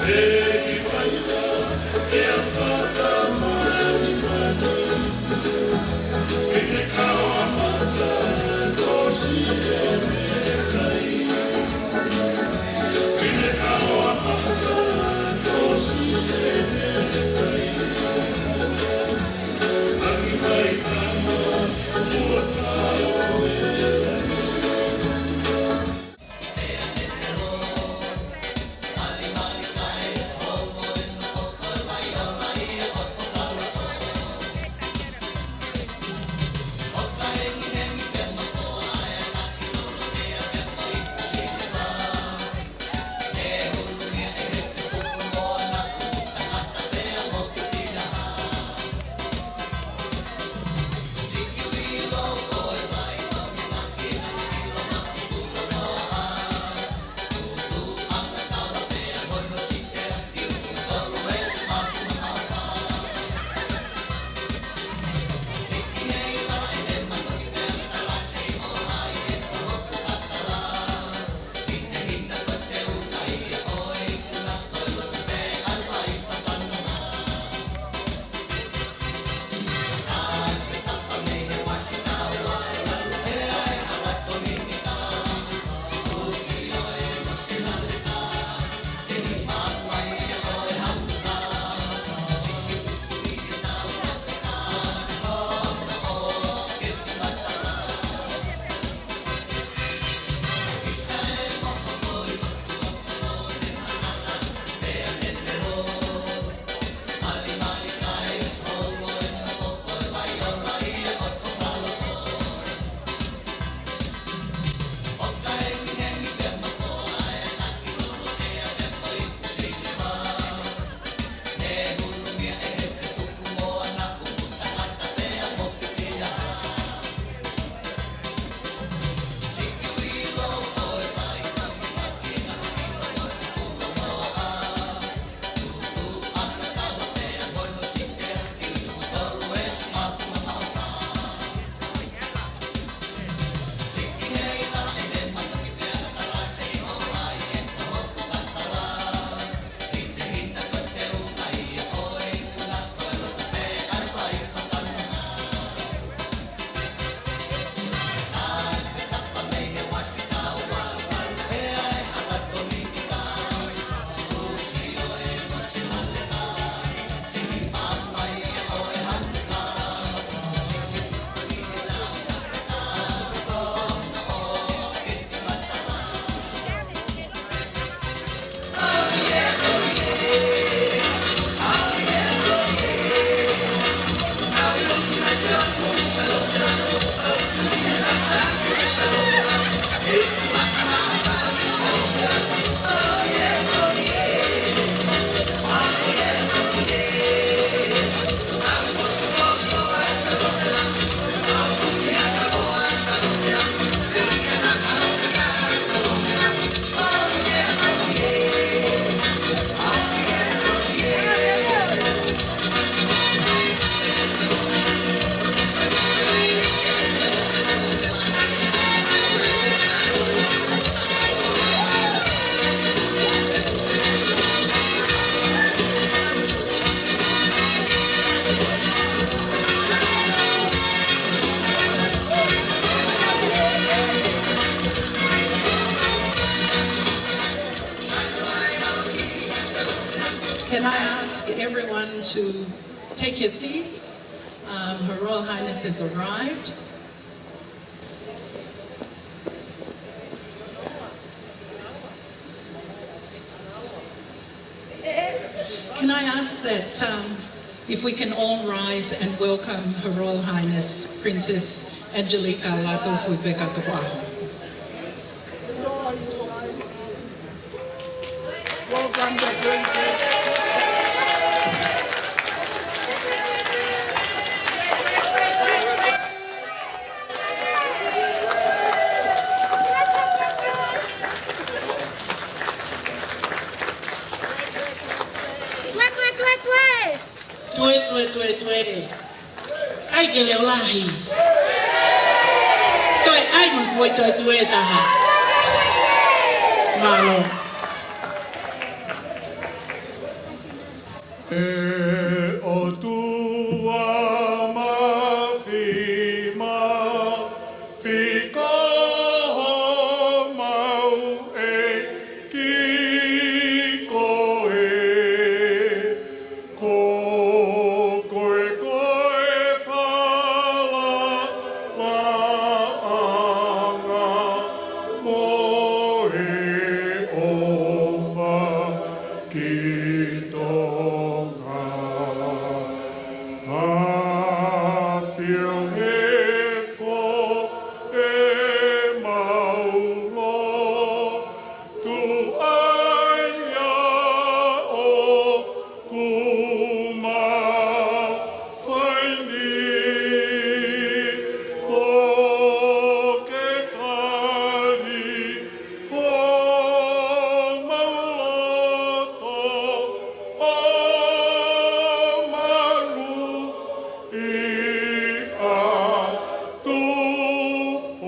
Hey, Can I ask everyone to take your seats? Her Royal Highness has arrived. Can I ask that if we can all rise and welcome Her Royal Highness Princess Angelika Lātūfuipeka Tuku'aho. Welcome the princess. Tue. Ai ke leo lahi. Toi ai mo foi tue taha. Malo. O tua mawhima, whikoho mau e ki koe. Ko koe whala laanga, mo he ofa ki Tonga. Feel here for a maulo to aya o kuma faini o ke kari o mauloto o malu I a tu o.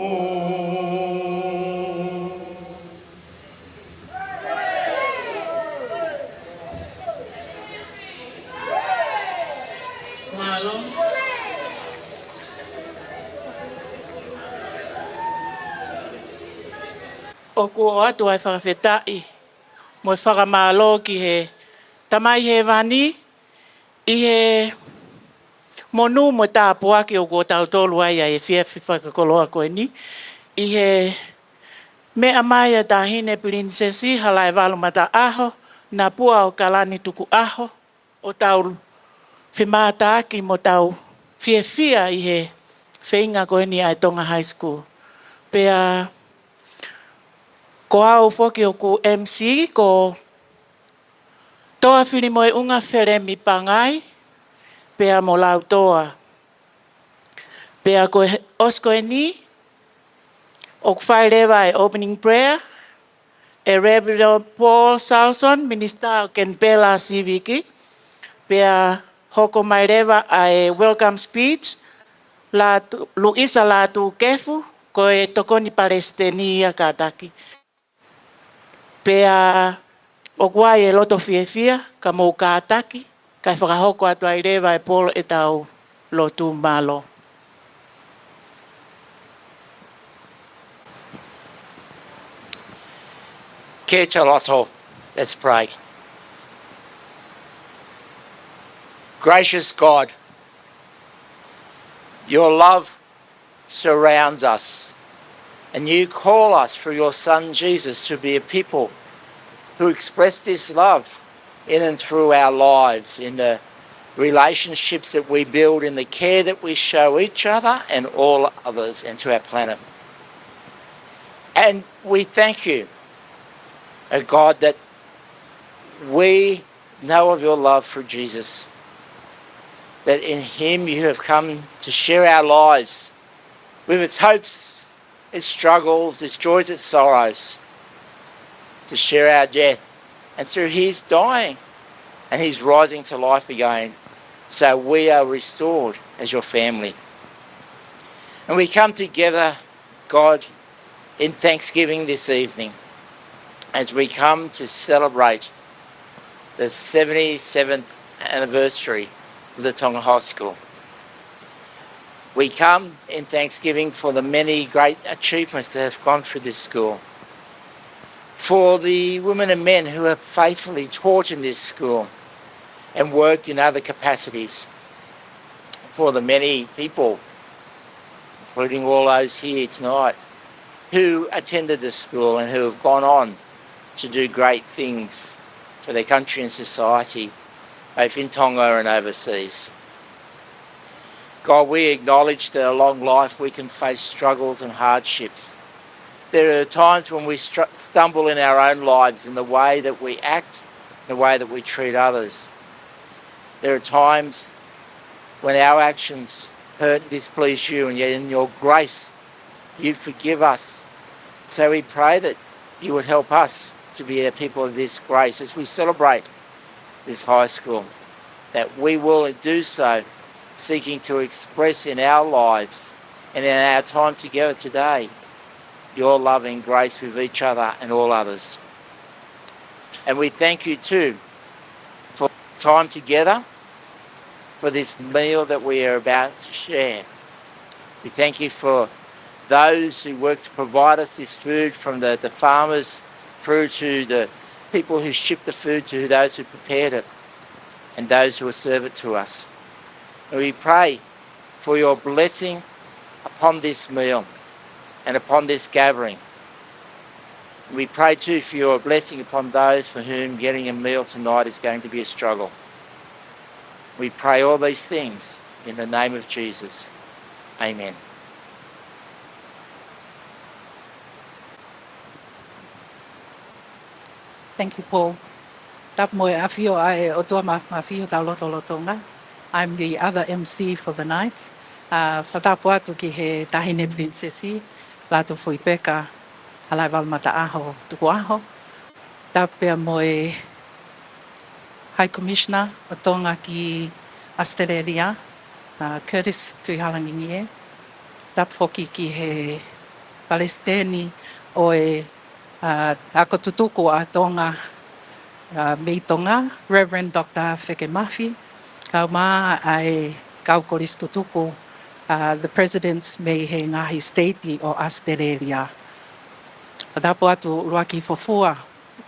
Malo. O ko atu ai whakawhetai. Mo e whakamalo ki he tamai he wani. I he monu mo tāpua ki o ko tau tolu ai e whiawhi whakakoloa koe ni. I he mea mai a tāhine princesi Halaevalu Mataaho, Napua Okalani Tuku'aho, o tau whimātāki mo tau whiawhia I he whainga koe ni ai Tonga High School. Pea ko au whoki o ku MC ko toa whiri mo e unga where mi pangai, pea mo lau toa. Pea ko osko e ni, o kwhai rewa e opening prayer, e Reverend Paul Salson, Minister o Canberra Civiki, pea hoko mai rewa a welcome speech, Luisa Lātūfuipeka, ko e tokoni Palestiniya kātaki. Pea o kuai e loto whiawhia, ka mou kātaki, kai whakahoko atu ai rewa e Paul e tau lotu malo. Kia te loto. Let's pray. Gracious God, your love surrounds us, and you call us through your Son Jesus to be a people who express this love in and through our lives, in the relationships that we build, in the care that we show each other and all others and to our planet. And we thank you, O God, that we know of your love through Jesus, that in him you have come to share our lives with its hopes, its struggles, its joys, its sorrows, to share our death, and through his dying and his rising to life again, so we are restored as your family. And we come together, God, in thanksgiving this evening, as we come to celebrate the 77th anniversary of the Tonga High School. We come in thanksgiving for the many great achievements that have gone through this school, for the women and men who have faithfully taught in this school, and worked in other capacities for the many people, including all those here tonight, who attended the school and who have gone on to do great things for their country and society, both in Tonga and overseas. God, we acknowledge that along life we can face struggles and hardships. There are times when we stumble in our own lives in the way that we act, the way that we treat others. There are times when our actions hurt and displease you, and yet in your grace you forgive us. So we pray that you would help us to be a people of this grace as we celebrate this high school, that we will do so seeking to express in our lives and in our time together today your loving grace with each other and all others. And we thank you too for time together, for this meal that we are about to share. We thank you for those who work to provide us this food, from the farmers through to the people who ship the food, to those who prepared it and those who will serve it to us. And we pray for your blessing upon this meal and upon this gathering. We pray too for your blessing upon those for whom getting a meal tonight is going to be a struggle. We pray all these things in the name of Jesus. Amen. Thank you, Paul. Tap moe awhio ai o tua mawhio tau loto lotonga. I'm the other MC for the night. Whatapu atu ki he tahine princesi, Lātūfuipeka, Halaevalu mataaho, Tuku'aho. Tapea moe High Commissioner o Tonga ki Australia, Curtis Tuihalangingie. Tap foki ki he Palestini o e ako tutuku a Tonga, me Tonga, Reverend Dr. Feke Mafi. Kau maa ai kau koris tutuku, the presidents me he ngahi statei o Australia. O tapu atu urua ki fofua,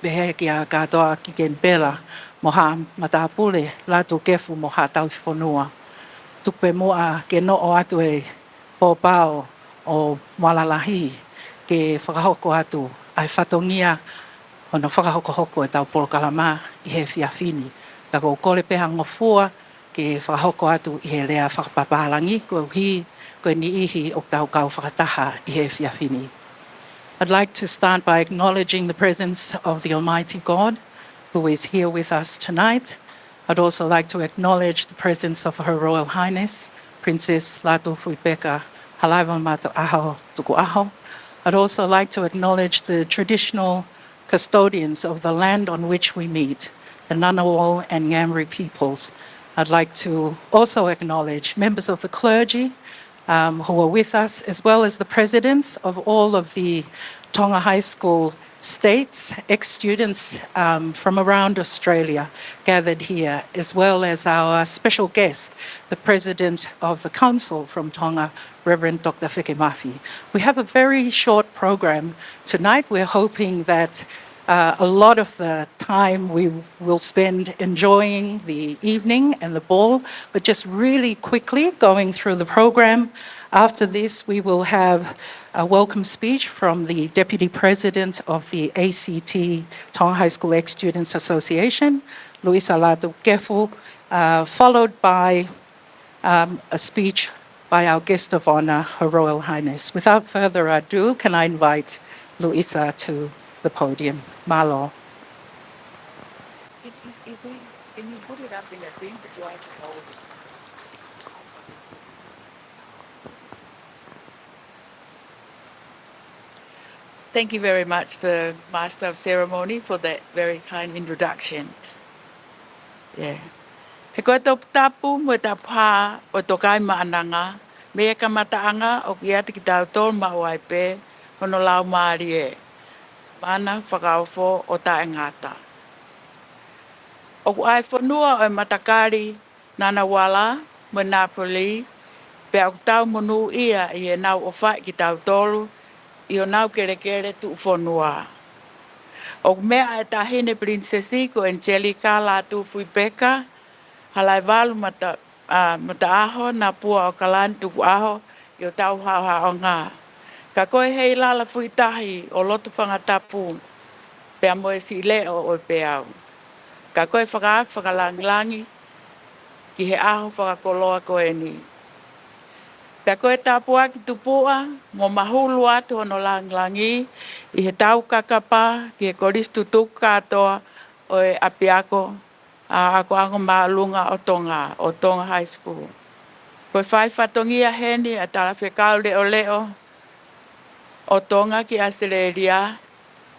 behe ki a katoa ki Canberra, moha matapule, latu kefu moha tau whanua. Tupe mua ke no atu e pōpao o malalahi, ke whakahoko atu, ai whatongia, ono whakahoko e tau polokalama i he whiawhini. Tako kore peha ngofua, ke whakahoko atu i he lea whakapapahalangi, koe ni ihi o tau kau whakataha i he whiawhini. I'd like to start by acknowledging the presence of the Almighty God, who is here with us tonight. I'd also like to acknowledge the presence of Her Royal Highness, Princess Lātūfuipeka, Halaevalu Tuku'aho. I'd also like to acknowledge the traditional custodians of the land on which we meet, the Ngunnawal and Ngambri peoples. I'd like to also acknowledge members of the clergy who are with us, as well as the presidents of all of the Tonga High School states, ex-students from around Australia gathered here, as well as our special guest, the President of the Council from Tonga, Reverend Dr. Feke Mafi. We have a very short program tonight. We're hoping that a lot of the time we will spend enjoying the evening and the ball, but just really quickly going through the program. After this, we will have a welcome speech from the Deputy President of the ACT Tonga High School Ex-Students Association, Luisa Lātūfuipeka, followed by a speech by our guest of honor, Her Royal Highness. Without further ado, can I invite Luisa to the podium. Malo. Can you put it up in a thing that you have to hold? Thank you very much, the Master of Ceremony, for that very kind introduction. Yeah. He koe tō tapu mo tā pā o tō kai maananga, mea ka mataanga o ki ati ki tau tō mawaipe, hono lau maari e. Mana whakaofo o tā engata. O ku ai whanua o e matakari nana wala mo Napoli, pe au tau monu ia i e nau o whai ki tau tolu, i o nau kere kere tu whanua. O ku mea e tahine princesi ko Angelika Lātūfuipeka, Halaevalu Mata'aho, Napua, Okalani, Tuku'aho, i o tau hao ngā. Ka koe hei lala fuitahi o lotu whangatapu, pea moe si leo o pe au. Ka koe whakalangilangi, ki he aho whakakoloa koe ni. Pea koe tāpua ki tupua, mo mahulu atu ono langilangi, i he tau kakapa, ki he koristu tuku katoa, o e apiako, a ako maalunga o Tonga High School. Koe whai whatongia heni a Lātūfuipeka leo o Tonga ki Australia,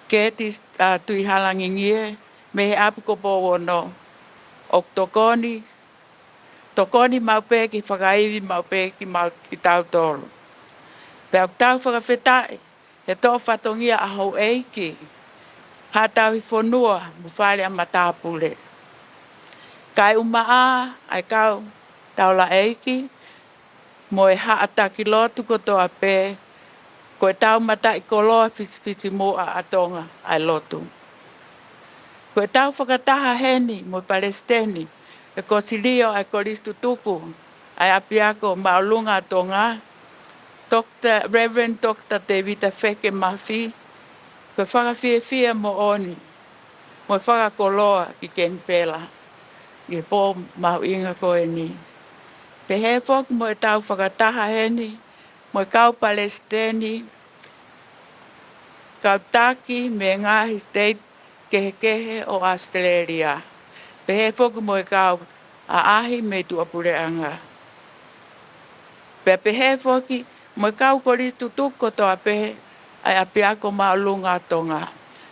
ke tis tui halangingie, me he api ko no. O tokoni maupe ki whakaiwi maupe ki tau tolu. Pea o tau whakawhetai, he tō whatongia a hau eiki, ha tau i whonua, mu whare a matāpule. Kai umaa, ai kau tau la eiki, mo e haata ki lotu ko toa pē, ko e tau mata i koloa fisi mua a Tonga ai lotu. Ko e tau whakataha heni mo Palestini, e ko silio ai koristu tuku, ai apiako maulunga a Tonga, Reverend Dr. David Feke Mafi, ko whakawhiawhia mo oni, mo whakakoloa ki Canberra, i pō mau inga koe ni. Pe he whok mo e tau whakataha heni, mo e kau Palestini, kau taki me ngahi state kehe o Australia. Pe he whok mo e kau a ahi me tu apureanga. Pe he whoki mo e kau koristu tuko toa pe ai apiako maulunga Tonga.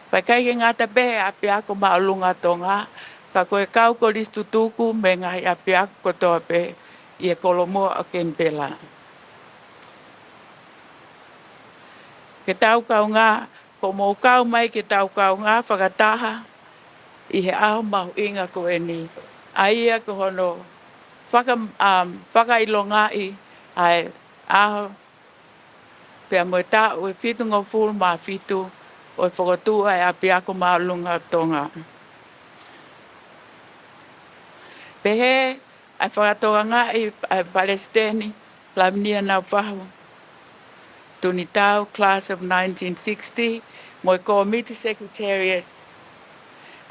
Pai kai ke ngata pe apiako maulunga Tonga, ka koe kau koristu tuku me ngahi apiako toa pe i e kolomoa o Canberra. Ke tau kau ngā, ko mō kau mai ke tau kau ngā whakataha i he aho mahu inga ko e ni. Aia ko hono whakailonga i ai aho pea mo ta o fitu ngo fulu ma fitu o whakatu ai apiako maulunga Tonga. Pehe ai whakatoa ngā i Palestini, lamnia nau whahu. Tuni tau, class of 1960, mo i committee secretariat,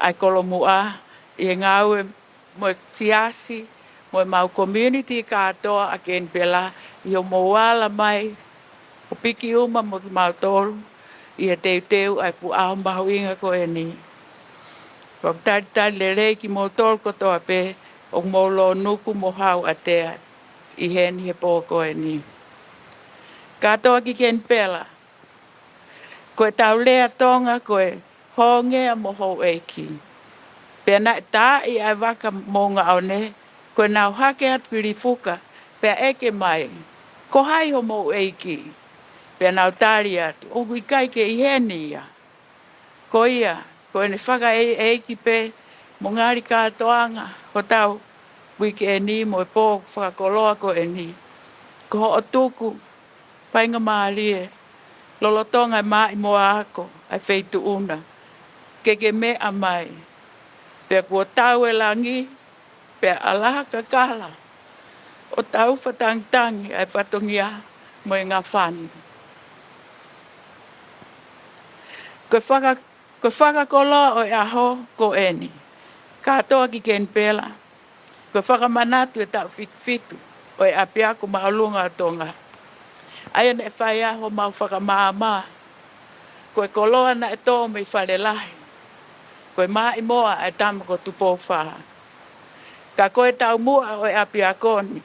ai kolomua, i ngāue, mo i tiasi, mo i mau community katoa a Canberra, i o moala mai, o piki uma mo ki mau tolu, i a teu ai Tuku'aho mahu inga ko e ni. Wak le rei ki mo tolu kotoa pe, o molo nuku mo hau atea, i heni he pō ko e ni. Katoa ki Canberra, koe tau lea Tonga koe hongea mo hou eiki. Pea na tā i ai waka mō ngā one, koe nau hake atu ki rifuka, pea eke mai, ko hai ho mō eiki. Pea nau tāri atu, o kui kai ke i heni ia. Ko ia, koe ne whaka eiki pe, mo ngāri kātoanga, ko tau wiki e ni mo e pō whakakoloa ko e ni. Ko ho o tuku, painga maalie, lolotonga mai mo ako, ai feitu una. Keke mea mai, pea kua tau e langi, pea alaha ka Gala. O tau whatangitangi ai whatongia mo i ngā whani. Ko whakakoloa o e aho ko eni. Katoa ki Canberra. Ko whakamanatu e tau fitu o e apiako maulunga Tonga. Aia ne whai aho mau whakamāma. Koe koloa na e tō me i whare lahi. Koe maa i moa e tama ko tupo wha. Ka koe tau mua o e apiakoni.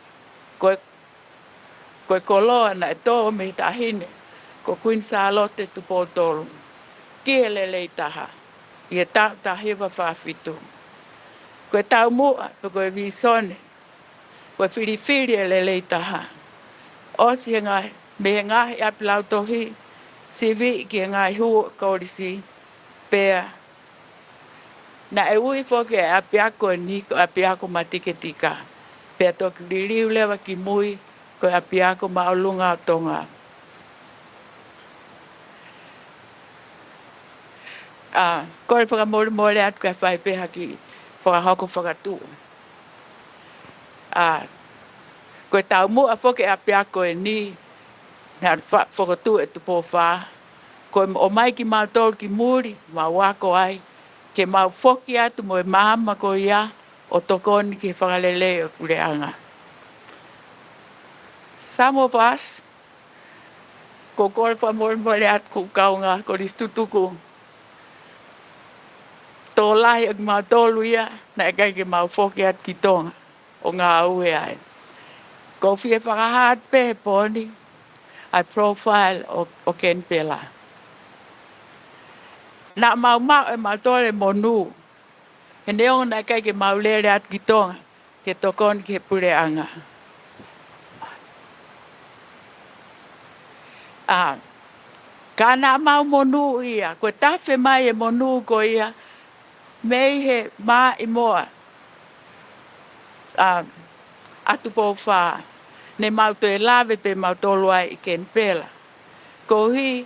Koe koloa na e tō me i tahine. Ko Queen Charlotte tupo tolu. Kie lelei taha. I e tau tahiwa whawhitu. Koe tau mua pe koe visone. Koe whiriwhiri e lelei taha. Osi he ngai. Me he ngahi api lautohi, sivi ki he ngai hua kaurisi, pea. Na e ui whoke e api ako e niko, api ako matiketika. Pea toki liriu lewa ki mui, ko e api ako maulunga Tonga. Kore whakamore atu kai whai peha ki whakahoko whakatua. Koe tau mua whoke a pia koe ni. Nā whakatu e tupo whā. Koe o mai ki mau tolu ki muri, mau wako ai. Ke mau whoki atu mo e mahama ko ia o tokoni ki whakalele o kureanga. Some of us, ko kore whamore atu ko kaunga, ko ristutuku. Tō lahi o ki mau tolu ia, na e kai ki mau whoki atu ki Tonga, o ngā aue ai. Ko whie whakahat pe poni, ai profile o Canberra. Nā mau e mau tole monu. E neonga na kai ke mau lere atu ki Tonga, ke tokoni ki he pureanga. Ka nā mau monu ia, koe tawhi mai e monu ko ia, mei he mā i moa atu po whā. Ne mau to e lawe pe mau tolu ai i Canberra. Ko hi,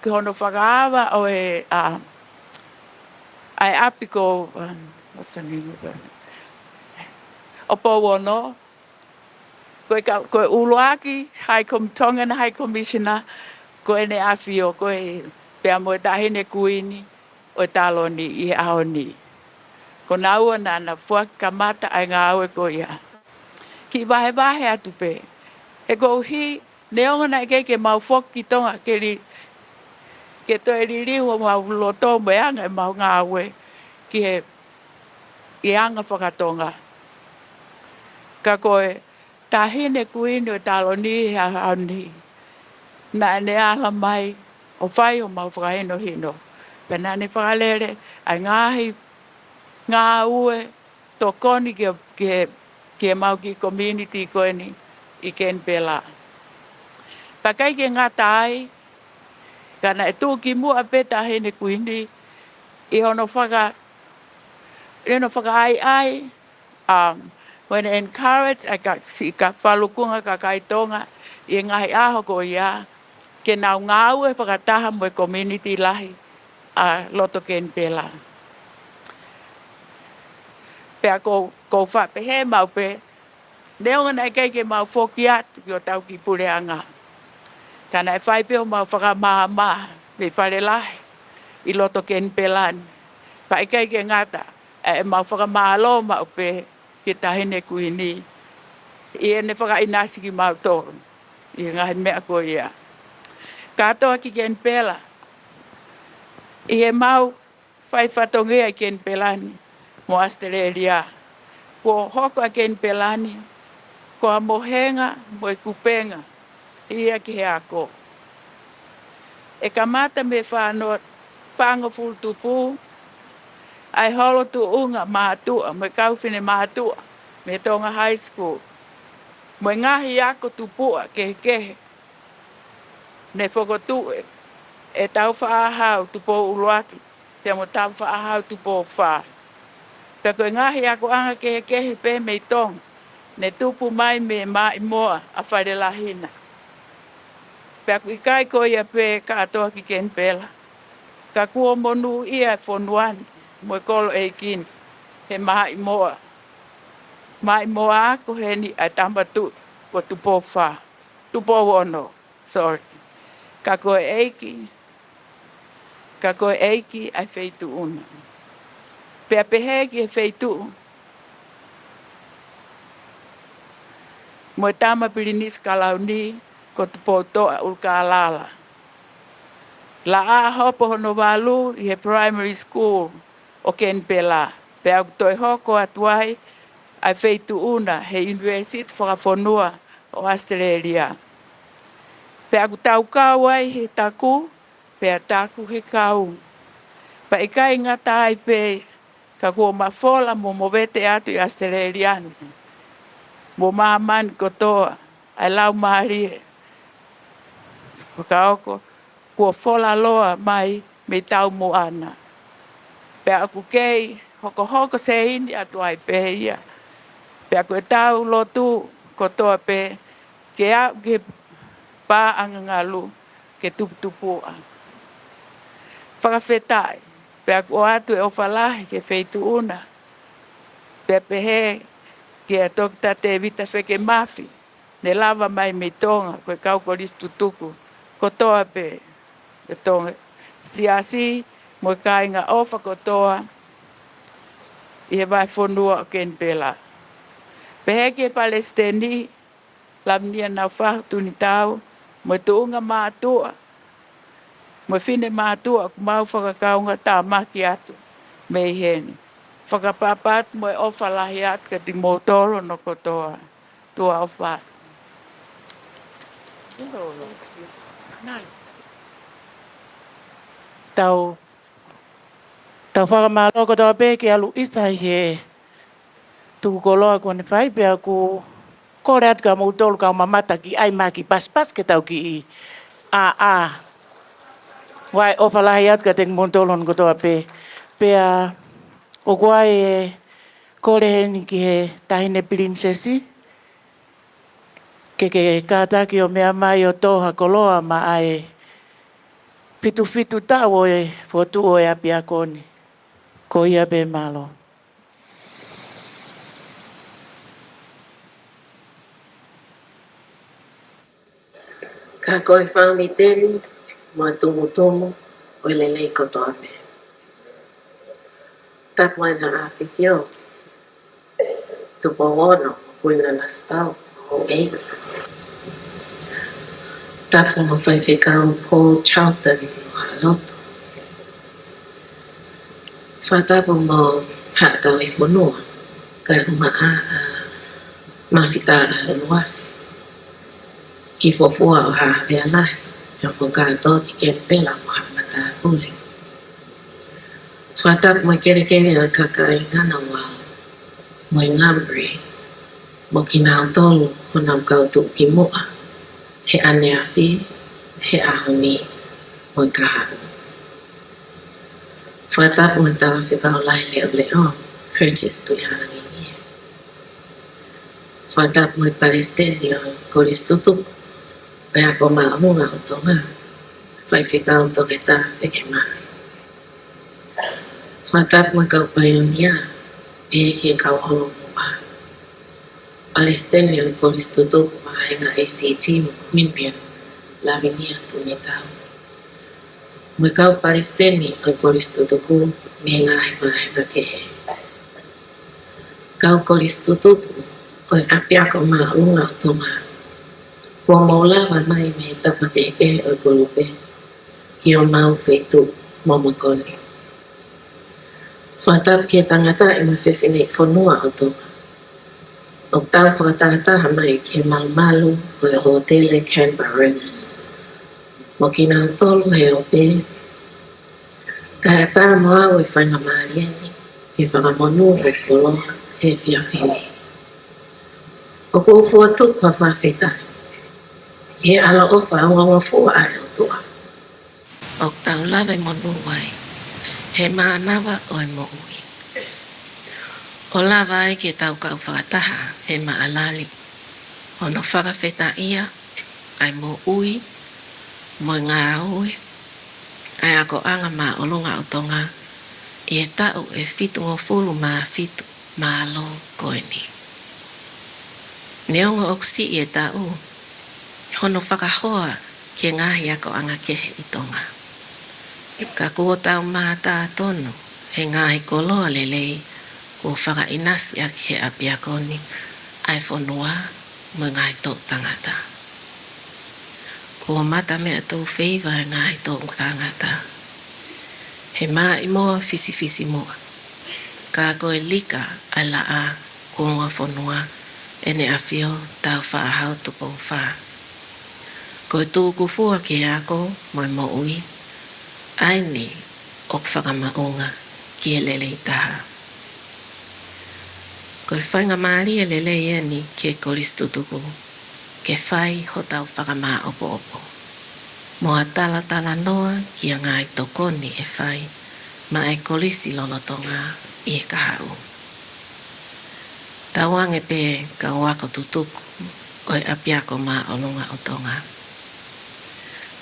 ki hono whakaawa o e ai api ko, what's the name of it? O Powono. Koe uloaki, Tonga na High Commissioner, koe ne awhio, koe pia mo e tahine kuini, o e taloni i aoni. Ko nā ua nana fuak kamata ai ngā aue ko ia. Ki wahe atu pe. E ko hi, neonga na ke mau fuak ki Tonga, ke to e ririhu mau loto mo e anga e mau ngā aue, ki he i anga whakatonga. Ka koe, tahine kuini o taloni i aoni. Na ne ala mai, o whai o mau whakahino hino. Pena ne whakalere, ai ngāhi, ngā ue, tokoni ke mau ki community koe ni i Canberra. Pakai ke ngā tai, kana e tū ki mua pe tahine kuini, i hono whaka ai, when encourage, ai ka whalukunga ka kaitonga, i ngahi aho ko ia, ke nau ngā ue whakataha mo e community lahi a loto Canberra. Pea ko whapehe mau pe, neonga nei kei ke mau whoki atu ki o tau ki pureanga. Kana e whaipeo mau whakamaha me whare lahi i loto Canberra. Pa e kei ke ngata, e mau whakamaha lo mau pe ki tahine kuini. I ene whakainasi ki mau tōru. I ngahi mea ko ia. Katoa ki Canberra. I e mau whai whatongea i Canberra ni. Mo Australia. Ko hoko a Canberra ni. Ko a mohenga mo e kupenga. Ia ki he ako. E kamata me whānot whānga fultupu. Ai holo tu unga mātua. Mo e kauwhine mātua. Me Tonga High School. Mo e ngahi ako tupua kehe. Ne whakotu e tau whaahau tupo uruaki. Pea mo tau whaahau tupo whaa. Pea koe ngahi ako anga kehe pe mei Tonga. Ne tupu mai me mai moa a whare lahina. Pea kui kai ko ia pe katoa ki Canberra. Ka kua monu ia e whonuani. Mo e kolo e kini. He mai moa. Mai moa ako he ni a tambatu. Ko tupo wha. Tupo wono. Sorry. Ka koe eiki. Ka koe eiki ai wheitu una. Pea pehe ki e wheitu. Mo e tama pirinis kalauni. Ko tupo toa ulkalala. La a hopo Halaevalu i he primary school o Canberra. Pea toi hoko atuai ai wheitu una he university whakawhonua o Australia. Pea ku tau kau ai he taku, pea taku he kau. Pa i kai ngata ai pe, ka kua mawhola mo mowete atu i Australiani. Mo mahamani kotoa, ai lau maari. Whakaoko, kua whola loa mai me tau mo ana. Pea aku kei, hoko se ini atu ai pe ia. Pea koe tau lotu kotoa pe, ke au ke pā angangalu, ke tuputupua. Whakawhetai, pea ko atu e o whalahi ke wheitu una. Pea pehe, Kia tok tate vita wheke mafi. Ne lava mai me tonga, koe kau ko listu tuku. Ko toa pe, e tonga. Siasi, mo kai ngā ofa ko toa, i he vai whonua o ken pela. Peheke Palestini, lamnia nau whahu tuni tau, mo tuunga mātua, mo whine mātua, ku mau whakakaunga tā maki atu, me i heni. Whakapapat mo e ofa lahi atu ka ti mō tolo no ko toa, tua ofa. Tau whakamalo ko tau pēke alu isa i he tuku koloa kone whai pēa ku kore atu ka mou tolu ka mamata ki ai maki pas ke tau ki i a. Wai ofalahi atu ka te mou tolu ko tau pēa o kuai e kore heni ki he tahine prinsesi ke kātaki o mea mai o toha koloa ma ai fitu tau o e fotu o e api a koni. Ko ia be malo. Ka koe whaungi tēni, mo tumu o lelei kotoa me. Tapua na awhiwhio, tupo ono, kuina na spau, o eiki. Tapu mo whaiwhikau Paul Charlson o haloto. Swa tapu mo haatau i whanua, kai umaa mawhita a unuafi. I fofua o haawea lahi, e mo kātou ki kene pela mo hamata pule. Swa tapu mo kere o kakai ngana wau, mo i ngambri, mo ki nao tolu o nau kautu ki mua, he ane awhi, he ahoni, mo i kahau. Swa tapu mo tala whikau lai leo, Curtis tui harangi nia. Swa tapu mo i Palestini o koristutuku, e ako maunga o Tonga, whai whikau toke tā whike mafi. Whatap mo kau payonia, e ki kau holo mua. Palestinian koristutuku maenga ACT mo Queanbeyan, lavinia tuni tau. Mo kau Palestini o koristutuku me ngahi maenga kehe. Kau koristutuku o api ako maunga o Tonga. Kua maula wa mai me tapakeke o kolupe, ki o mau feitu momakoni. Whatap ke tangata i ma whewhine whanua o Tonga. O tau whakatataha mai ke malumalu o e hotele Canberra. Mo ki nā tolu he o pē. Kaya tā moa o e whainga maarieni, ke whakamonu o koloha he whiawhine. O kou fuatuk wa whawhetai. He ala ofa awa fua ai o tua. O tau lawe monu wai, he maanawa o e mo ui. O lawa ai ke tau kau whakataha, he maalali. O no whakawheta ia, ai mo ui, mo ngā ui. Ai ako anga mā olunga o Tonga, i e tau e fitu ngofuru mā fitu, mā lo koeni. Neongo oksi i e tau, hono whakahoa ke ngahi ako anga kehe i Tonga. Ka kua tau mātā tonu, he ngahi koloa lelei, ko whakainasi a ke apiakoni, ai whanua mo ngai tō tangata. Ko mata mea tō whiwa e ngai tō tangata. He mā i moa fisi moa. Ka koe lika a la a ko ngā whanua, ene a whio tau whaahau tupo whaa. Ko tūku fua ke ako, mai mo ui, aini o whakamaunga ki e lele i taha. Ko whainga maari e lele i eni ke koristutuku, ke whai ho tau whakama opo. Mo a tala noa ki a ngai tokoni e whai, ma e kolisi lolotonga i e kahau. Tawange pe ka wako tutuku, o e apiako ma olunga o Tonga.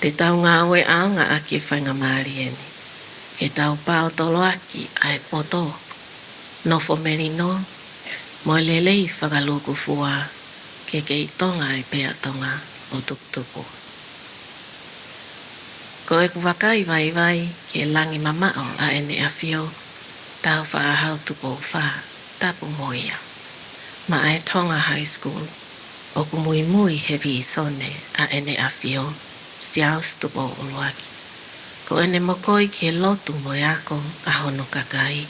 Te tau ngā oe aanga aki e whainga maari eni. Ke tau pāo tolo aki ai poto. Nofo meri no, Mo lelei whakaluku fua ke kei tonga e pea tonga o tukutupu. Ko e kuwakai vai ke langi mamao a ene a whio tau whaahau tupo wha tapu moia. Ma ai Tonga High School o ku Moimoi hevi sone a ene a whio siaus tupo uluaki. Ko ene mokoi ke lotu moiako a hono kakai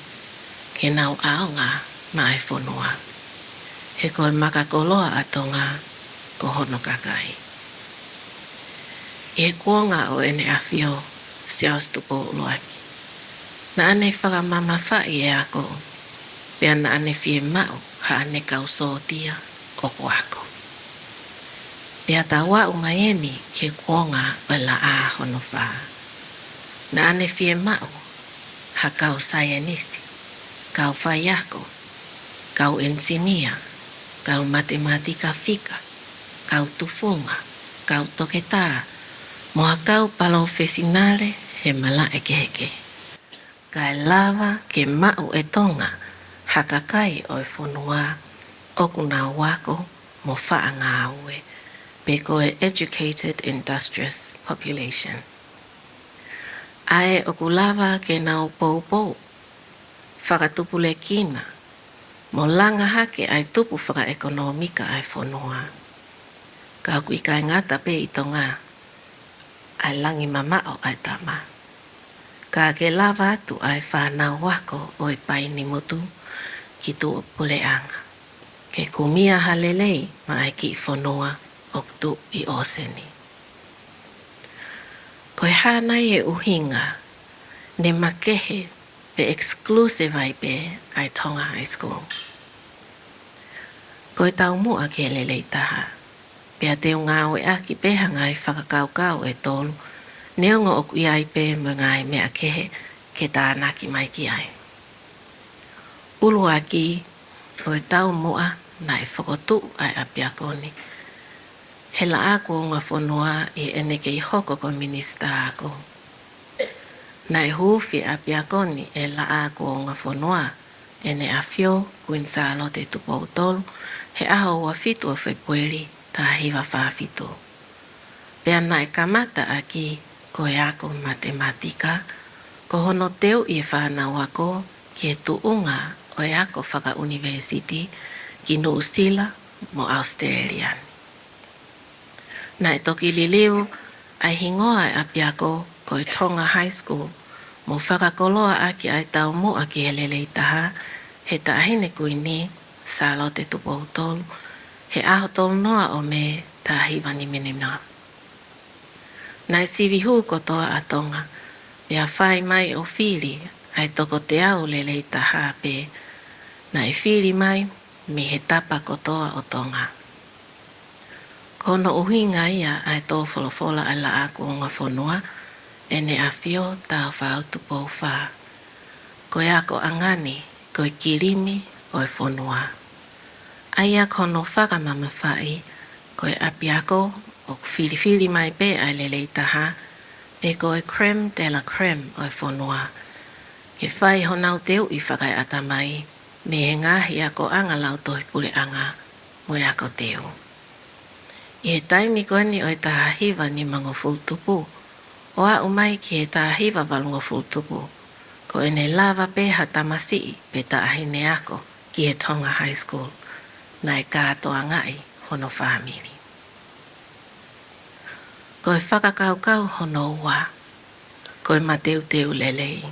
ke nau aonga ma ai whonua. He koe makakoloa a tonga ko hono kakai. E kuonga o ene a whio siaus tupo uluaki. Na ane whakamama whai e ako, pia na ane fie mau ha ane kau sootia o kuako. Pia ta wa ungaeni ke kuonga o la a hono wha. Na ane fie mau ha kau sayanisi, kau whaiako, kau ensinia, kau matematika fika, kau tufunga, kau toketara, moa kau palofesinale he mala ekeheke. Kai lava ke mau e tonga hakakai o e whonua o kuna wako mo wha ngā ue pe ko e educated industrious population. Ae o ku lava ke nau pou whakatupule kina mo langa hake ai tupu whaka ekonomika ai whonua. Ka kui kai ngata pe i tonga ai langi mamao ai tama. Ka ke lava atu ai whanau wako o e pai ni mutu ki tu puleanga. Ke kumia halelei ma ai ki whanua o tu i oseni. Koe hānai e uhinga ne makehe pe exclusive ai pe ai Tonga High School. Koe tau mua ke lelei taha. Pea te unga o e aki peha ngai whakakaukau e tolu neongo o kui ai pe mo ngai mea kehe ke tānaki mai ki ai. Ulu aki koe tau mua na e whakotu ai apiakoni. He la ako ngā whanua i ene kei hoko ko minista ako. Na e huwhi apiakoni e la ako ngā whanua ene a whio kuinsalo te tupou tolu he aho ua fitu o whepueri ta hiwa whawhitu. Pea na e kamata aki koe ako matematika, ko hono teo i e whanau ako ki e tuunga o e ako whaka university ki New Zealand mo Australia. Na e toki liliu ai hingoa e apiako ko e Tonga High School mo whakakoloa aki ai tau mua ki helelei taha he tahine kuini salo te tupou tolu he aho tolu noa o me tahiwa ni menena. Na e sivihu kotoa a Tonga, pia whai mai o whiri ai toko te au lelei taha pe, na e whiri mai mi he tapa kotoa o Tonga. Kono uhinga ia ai tō wholofola ai la aku o ngā whonua, ene a whio tau whautu pou wha. Koe ako angani, koe kirimi o e whonua. Aia kono whakamama whai, koe apiako o whiri mai pe ai lelei taha, pe koe creme de la creme o e whonua. Ke whai honau teo i whakai atamai, me he ngahi ako anga lau tohi pule anga, mo ako teo. I he taimi koeni o e tahahiwa ni mango fultupu, o a umai ki he tahahiwa valungo fultupu, ko ene lava peha tamasi pe taahine ako ki he Tonga High School, na e kātoa ngai hono whamiri. Ko e whakakaukau hono ua, ko e mateu lelei.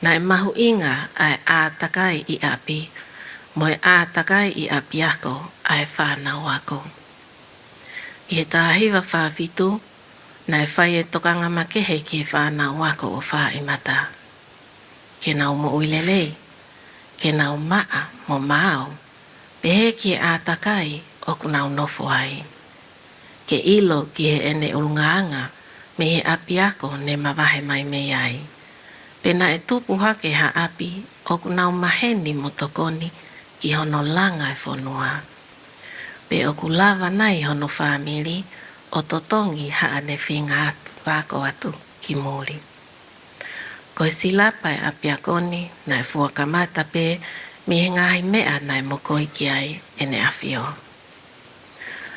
Na e mahu inga ai ātakai i api, mo e ātakai i api ako ai whanau ako. I he tāhiwa whawhitu, na e whai e tokanga makehe ki e whanau ako o wha imata. Ke nau mo uilelei, ke nau maa mo mao, pehe ki e ātakai o kunau nofo ai. Ke ilo ki he ene ulungaanga, me he api ako ne mawahe mai me ai. Pena e tupu hake ha api o kunau maheni mo tokoni ki hono langa e whonua. Pe o kulava nai hono whamiri o totongi ha ane whinga wako atu ki muri. Ko e silapa e apiakoni na e fuakamata pe Mi he ngahi mea nai mokoi ki ai ene awhio.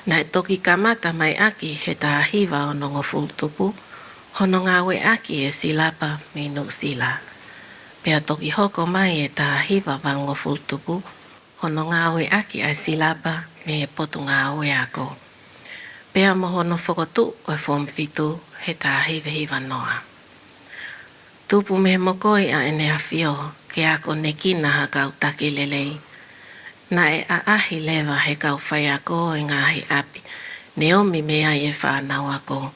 Nai toki kamata mai aki he tā hiwa o nongo fultupu, hono ngā we aki e silapa me no sila. Pea toki hoko mai e tā hiwa walongo fultupu, hono ngā we aki ai silapa me e potu ngā we ako. Pea mo hono whokotu o form fitu he tā hiwa noa. Tupu me mokoi a ene awhio, ke ako ne kina ha kau taki lelei. Na e a ahi lewa he kau whai ako e ngāhi api, ne omi mea e whanau ako.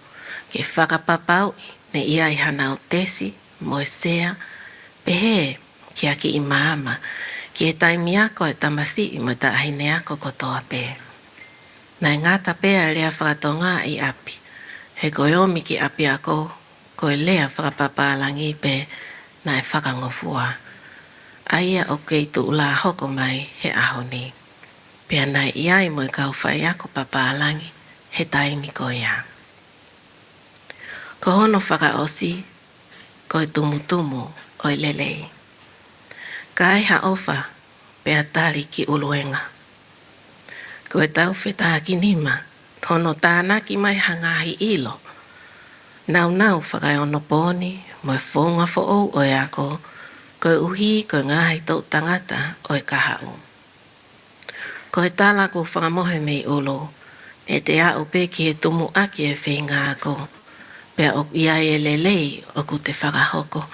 Ke whakapapau ne ia i hanau tesi, mo e sea, pehe ki aki i maama, ki e taimi ako e tamasi i mo ta ahine ako kotoa pe. Na e ngata pea e lea whakatonga i api, he koe omi ki api ako, koe lea whakapapalangi pe na e whakangofua. Aia o kei tu ula hoko mai he aho ni. Pea nai iai mo e kau whai ako papalangi he taimi ko ia. Ko hono whakaosi, ko e tumutumu o lelei. Ka ai ha ofa pea tari ki uluenga. Ko e tau whetā ki nima, hono tānaki mai hangahi ilo. Nau whakai ono pōni, mo e whonga who'ou o e ako, ko e uhi ko e ngāhi tau tangata o e kahau. Ko e tāla ko whakamohe mei ulo, e te a upe ki e tumu aki e whenga ako, pea o ia e lelei o ku te whakahoko,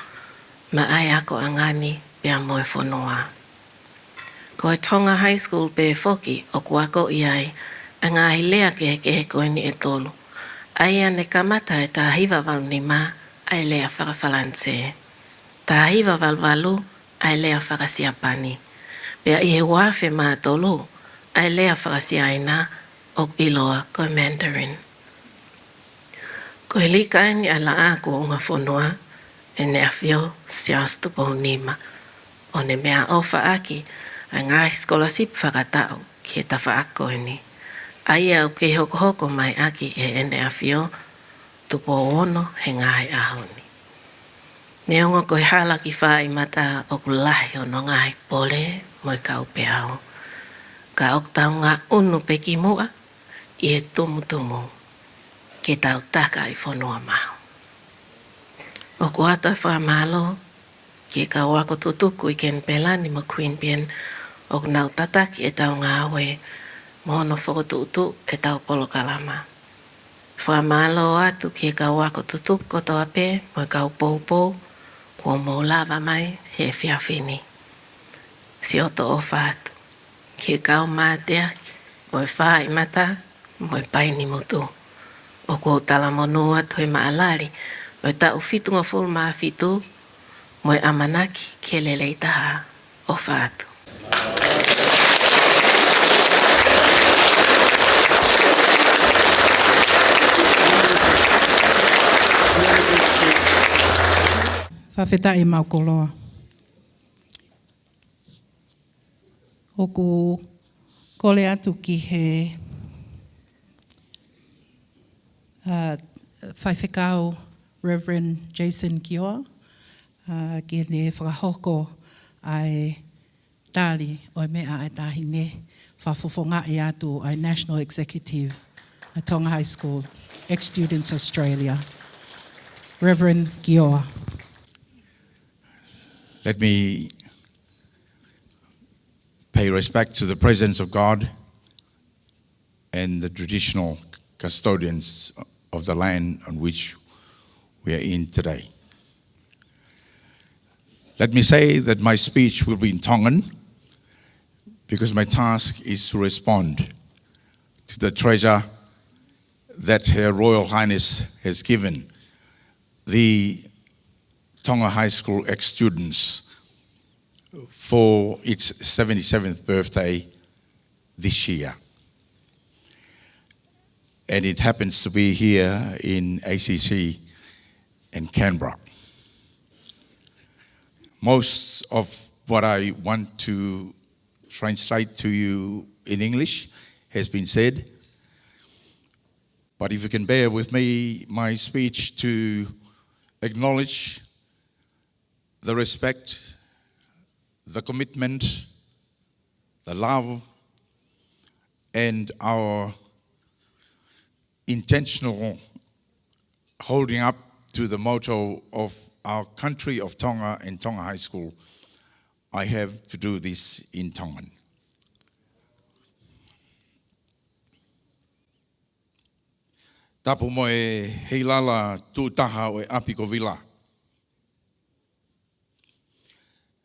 ma ai ako angani pea mo e whonoa. Ko e Tonga High School pe foki o ku ako iai, a ngāhi lea ke he koe ni e tolu. Ai ane kamata e tā Halaevalu ni mā, ai lea whakawhalanse. Tā Halaevalu ai lea whakasiapani. Pea i he wāwhe mā tolu, ai lea whakasiaina o iloa koe Mandarin. Ko e likaini ala aku o ngā whonua, e ne awhio siastupo nima. O ne mea ofa aki, a ngāhi scholarship whakatau ki e tawha ako ni. Ai au ke hoko mai aki e ene awhio, tupo ono he ngāhi ahoni. Ne ongo koe hala ki whai mata o kulahi o no ngāhi pole mo i kau pe au. Ka ok tau ngā unu pe ki mua, i e tumutumu, ke tau taka i whanua mahu. O kuata e whamalo, ki e kau wako tutuku i ken pelani mo Queanbeyan, o nau tataki e tau ngā we, mohono whakotutu e tau polokalama. Whamalo atu ki e kau wako tutuku kotoa pe, mo i kau poupou, kua mō lava mai he whiawhini. Si oto o whātu, ki e kau mātea, mo e whā i mata, mo e paini motu. O kua utala monu atu e maalari, mo e tau fitunga fulu maa fitu, mo e amanaki ke lelei taha o whātu. Whawheta e maukoloa. O ku kole atu ki he whaiwhekau Reverend Jason Kioa, ki ne whakahoko ai tāli o mea ai tāhine whawhawhonga e atu ai National Executive at Tonga High School, ex-Students Australia, Reverend Kioa. Let me pay respect to the presence of God and the traditional custodians of the land on which we are in today. Let me say that my speech will be in Tongan because my task is to respond to the treasure that Her Royal Highness has given the Tonga High School ex-students for its 77th birthday this year. And it happens to be here in ACC in Canberra. Most of what I want to translate to you in English has been said, but if you can bear with me my speech to acknowledge the respect, the commitment, the love, and our intentional holding up to the motto of our country of Tonga and Tonga High School, I have to do this in Tongan. Tapu mo e heilala tūtaha o e api ko vila.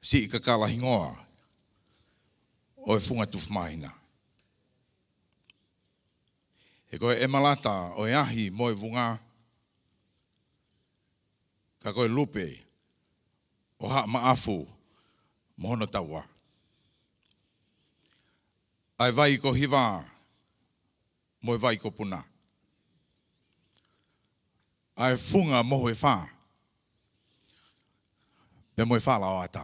Si i kakala hingoa o e funga tufmahina. E koe e malata o e ahi mo e vunga ka koe lupe o ha maafu mohono taua. Ai vai ko hiva mo e vai ko puna. Ai funga moho e wha. Pe mo e wha lao ata.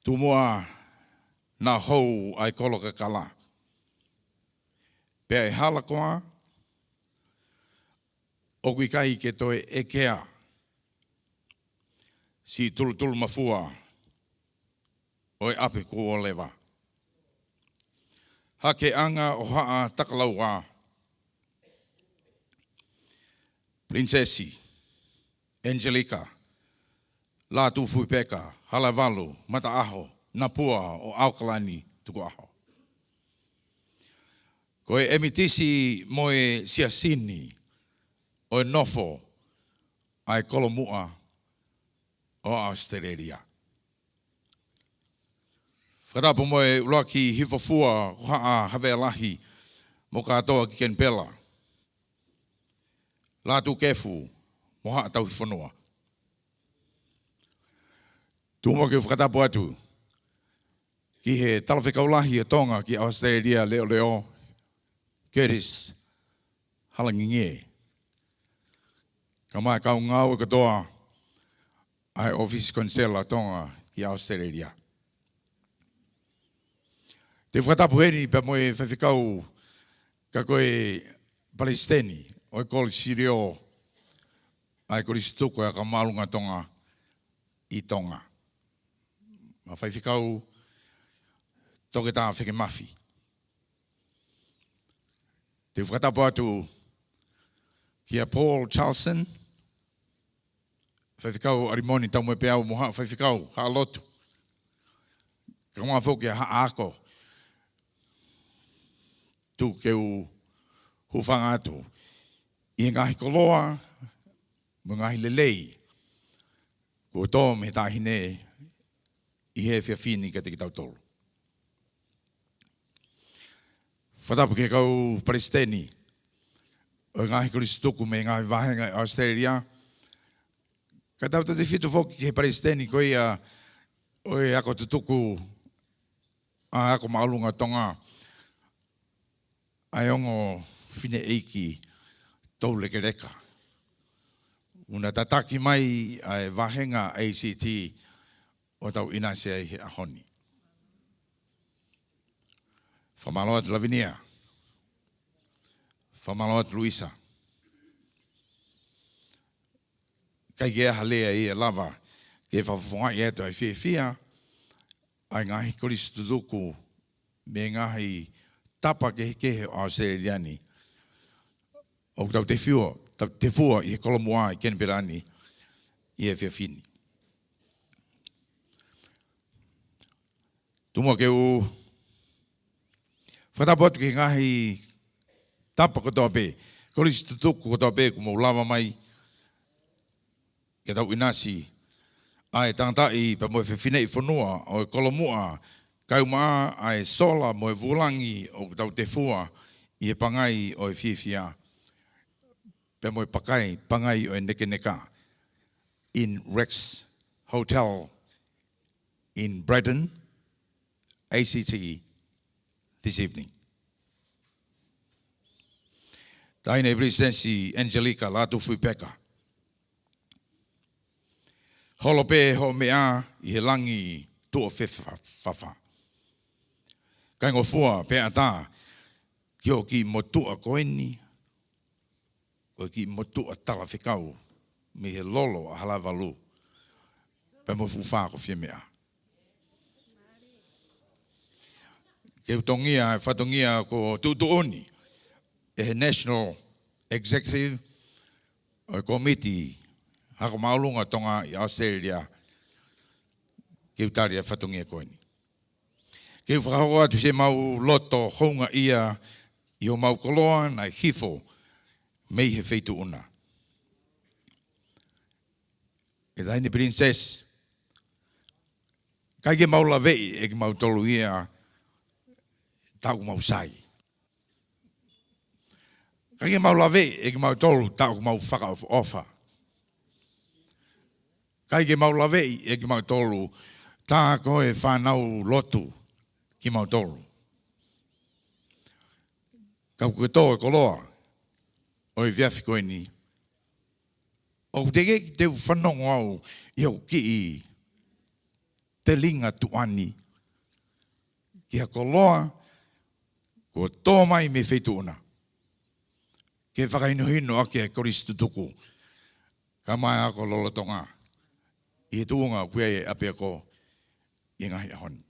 Tu moa na hou ai koloka kala. Pe ai hala koa. O kui kai ke toe e kea. Si tulu mafua. O e ape ko o lewa. Hake anga o haa takalaua. Princesi, Angelika, Lātūfuipeka, Halaevalu, Mataaho, Napua o Okalani, Tuku'aho. Ko e emitisi mo e siasini o e nofo ai kolomua o Australia. Whakatapu mo e uloaki hifafua o haa Halaevalu mo katoa ki Canberra. Latu kefu mo haa tau whanua. Tūmo ke whakatapu atu ki he talawhekaulahi e Tonga ki Australia leo Curtis halangingie. Ka mai kau ngau e katoa ai office consela Tonga ki Australia. Te whakatapu heni pa mo e whawhikau ka koe Palestini o e koli sirio ai kori stuko e ka marunga Tonga i Tonga. Ma whaiwhikau toke tā whike mafi. Te whakatapu atu ki a Paul Charlson, whaiwhikau arimoni tau mo e peau mo haa whaiwhikau, haa lotu. Ka mga whoki a haa ako. Tu ke u hufanga atu. I ngahi koloa, mo ngahi lelei. Ko tō me tāhine i he whiawhini ka te ki tau tolu. Whatapu ke kau Palestini, o ngahi koristuku me ngahi wahenga i Australia. Ka tau te whitu whoki ki he Palestini ko ia o e ako tutuku a ako maulunga Tonga. Ai ongo whine eiki tau leke reka. Una tataki mai ai wahenga ACT o tau inase ai a honi. Whamaloa te Lavinia. Whamaloa te Luisa. Kai gea halea i e lava ke whawhonga i eto ai whia ai ngahi koristuduku me ngahi tapa ke kehe o Australiani. O tau te fua i he kolomua i Canberra ni i e whiawhini. Tumua ke u whatapotu ki ngahi tapa kotoa pe, koristuduku kotoa pe kumo lava mai ke tau inasi ai tangatai pa mo e whiwhine i whanua o e kolomua kauma ai sola mo e vulangi o tau te fua i e pangai o e whiwhia pe mo e pakai pangai o e neka in Rex Hotel in Brighton, ACT this evening. Taine Presidency Angelika Lātūfuipeka. Holope ho mea i he langi tua whawha. Kai ngō fua pe ata ki o ki motua koeni, o ki motua tala whikau, me he lolo a Halaevalu, pe mo fuwha ko whia mea. ke utongia whatongia ko tutuoni e National Executive Committee hako maulunga tonga i Australia ke utari e whatongia koini. Ke whakahoa tu se mau loto honga ia i o mau koloa na hifo mei he feitu una. E daini princess kai ke mau lavei e ke mau tolu ia tau mau sai. Kai ke mau lavei e ke mau tolu tau mau whaka ofa. Kai ke mau lavei e ke mau tolu tā koe whanau lotu ki mau tolu. Kau koe tō e koloa o i viafi koe ni. O te ke te whanongo au i au ki i te linga tuani. Ki ha koloa ko tō mai me whetu una. Ke whakainohino ake e koristu tuku. Ka mai ako lolotonga. I he tuunga kuea e ape ako i ngahi ahoni.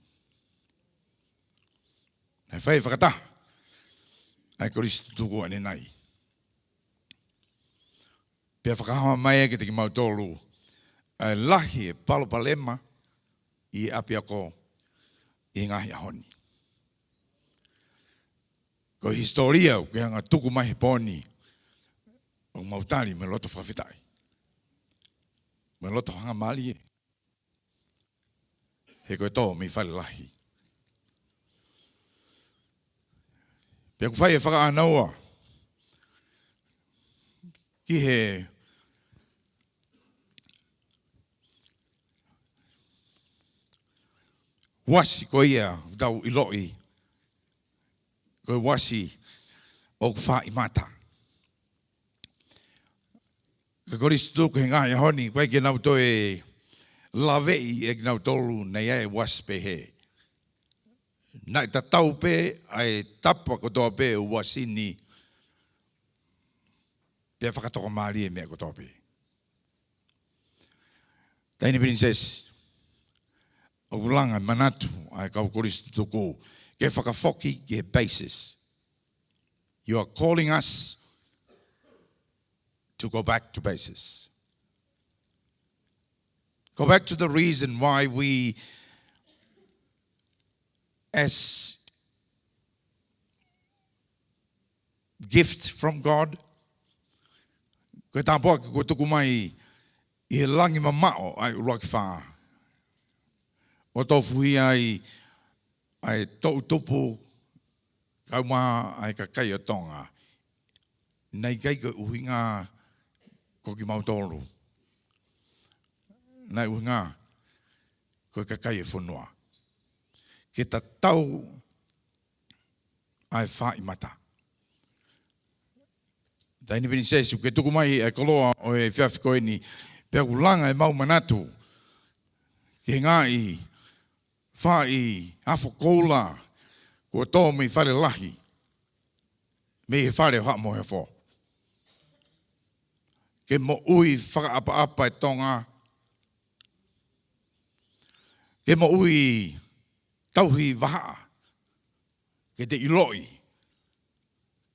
Hei whai whakata. Ai koristu tuku ane nai. Pea whakahawa mai ake te ki mau tolu. Ai lahi e palopalema i ape ako i ngahi ahoni. Ko historia o kea ngā tuku mahi pōni o mautari me loto whawhitai. Me loto hanga mali e. He koe tō mi whale lahi. Pea ku whai e whaka anaua ki he wasi ko ia tau iloi ko wasi o wha i mata. Ka koristu ko hinga i honi pai ke nau to e lavei e nau tolu nei e waspe he. Nai ta tau pe ai tapa ko toa pe o wasini pe whakatoko maari e mea ko toa pe. Taini princess o ulanga manatu ai kau koristu tuku ke whakafoki ke basis. You are calling us to go back to basis. Go back to the reason why we as gifts from God ko tāpua ko tuku mai i he langi mamao ai uroaki wha. O tofu ai tau tupu kauma ai kakai o Tonga. Nei kai ko uhinga ko ki mautoro. Nei uhinga ko kakai e whunua. Ke ta tau ai wha i mata. Taini princess, ke tuku mai e koloa o e whiawhi koe ni pea ulanga e mau manatu. Ke ngā i wha i hafo koula ko tō mi whare lahi. Me he whare o mo he who. Ke mo ui whakaapa e Tonga. Ke mo ui tauhi waha. Ke te iloi.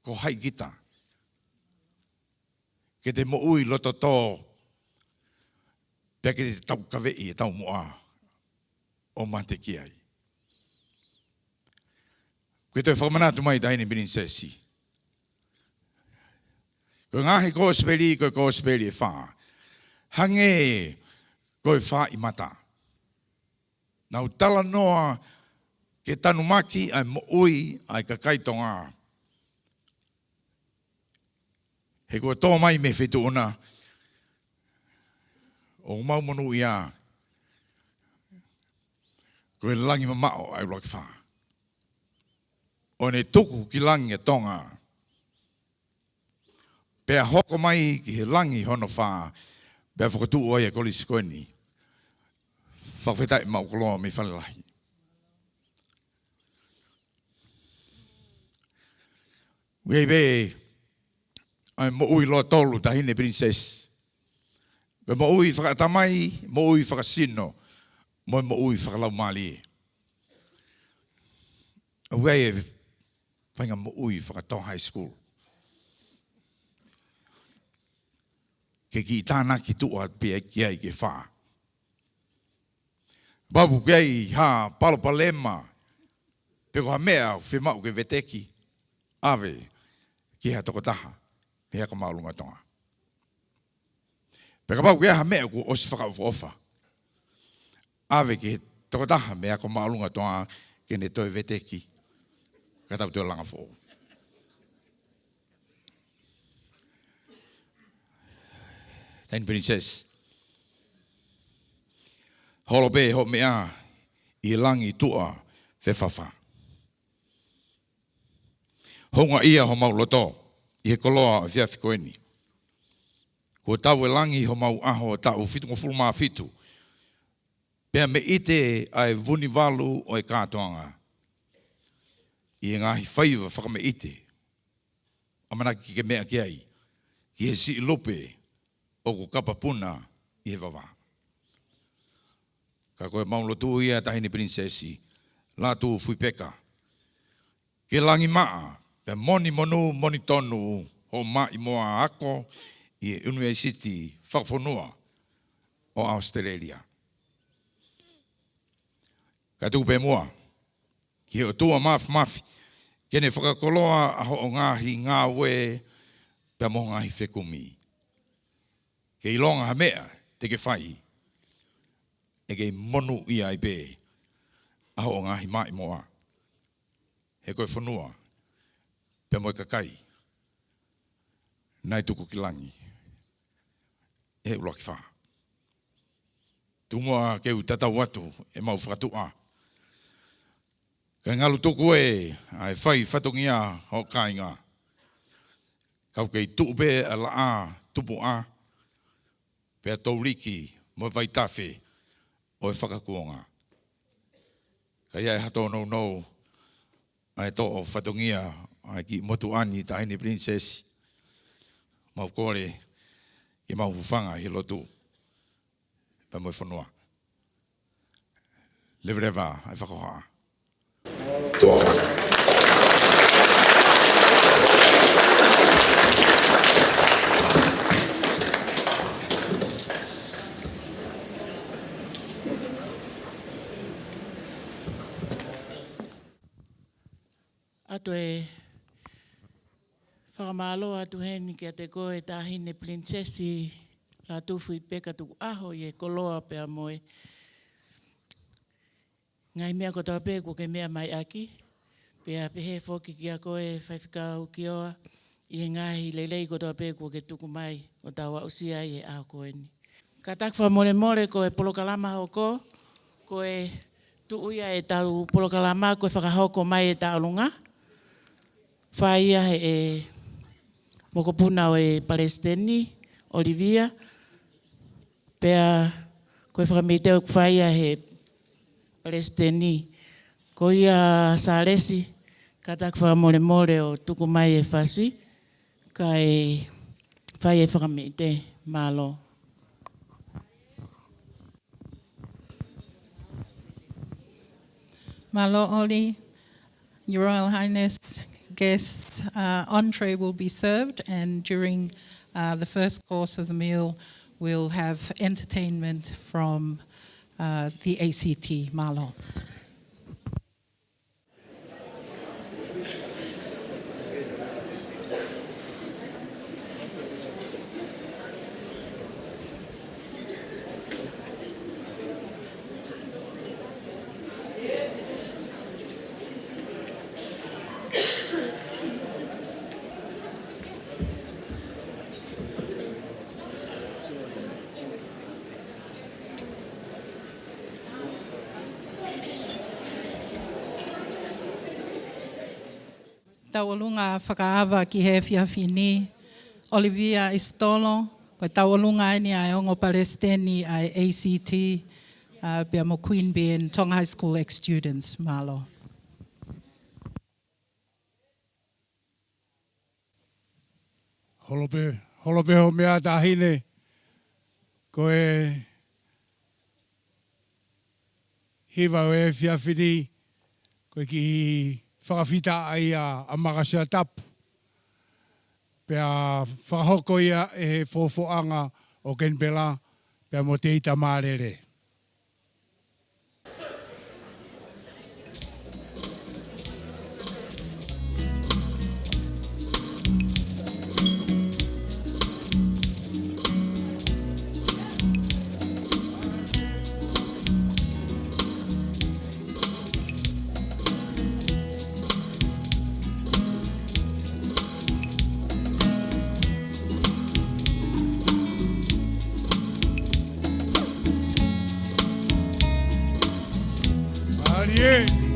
Ko hai gita. Ke te mo ui loto tō. Pea ke te tau kawei e tau moa. O mate ki ai. Koe toi whakamanatu mai taini princessi. Koe ngahi ko speli, koe ko speli e wha. Hange koe wha i mata. Nau tala noa ke tanu maki ai mo ui ai kakaitonga. He koe tō mai me whetu ona. O mau monu ia. Koe langi mamao ai roki wha. O ne tuku ki langi e Tonga. Pea hoko mai ki he langi hono wha. Pea whakatu oi e kolisi koe ni. Whawhetai mau koloa me whanelahi. Wei be, ai mo ui loa tolu tahine princess. Koe mo ui whakatamai, mo ui whakasino. Mo ui whakalau mali e. Away if whainga mo ui whakatau high school. Ke ki tāna ki tua pia kia I ke wha. Babu kei ha palopalema. Peko ha mea whimau ke veteki. Ave ki ha tokotaha. He haka maulunga tonga. Peka babu kei ha mea ku osi whakaufofa. Ave ki tokotaha me haka maulunga tonga ke ne toi veteki. Katau teo langa fō. Tiny Princess. Holope ho mea I langi tua whewhawha. Honga ia ho mau loto I he koloa o whiawhikoeni. Ko tau e langi ho mau aho tau fitu ngofulu maa fitu. Pea me ite ai vunivalu o e kātoanga. I ngahi whaiva whakame ite. Amanaki ki ke mea ki ai. Ki he si lope o ko kapapuna I he wawa. Ka koe maulotu ia tahini prinsesi. Lātūfuipeka. Ke langi maa. Pe moni monu, moni tonu. Ho mai moa ako. I University whakfonua o Australia. Ka tupe mua. Ki o tua mafi. Kene whakakoloa aho o ngahi ngā we pia mo ngahi whekumi. Ke ilonga ha mea te ke whai. E ke monu ia I pe. Aho o ngahi mai moa. He koe whanua. Pia mo kakai. Nai tuku ki langi. E uloa ki wha. Tumua ke u tatau atu e mau whakatua. Ka ngalu tuku e, ai whai whatongia ho kāinga. Kau kei tupe a la a, tupu a, pia tauriki mo vai tawhi o e whakakuonga. Ka iai hato nou, ai to o whatongia, ai ki motu ani Tahini Princess, mau kore, ki mau hufanga hi lotu, pa mo e whanua. Levereva, ai whakahoa. Tuafa. Atu e whakamalo atu heni ki a te koe Tahini Princesi Lātūfuipeka Tuku'aho I e koloa pea moe. Ngai mea ko tau pē ko ke mea mai aki. Pea pehe whoki ki a koe whaiwhikau ki oa. I he ngahi leilei ko tau pē ko ke tuku mai o tau a usia I e aho koe ni. Ka takwa more ko e polokalama hoko. Ko e tuuia e tau polokalama ko e whakahoko mai e taulunga. Whaia he e mokopuna o e Palestini, Olivia. Pea ko e whakamiteo whaia he Palestini. Ko ia sāresi, ka takwa more o tuku mai e whasi, ka e whai e whakamite mālo. Malo Oli, Your Royal Highness, guests, entree will be served, and during the first course of the meal, we'll have entertainment from the ACT, Malo. Taualunga whakaawa ki he whiawhini, Olivia Istolo, ko taualunga ini ai ongo Palestini ai ACT, pia mo Queen Bean, Tonga High School ex-students, Malo. Holope ho mea tahine, ko e hiwa o e whiawhini, ko ki whakawhita ai a makasia tapu. Pea whakahoko ia e he whōwhoanga o Canberra, pea mo te ita mārere. Yeah.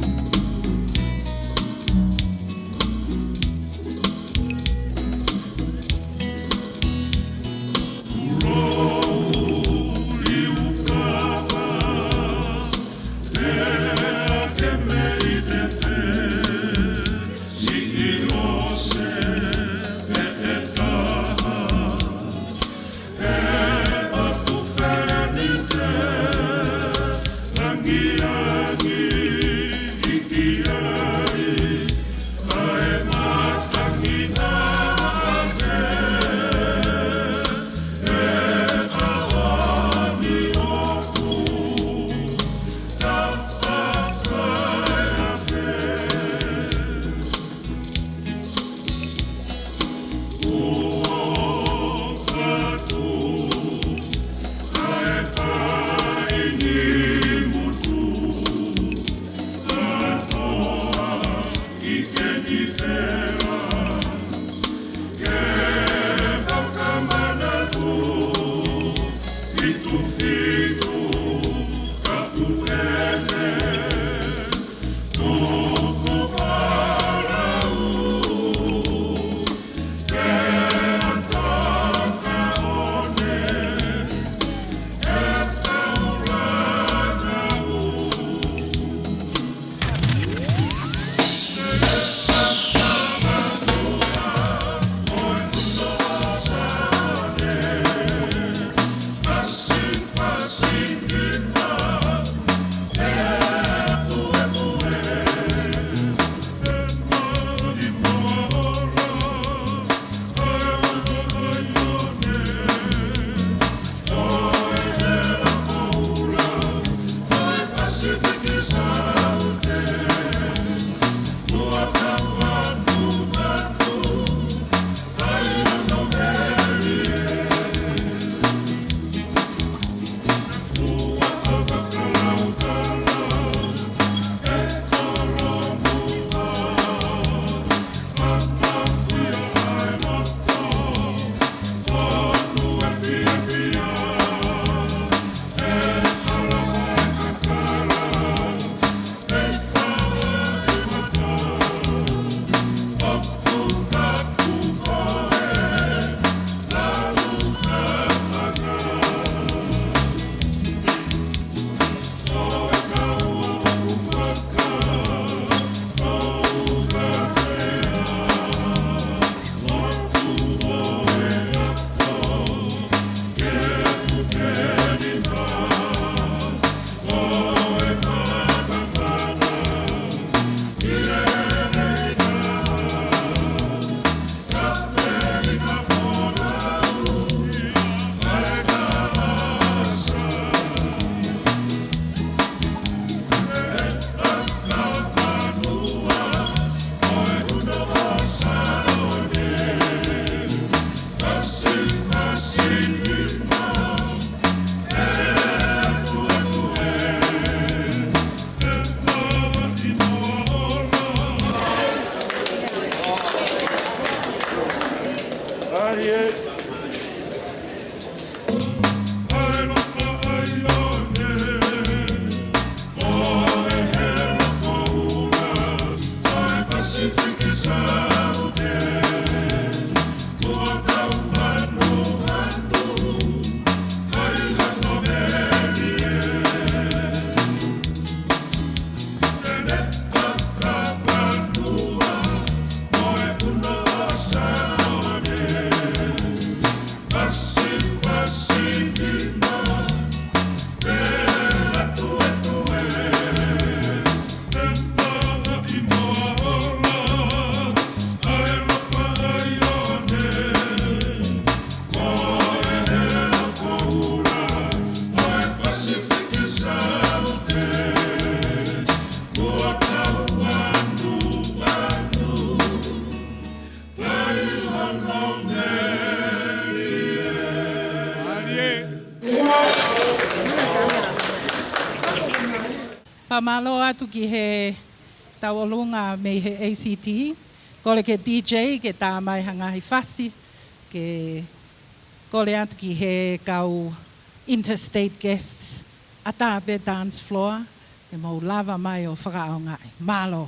Pamalo atu ki he tauolunga me he ACT. Kole ke DJ ke tā mai hangahi whasi. Ke kole atu ki he kau interstate guests. Atape dance floor. E mau lava mai o whakao ngai. Malo.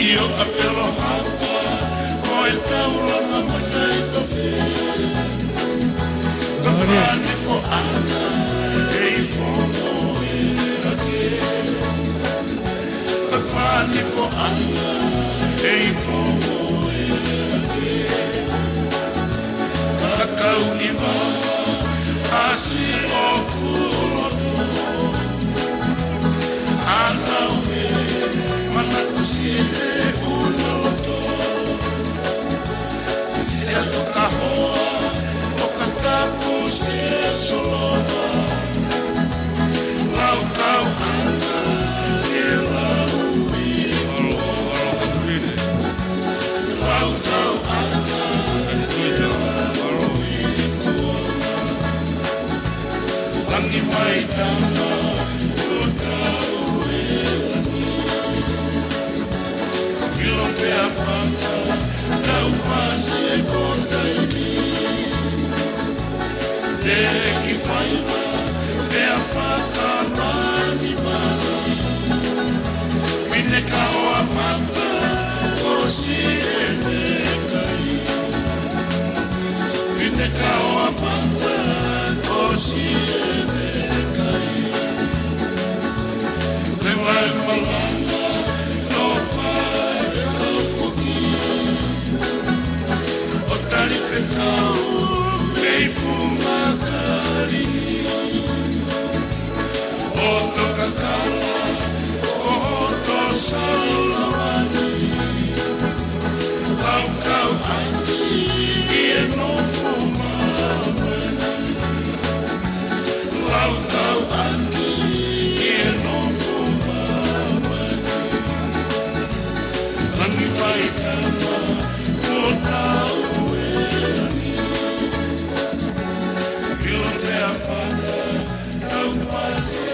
Io apelo hapa, o e taula na matai tofi. Ka whani fo ana, e I whono e ake. Ka whani fo ana, e I whono e ake. Ka kau I waha, asi o kuroto. Anau e, manatu si e uloto. Se a Tuku'aho, o katapu se solona. Lau kau ana, e lau I kuona. Lau kau ana, e lau I kuona. Langi mai tana, o tau e lani. Ilo pea whaka, tau pase kontaini. Te ki whaina, pea whaka mani mani. Whine ka hoa mata, o si e nekai. Whine ka hoa mata, o si e nekai. Te wai malanga, no whai kau whuki. O tari whetau, kei whunga kari. O toka kala, o hoto saulawani. Lau kau ani, I e no whumawani. Lau kau ani, I e no whumawani. Rangi mai tama, o tau e ani. Ilo pea whaka, tau pase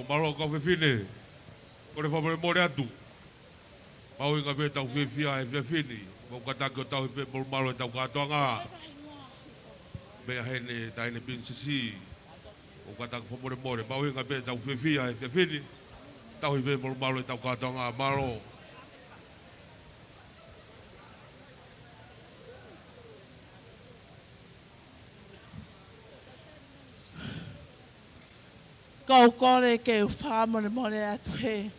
Maro ka fefine. Kore whamare more atu. Mau inga pia tau fefia e fefine. Mo kata ko tau pe bol malo tau ka tonga. Be hene tai ne bin sisi. O kata ko mo mo ba wi ngabe tau fefia e fefini. Tau pe bol malo tau ka tonga malo. Kau kore ke whamore more atu he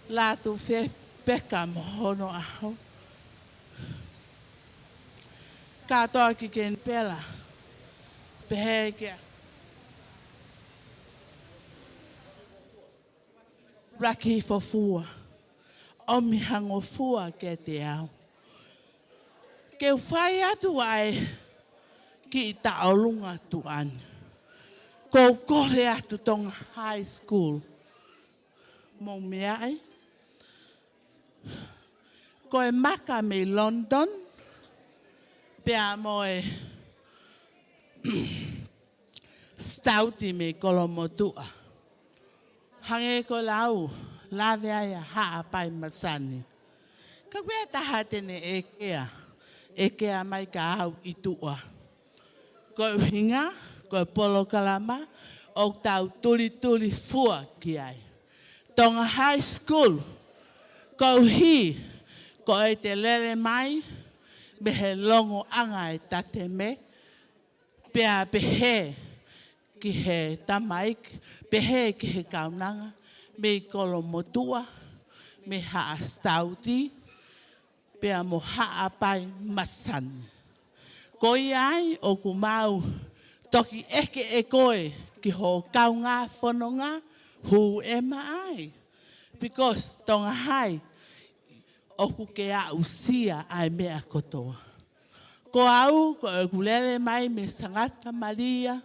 Lātūfuipeka mo hono aho. Katoa ki ken pela. Pehe kia. Raki fo fua. Omi hango fua ke te au. Ke whai atu ai ki i taolunga tu anu. Ko kore atu Tonga High School. Mo mea ai. Ko e maka me London. Pea mo e stauti me kolomotua. Hange ko lau. Lawe ai a haa pai masani. Ka wea taha tene e kea. E kea mai ka au i tua. Ko hinga. Ko polo kalama, o tau tuli fua ki ai. Tonga High School, ko hi, ko e te lele mai, behe longo anga e tate me, pea behe ki he tamaik, behe ki he kaunanga, me kolo motua, me haa stauti, pea mo haa pai masan. Ko iai o kumau, toki eke e koe ki ho kaunga whanonga hu e mai. Because Tonga Hai oku ke a usia ai mea kotoa. Ko au ko e kulele mai me Sangata Maria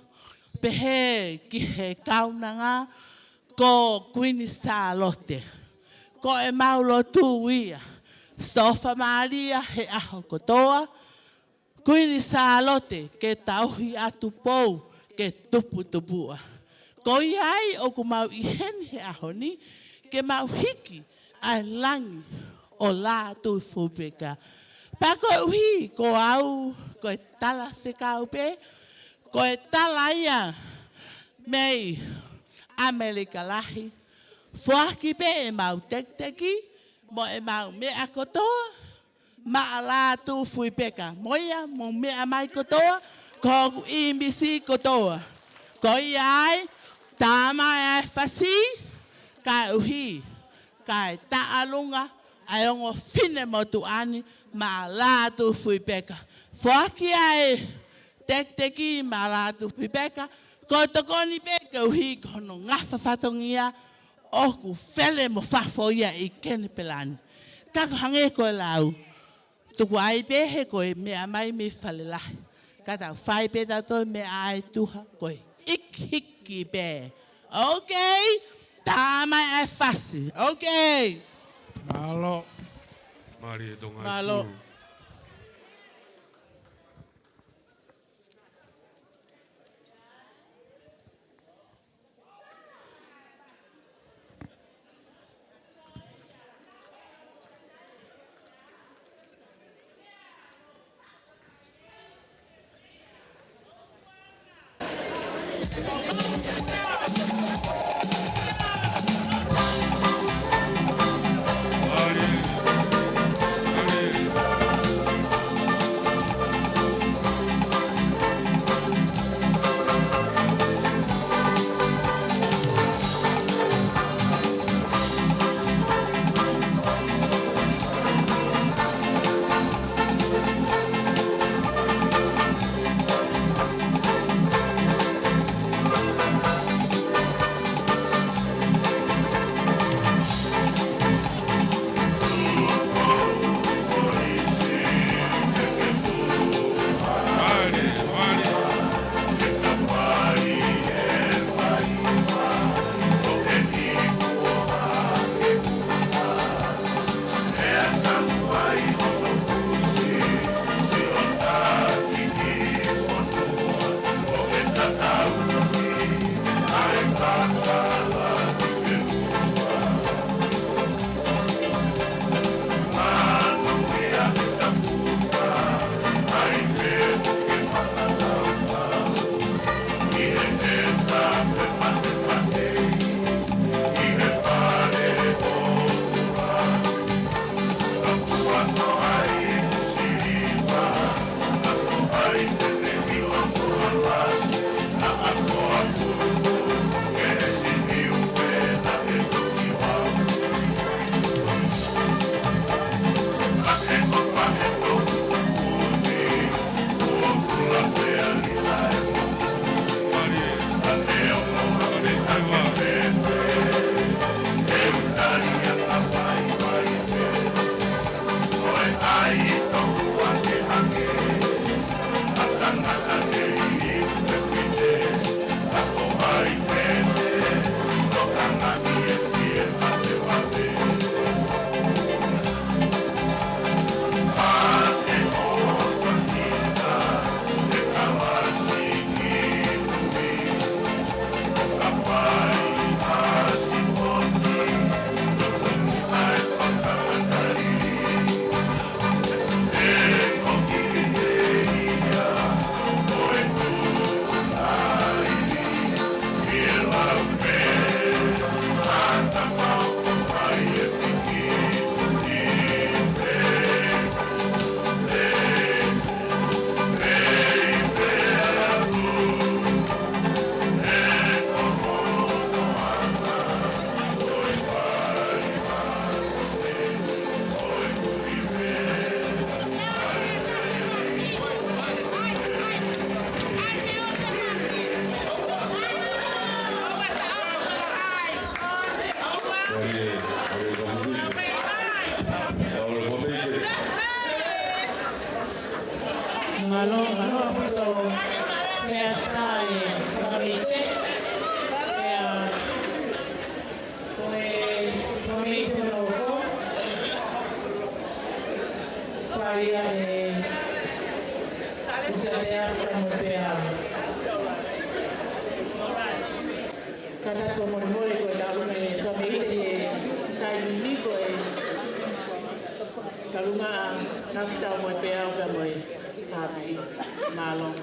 pehe ki he kaunanga ko Queen Salote. Ko e maulo tu ia. Stofa Maria he aho kotoa. Kuini Salote ke tauhi atu pou ke tupua. Ko iai o ku mau ihen he ahoni ke mau hiki ai langi o Lātūfuipeka. Pako uhi ko au ko e tala whekau pe, ko e tala ia mei Angelika lahi. Fuaki pe e mau tekteki, mo e mau mea kotoa. Ma Lātūfuipeka. Moia, mo mea mai kotoa, ko imbisi kotoa. Ko iai, tā mai e whasi, kai uhi, kai taalunga, ai ongo fine motu ani, ma Lātūfuipeka. Whaki ai, tekteki ma Lātūfuipeka, ko tokoni peka uhi, kono ngafa whatongia, oku whele mo whafoia i kene pelani. Kako hange koe lau. Tuku'aho pehe koe mea mai me whalelahi. Kata whai pe tato me ai tuha koe. Hiki pe. Okay. Tā mai ai whasi. Okay. Malo. Mari e tonga. Malo. malo puto fiesta kamite. Kamite loko. Kaya usaha pramopea. Kada Moimoi ko daun kamite tayo niko kalunga nafta mo pea ka mo happy malo.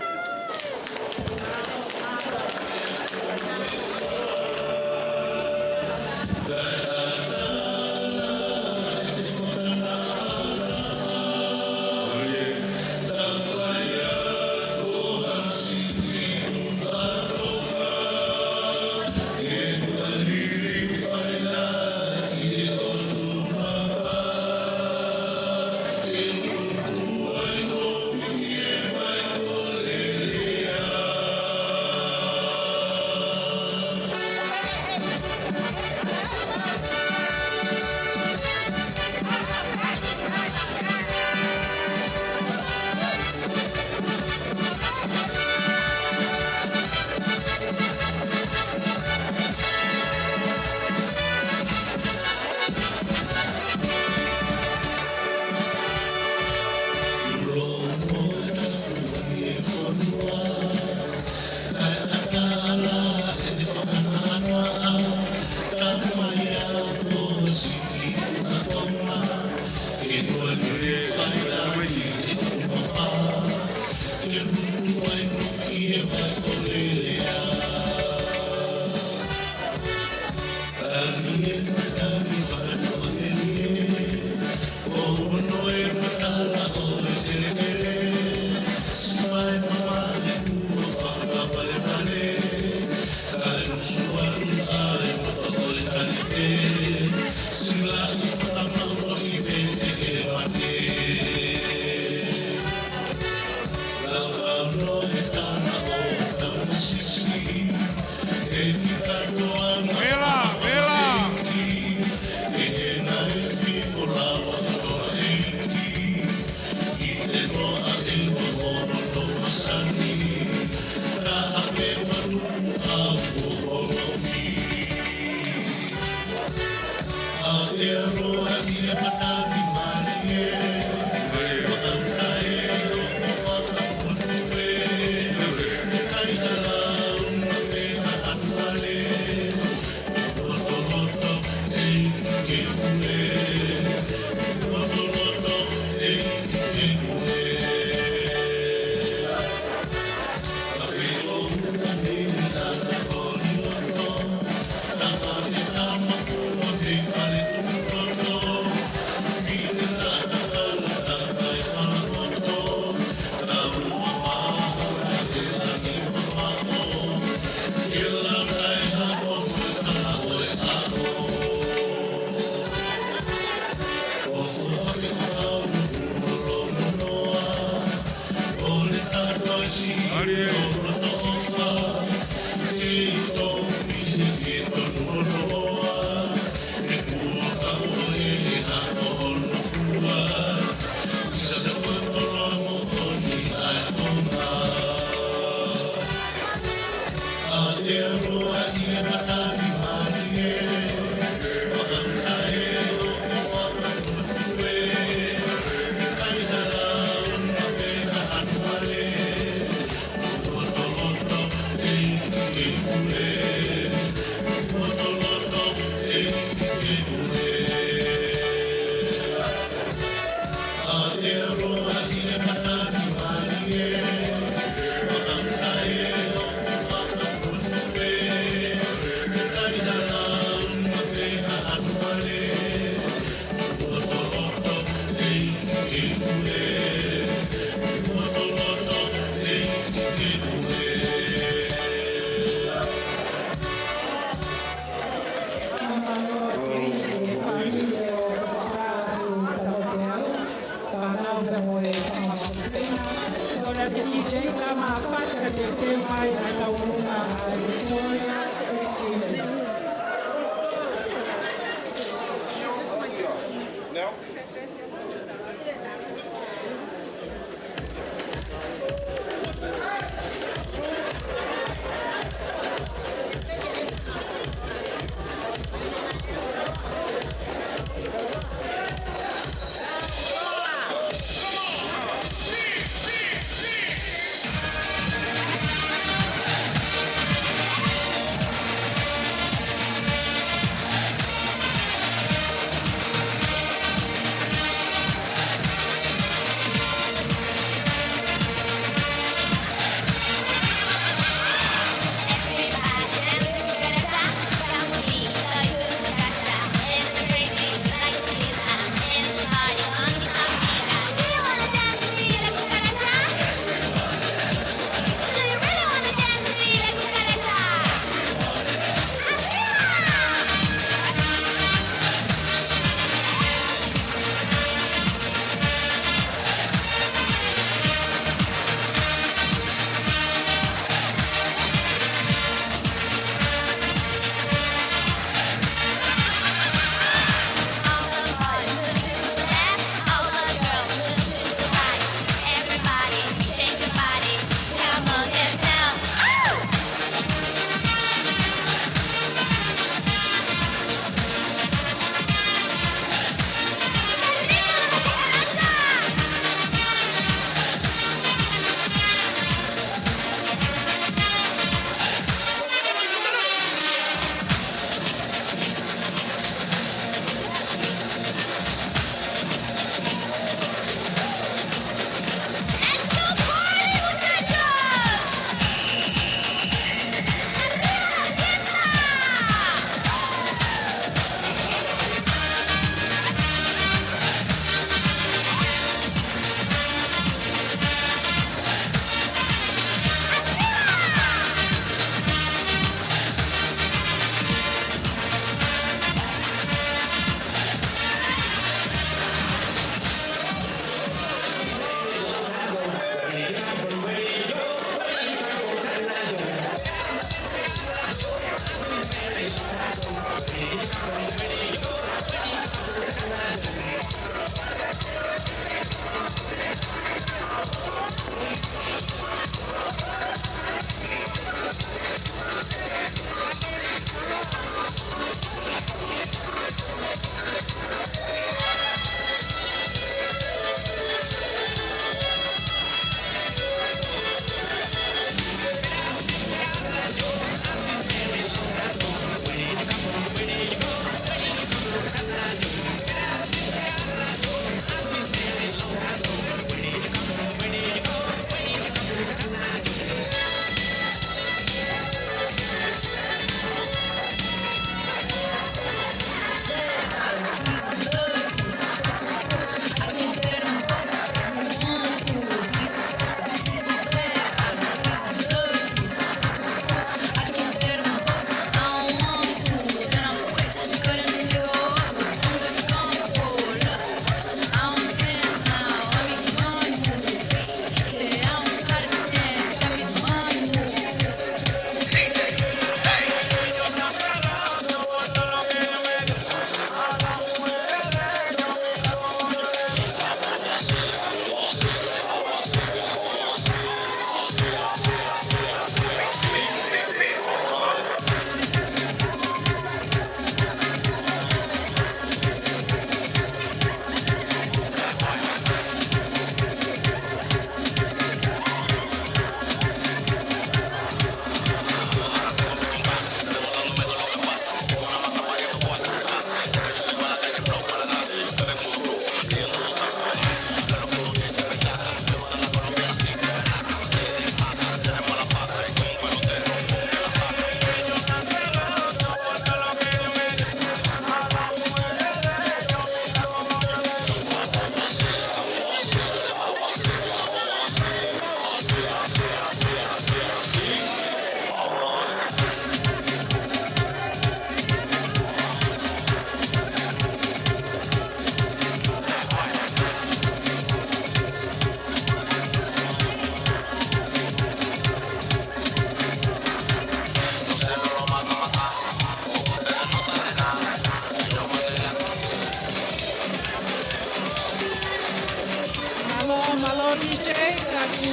malo DJ, kaku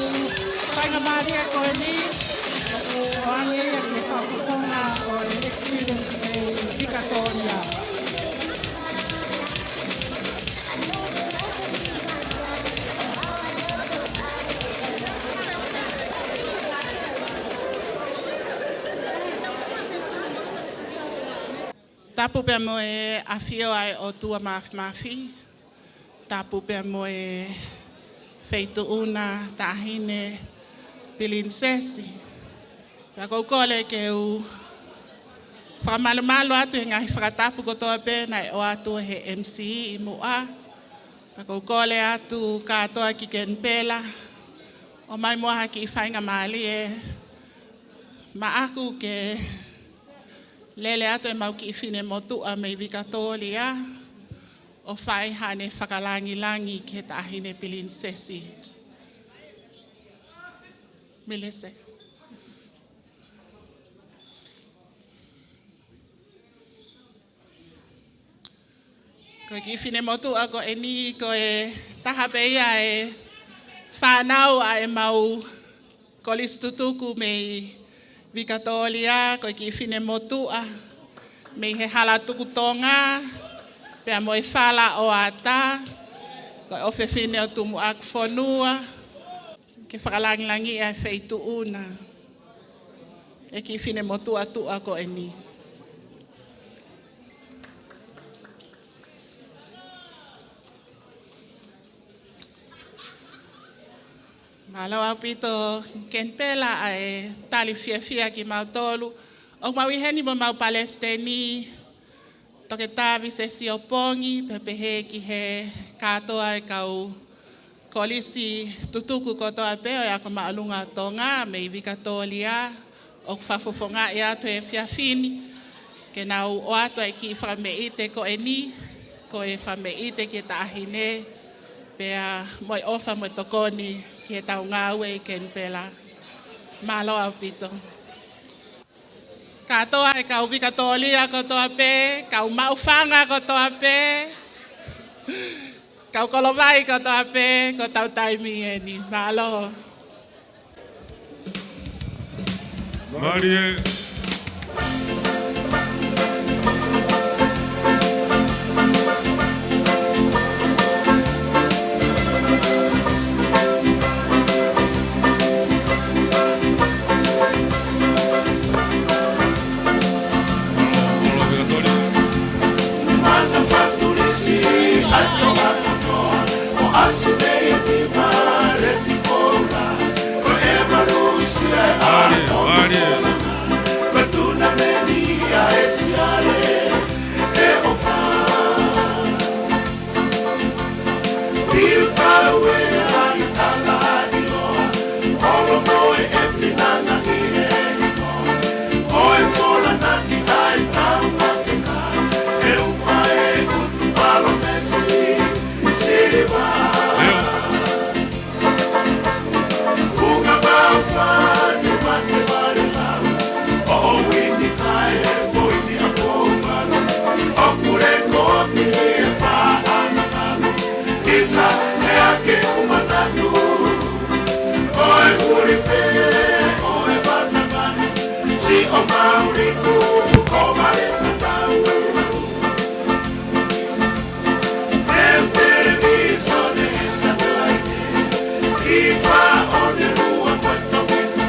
whainga maria koe ni, o ange ia ke whawhonga o experience e Victoria. Tapu pe mo e afio ai o tua mafi. Tapu pe mo e feito una tahine pilinsesi. Ya kokole ke u whamalu atu e ngahi whakatapu kotoa pe na o atu he MC i mua. Ya kokole atu katoa ki kenpela. O mai moha ki whainga mali e maaku ke lele ato e mau ki whine motua mei Victoria o whai hane whakalangi-langi ke tahine pilinsesi. Milese. Ko ki whine motua ko e ni ko e tahapeia e whanau a e mau kolistutuku mei Victoria, ko ki whine motua, me he hala tuku Tonga, pea mo e whala o ata, ko e ofe whine o tumu ak whanua, ke whakalangi-langi e wheitu una, e ki whine motua tua ko e ni. Malo apito kenpela ai tali fia ki mau tolu. O mau iheni mo mau palestini. Toke tavi se si opongi pepehe ki he katoa e kau kolisi tutuku kotoa peo ya ko maalunga Tonga me Victoria. O fafofonga ia to e fia fini. Ke nau o ato e ki whameite ko e ni. Ko e whameite ki tahine. Pea moi ofa mo tokoni. Ke tau ngawe kenpela. Malo au pito. Katoa e kau Victoria kotoa pe, kau maufanga kotoa pe, kau kolovai kotoa pe, ko tau taimi e ni. Malo. Marie. Si atoa kotoa o asime ni mare ti Paula ko Halaevalu sia ko tuna menia esiale e ofa Pita we ai tala ilo olo moi e finanga ki e iko oi fola na ki ai tanga e umai Palo Messi, Siriva. Funga baufa, ni mate varela. Oh, wini kai, boini aponga. Okure kopi ni pa anakalu. Isa e ake umanatu. Oe furipe, oe batamani. Si o mauriku, o vale fatau. Sone satellite, ifa one lua quanto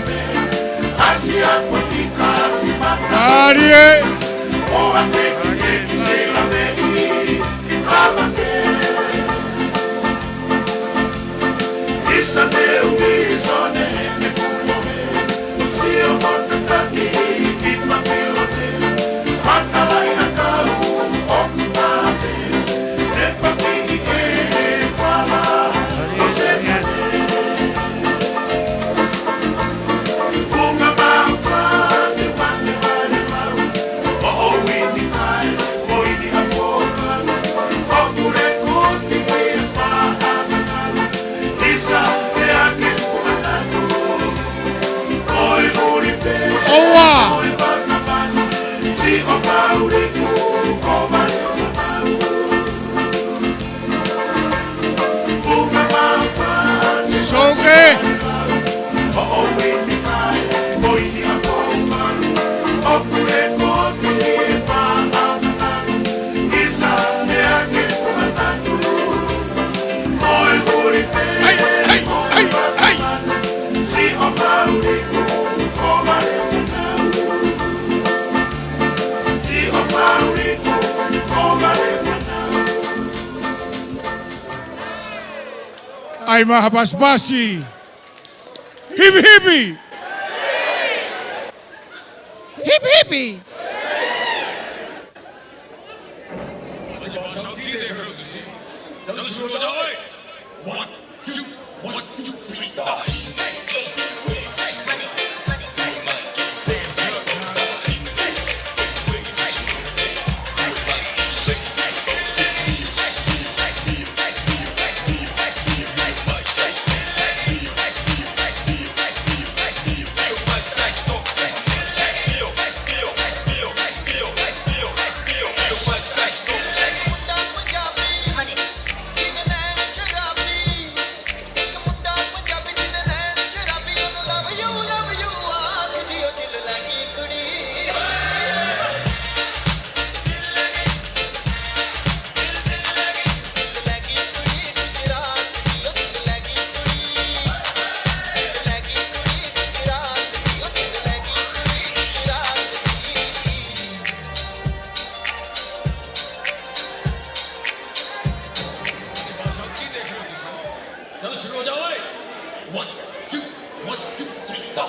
me Asia quantica di Marie, o a te che se la vedi, trava che essa deu bisone me pulone, si o morto tati di papelone, matalai a cau, occupabe, ne papini Funga baufa, ni mate varela. Oh, wini kai, boini aponga. Okure koti e pa anakalu. Isa e ake kumanatu. ai mahapaspasi. Hipi hipi. Hippie, hippie. One, two, 3, 4.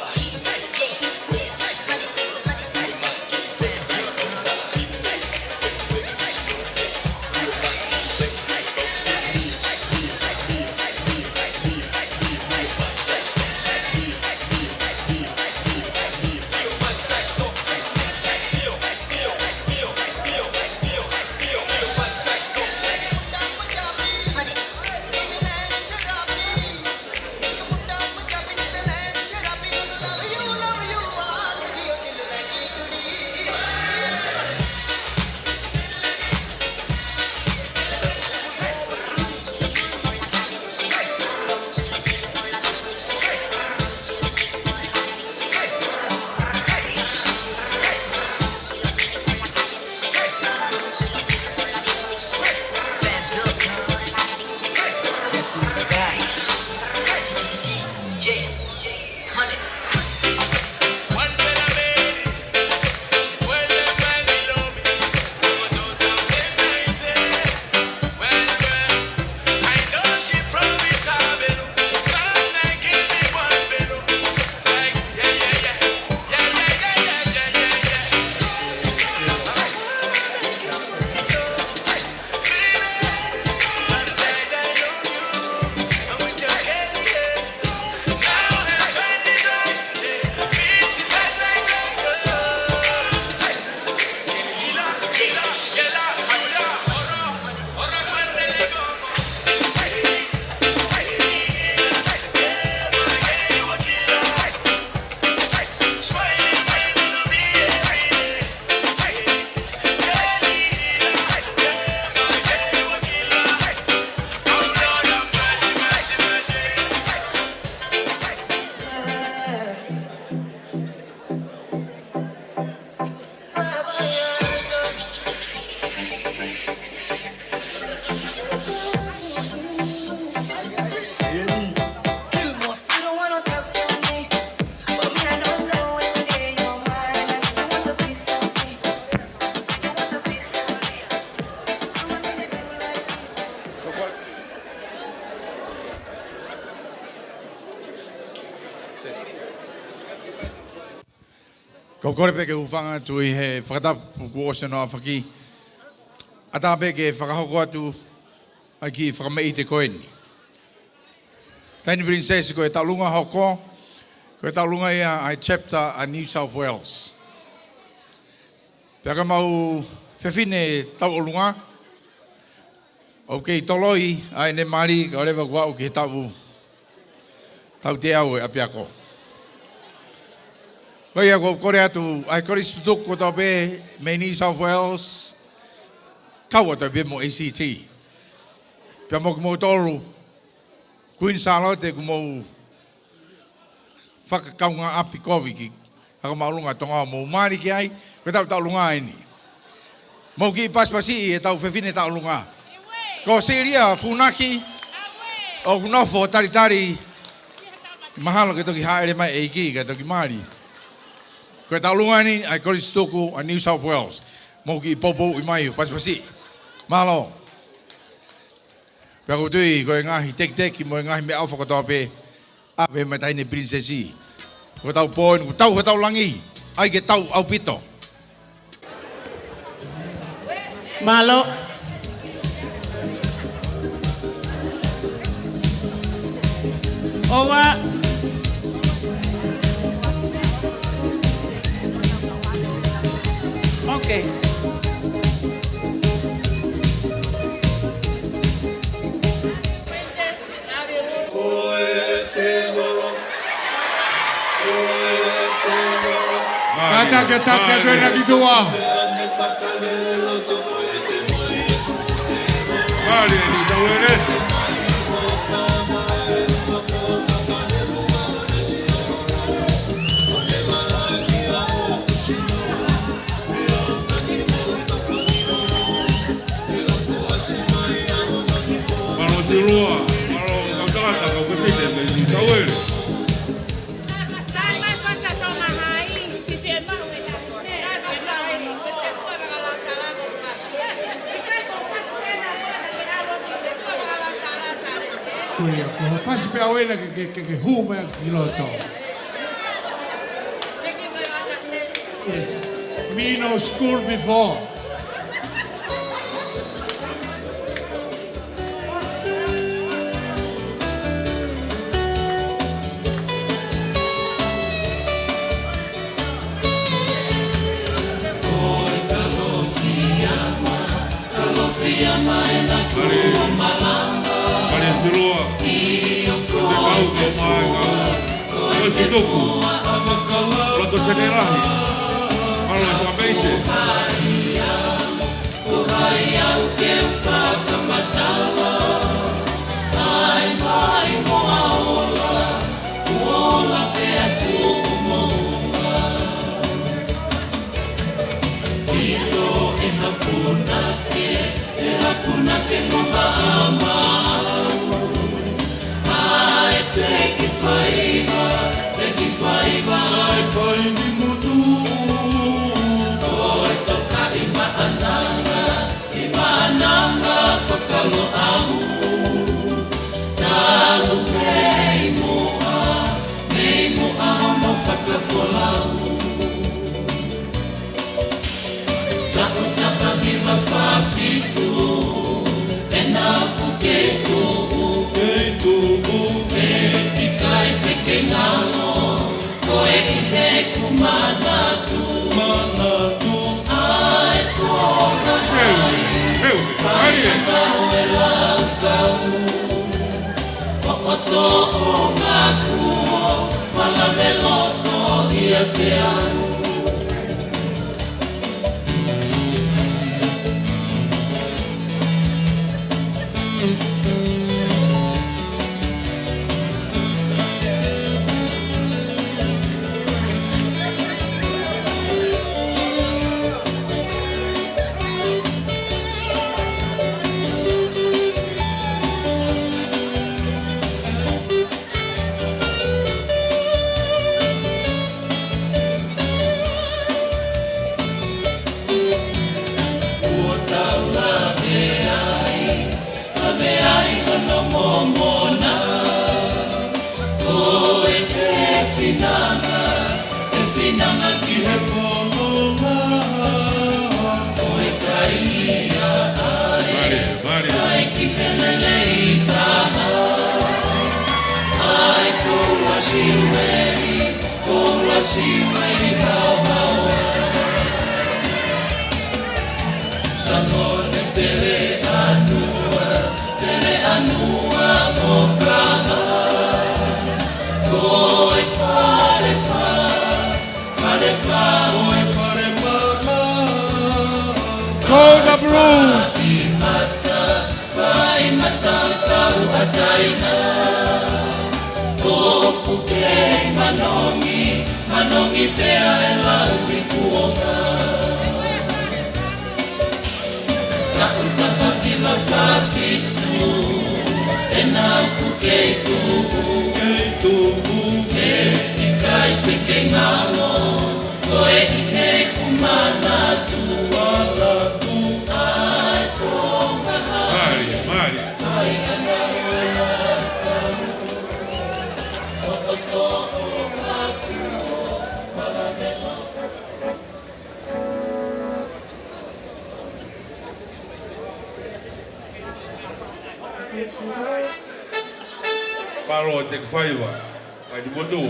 Ko kore pe ke ufanga tu I he whakatapu ku ose no awhaki. Ata pe ke whakahoko atu ai ki whakamei te koeni. Taini princess ko e taulunga hoko, ko e taulunga ia ai chapter a New South Wales. Peka mau whewhine taulunga, o kei toloi ai ne mari ka rewa kua o ke tau te au e apiako. Koe ia kore atu, ai kore stutuk ko tau pe me New South Wales, kaua tau pe mo ACT. Pia mo kumo tolu, Queen Charlotte kumo whakakaunga api kovi ki haka maulunga tonga mo mari ki ai, koe tau lunga ini. Mo ki paspasi e tau whewhine tau lunga. Ko Siria, Funaki, o kunofo taritari, mahalo ke toki haere mai eiki ke toki mari. Koe tau lunga ni, ai kore stuku a New South Wales. Mo ki popo I mai, paspasi. Mahalo. Pea ko tui, ko e ngahi tek-tek, mo e ngahi me au whakatoa pe, awe mai taine prinsesi. Ko tau poen, ko tau langi, ai ke tau au pito. Malo. Owa. Okay. Kata ke take tuena ki tua. Vale, ni saurere. Malo sirua, malo kakata kau ketile ni saurere. Kuia, ko fasi pe awena ke hume ki loto. Yes. Me no school before. Latu senerahi. Malo sa peite. Paro te whaiwa, kai ni motu.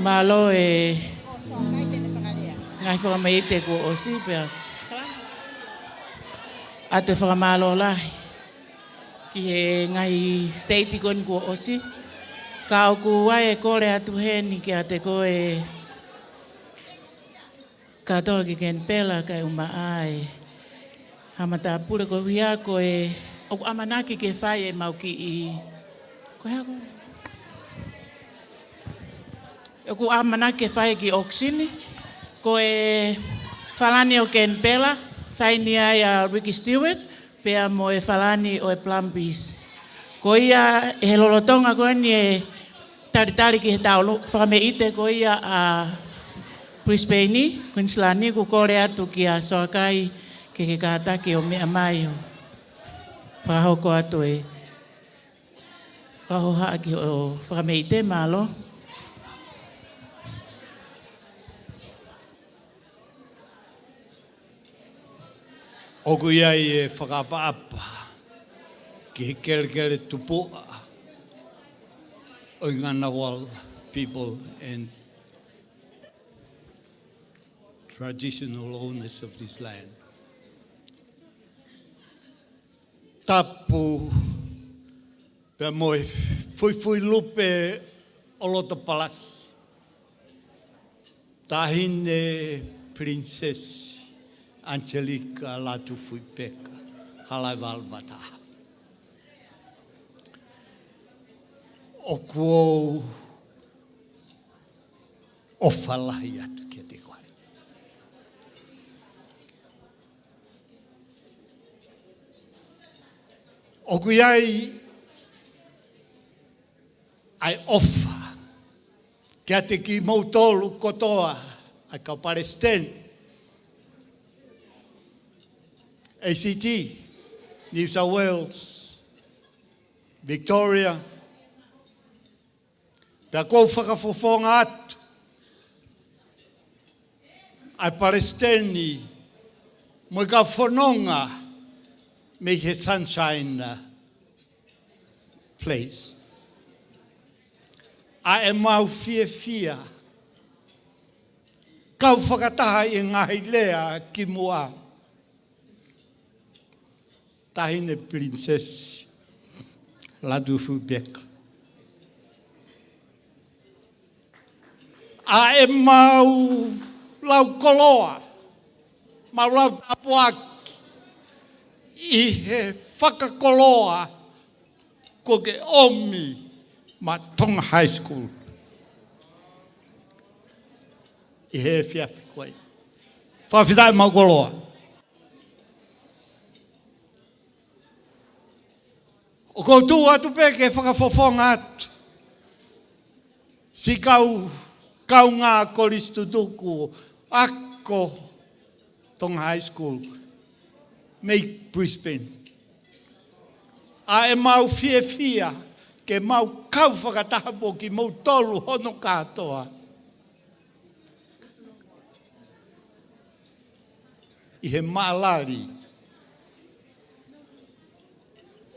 Malo e ngai whakameite ko o si pia. A te whakamalo lahi. Ki he ngai state kon ko o si. Ka o ku wai e kore atu heni ki a te ko e katoa ki Canberra kai uma ai. Hamata pule ko hia ko e o amanaki ke whai e mau ki i. Ko hea ko? E ku amana ke whai ki Oksini, ko e whalani o Canberra, saini ai a Ricky Stewart, pea mo e whalani o e Plumbees. Ko ia e he lolotonga ko ni e taritari ki he tau whakameite ko ia a Brisbane, Queenslandi, ku kore atu ki a Soakai ke kātaki o mea mai o whakahoko atu e whahoha ki o whakameite malo. Oku iai e whakapaapa ki he kere tupua o i ngana wal people and traditional owners of this land. Tapu pe moe fui lupe o lota palas. Tahine princess Angelika Lātūfuipeka, Halaevalu bataha. O kuou o whalahi atu ki te koe. O kuiai ai ofa. Kia te ki mautolu kotoa ai ka Palestine. ACT, New South Wales, Victoria. Pea kou whakafofonga atu. Ai Palestine, mo ka whanonga me he sunshine place. A e mau fia. Kau whakataha i ngahi lea ki mua. Tahine princess Lātūfuipeka. A e mau lau koloa, mau lau tapuaki, i he whakakoloa ko ke omi ma Tonga High School. I he whiawhi koe. Whawhitai mau koloa. O koutou atu peke whakafofonga atu. Si kau ngā koristu tuku ako Tonga High School. Mei Brisbane. A e mau fia, ke mau kau whakataha po ki mau tolu hono katoa. I he maalari.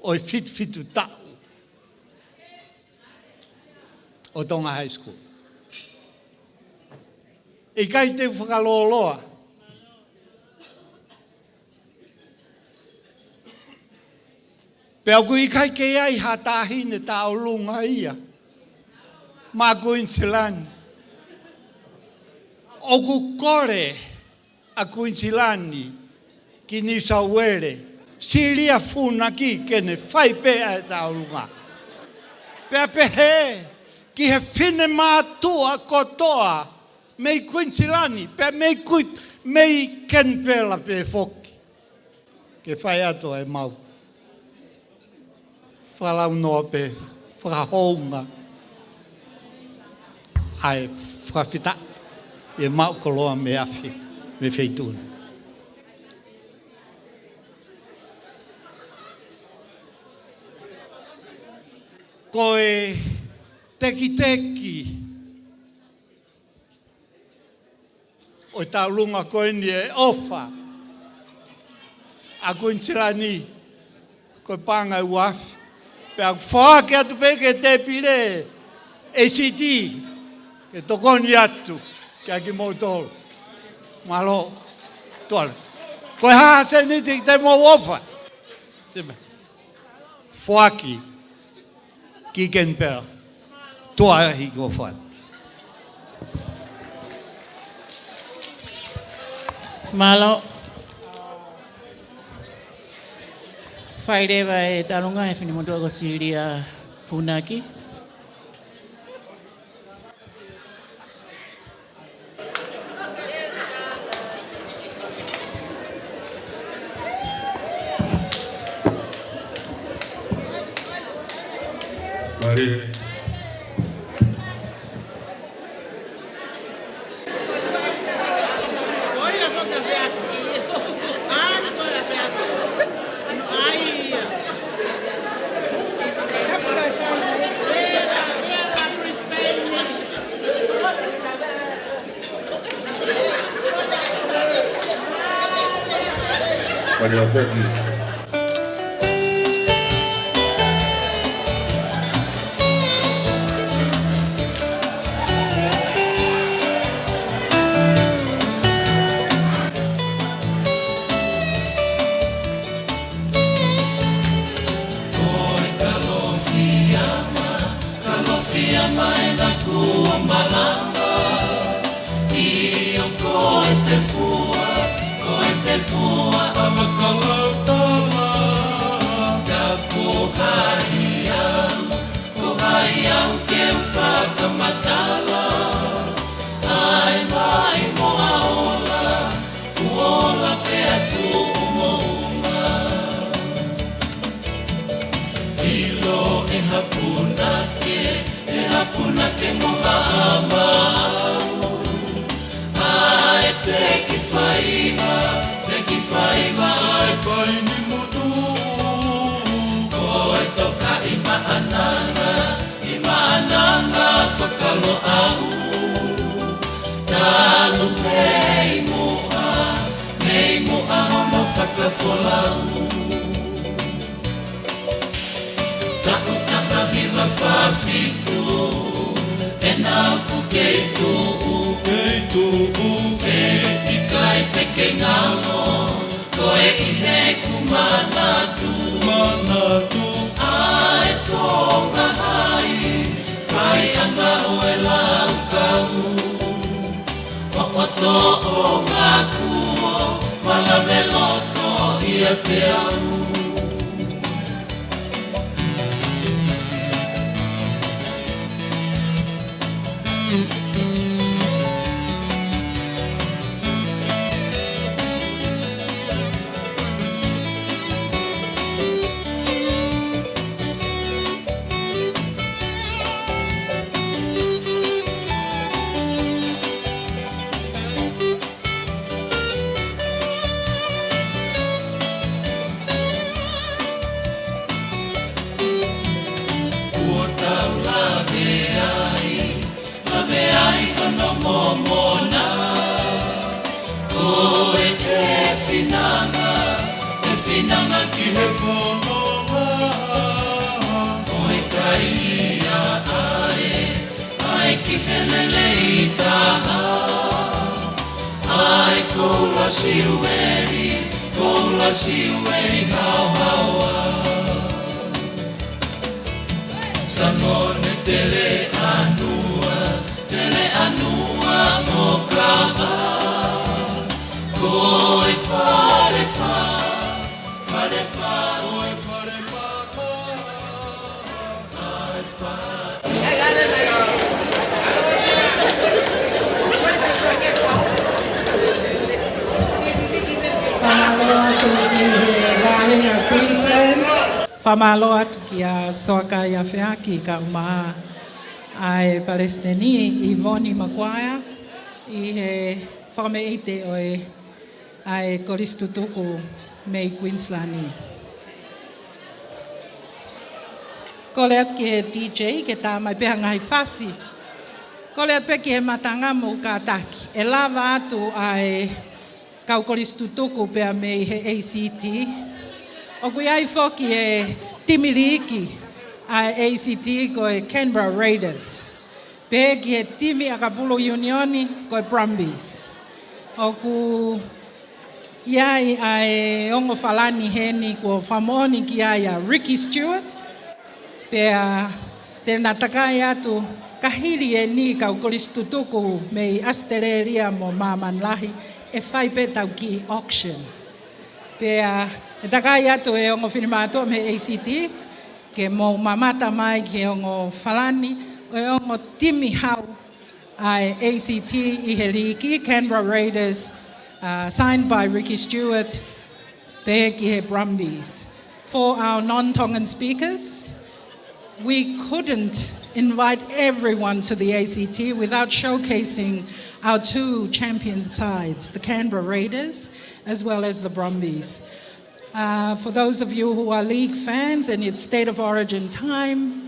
O e fitu tau. O Tonga High School. E kai te whakaloloa. Pea ku i kai ke ai hatahine ta o lunga ia. Ma Queensland. O ku kore a Queensland ki New South Wales. Siria funa ki kene whai pea e ta o lunga. Pea pehe ki he whine mātua kotoa mei Queensland. Pea mei Canberra pe foki. Ke whai ato e mau. Whalau noa pe, whakahounga. Ai whawhita, e mau koloa me awhi, me wheituna. Ko e teki, o i tā lunga koe ni e ofa, a Queensland ko panga i wafi. Pea whaake atu peke te pire ACT, ke tokoni atu, ke aki mautolo. Malo, tuale. Koe haa se niti te mo ofa. Sime. Whaaki, ki Canberra. Tua hi ko whaat. Malo. Whairewa e talunga he whinimotua ko Siria Punaki. Maria. Maria Peggy. hapuna ke moha amau. Ai te ki whaiva ai pai ni mutu. Ko e toka i maananga whakalo au. Talu mei moa hono whakafolau. Hira whawhitu e nā pukei tu'u e pikai peke ngalo ko e i he kumanatu ai tonga hai whai anga o e lau kau o oto o ngā kuo wala me loto ia te au. Momona ko e finanga ki he whanonga ko e kaia ai ki he lele i taha ai ko la siueri hau haua sanone tele anua mo kawa ko e whare wha oi whare papa ai Whamaloa atu ki he Rahinga Queensland. Whamaloa atu ki a soaka i a whiaki ka umaa ai Palestini i Voni Maguire i he whakameite o e ai Koristu Tuku mei Queenslandi. Ko le atu ki he DJ ke tā mai peha ngai whasi. Ko le atu pe ki he matanga mo ka taki. E lava atu ai kau Koristu Tuku pea mei he ACT. O kui ai whoki e Timiriki ai ACT ko e Canberra Raiders. Pe ki he timi a Kapulu Unioni ko e Brumbies. O ku iai ai ongo whalani heni ko whamoni ki ai a Ricky Stewart. Pe a tēnā takai atu kahiri e ni kau Koristu Tuku mei Australia mo Māmanlahi e whai pe tau ki auction. Pe a e takai atu e ongo whinimatua me ACT ke mo mamata mai ke ongo whalani o e ongo timi hau ai ACT i he riki, Canberra Raiders, signed by Ricky Stewart, pe ki he Brumbies. For our non-Tongan speakers, we couldn't invite everyone to the ACT without showcasing our two champion sides, the Canberra Raiders as well as the Brumbies. For those of you who are league fans and it's State of Origin time,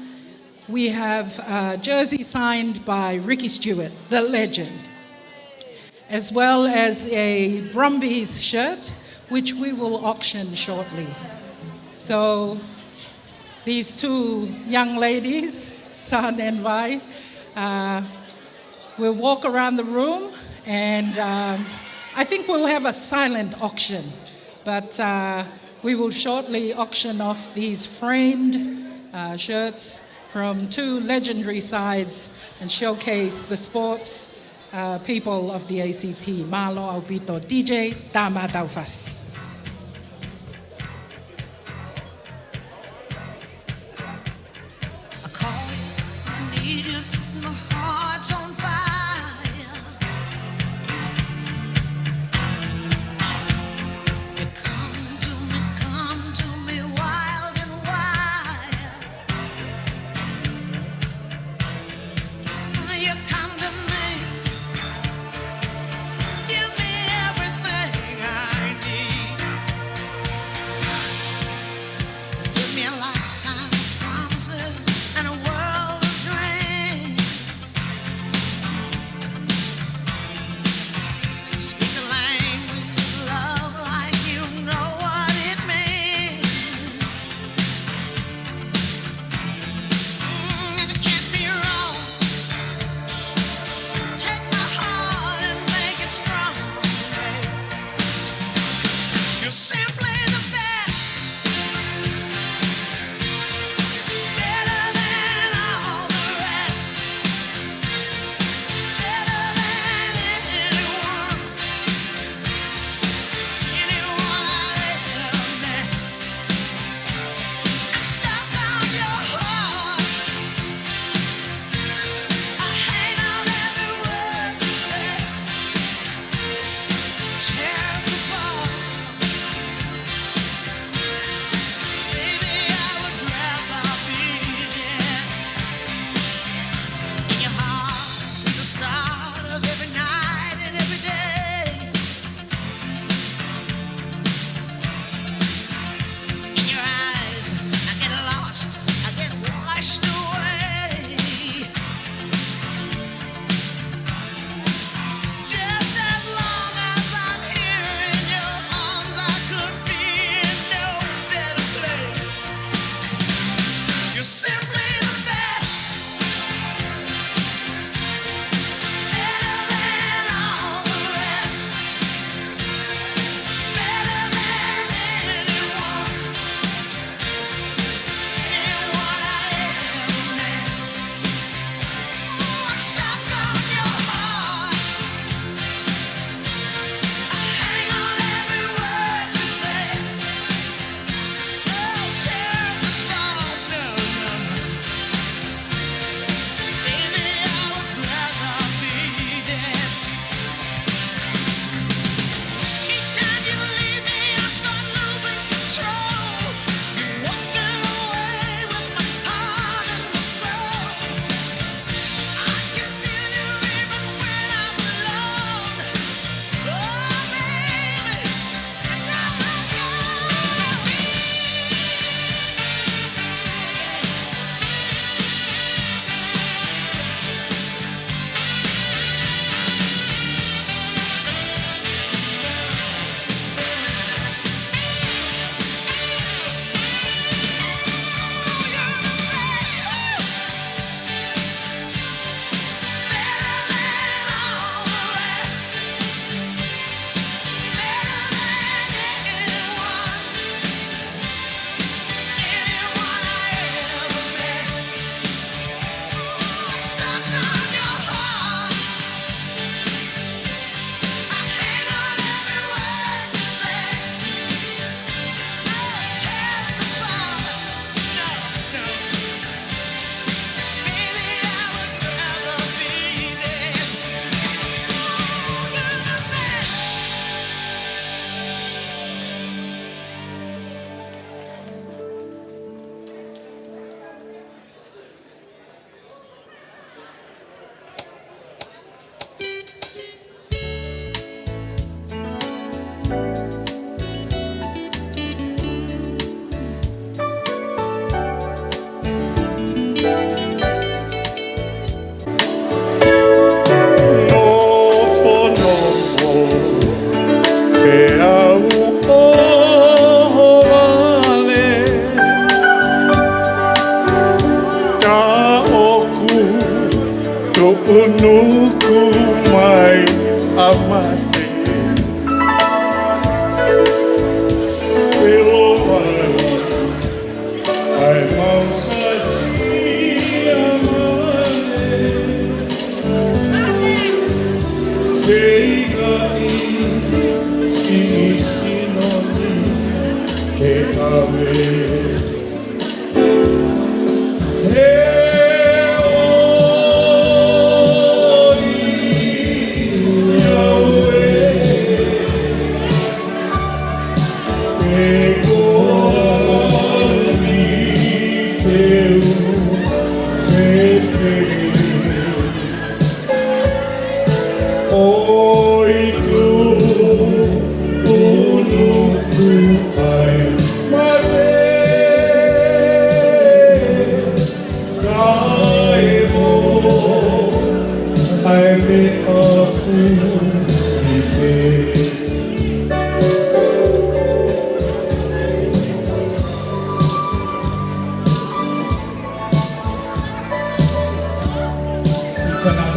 we have a jersey signed by Ricky Stewart, the legend, as well as a Brumbies shirt, which we will auction shortly. So these two young ladies, San and Vai, will walk around the room and I think we'll have a silent auction, but we will shortly auction off these framed shirts from two legendary sides and showcase the sports people of the ACT. Malo Aupito DJ Tama Taufas.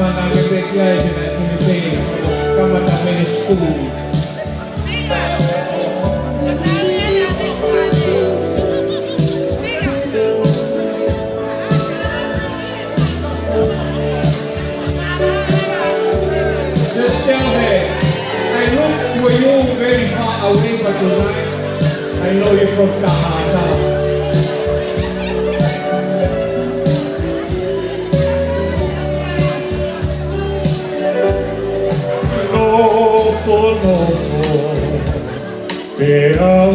whana ke te kia e tena tine pēna. Kamata mene school. Just tell her, I look for you very far away, but tonight I know you're from Tahasa. No pe au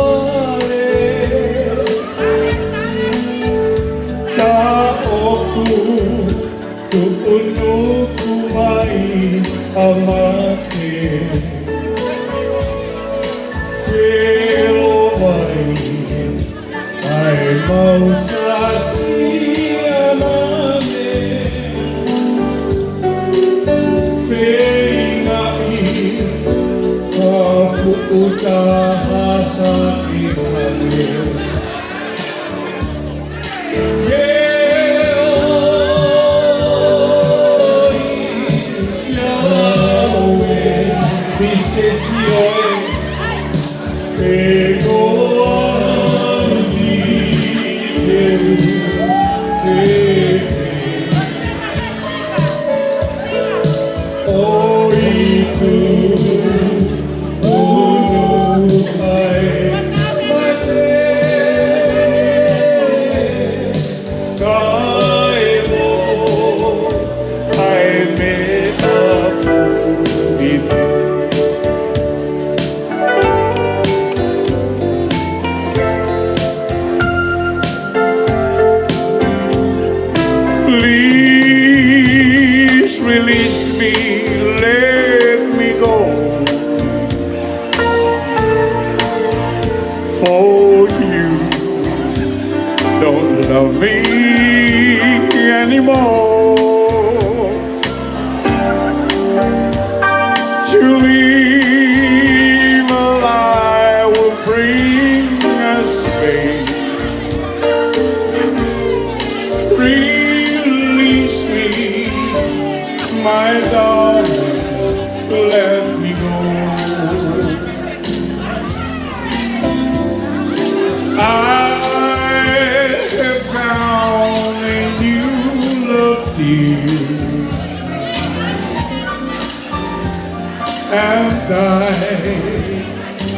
vale ta oku tuku'aho mai amate felo vai ai mausa si amame Tuku'aho Please release me, let me go. For you don't love me anymore. To live a lie will bring us pain. Release me, my darling, let me go. I have found a new love, dear, and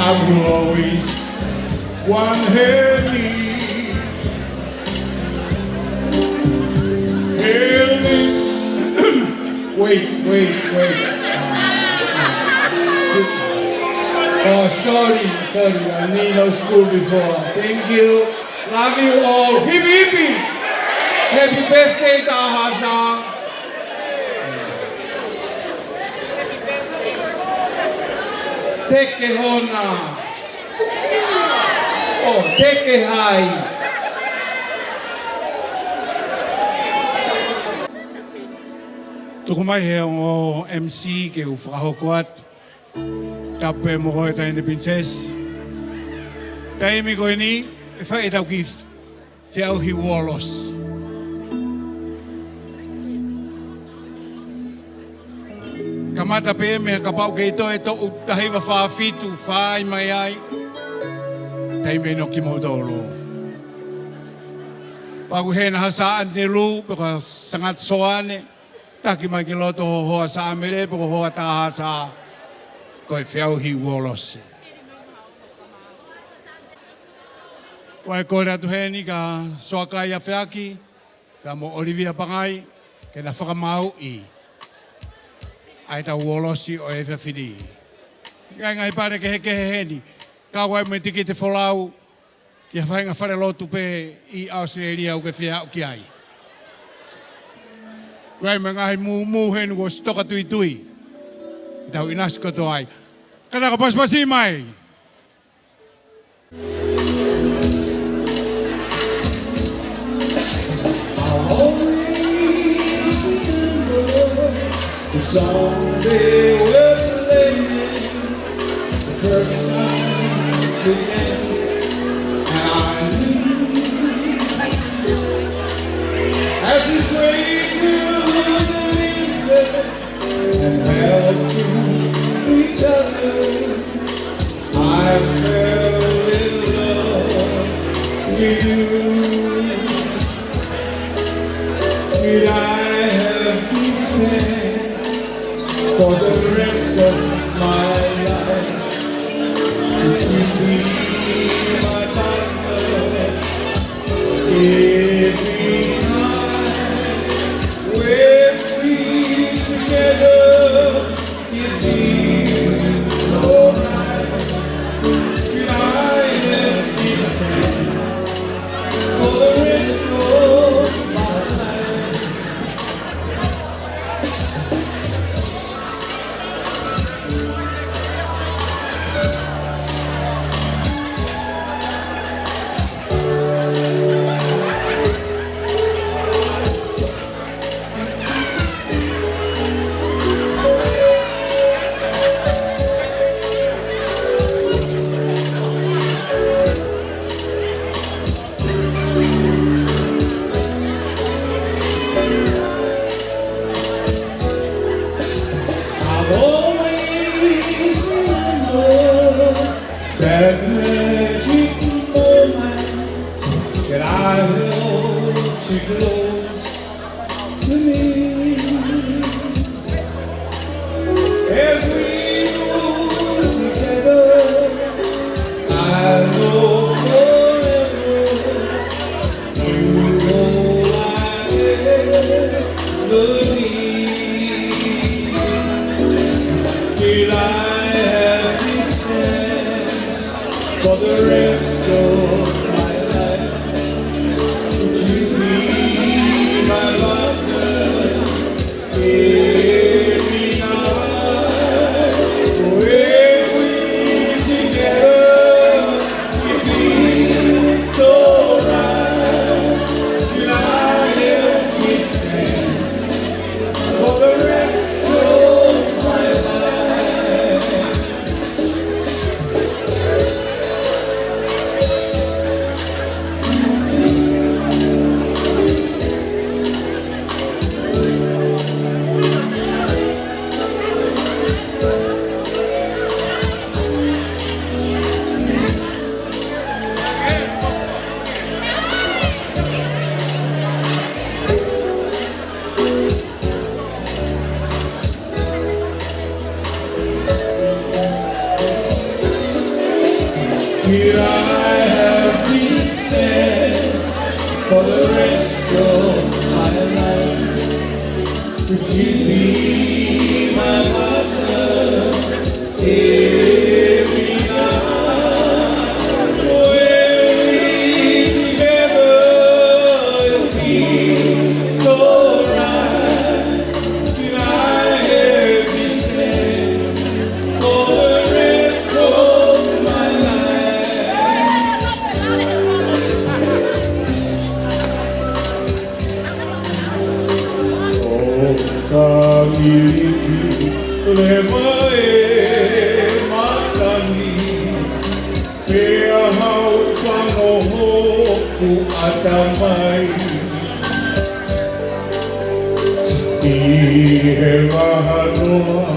I will always want her near. Wait. Oh, sorry. I need no school before. Thank you. Love you all. Hip hip. Happy birthday, Tahasa. Teke hona. Oh, teke hai. Tuku mai he o MC ke u whakahoko atu. Tape mo koe taine princess. Taimi koe ni, e whai e tau ki whiauhi wolos. Kamata pe mea ka pau kei to e to u tahiwa whaafitu, whai mai ai. Taime no ki mo dolo. Paku he na hasa ante lu, peka sangat soane. Taki mai ki loto ho hoa sa amere, poko hoa taha sa koe whiauhi wolos. Wai kore atu heni ka soakai a whiaki, ka mo Olivia Pangai, ke na whakamau i. Ai tau wolosi o e whiawhini. Ngai pare ke heke he heni, ka wai me tiki te wholau, ki a whainga whare lotu pe i Australia u ke whiau ki ai. Wai me ngai mu henu ko stoka tui. I tau inas koto ai. Kata ka paspasi mai. The song they were playing, the first time we danced, and I knew as we swayed with you. Did I have peace for the rest of my life? Would you be my partner every night? When we together, it feels so right. Can I have peace for the rest of my life? I've always remembered that magic moment that I held you close to me. As we go together, I know forever you all I ever need. Till I have these friends for the rest of my life. Would you be my partner every night? When we together, it feels so right. Till I have these friends for the rest of my life. Did I have these things for the rest of my life? Would you be my partner every night? When we together, it feels so right. Did I have these things for the rest of my life? Okalani lewa e matani, pea hau whanoho ku atamai. I he wahanoa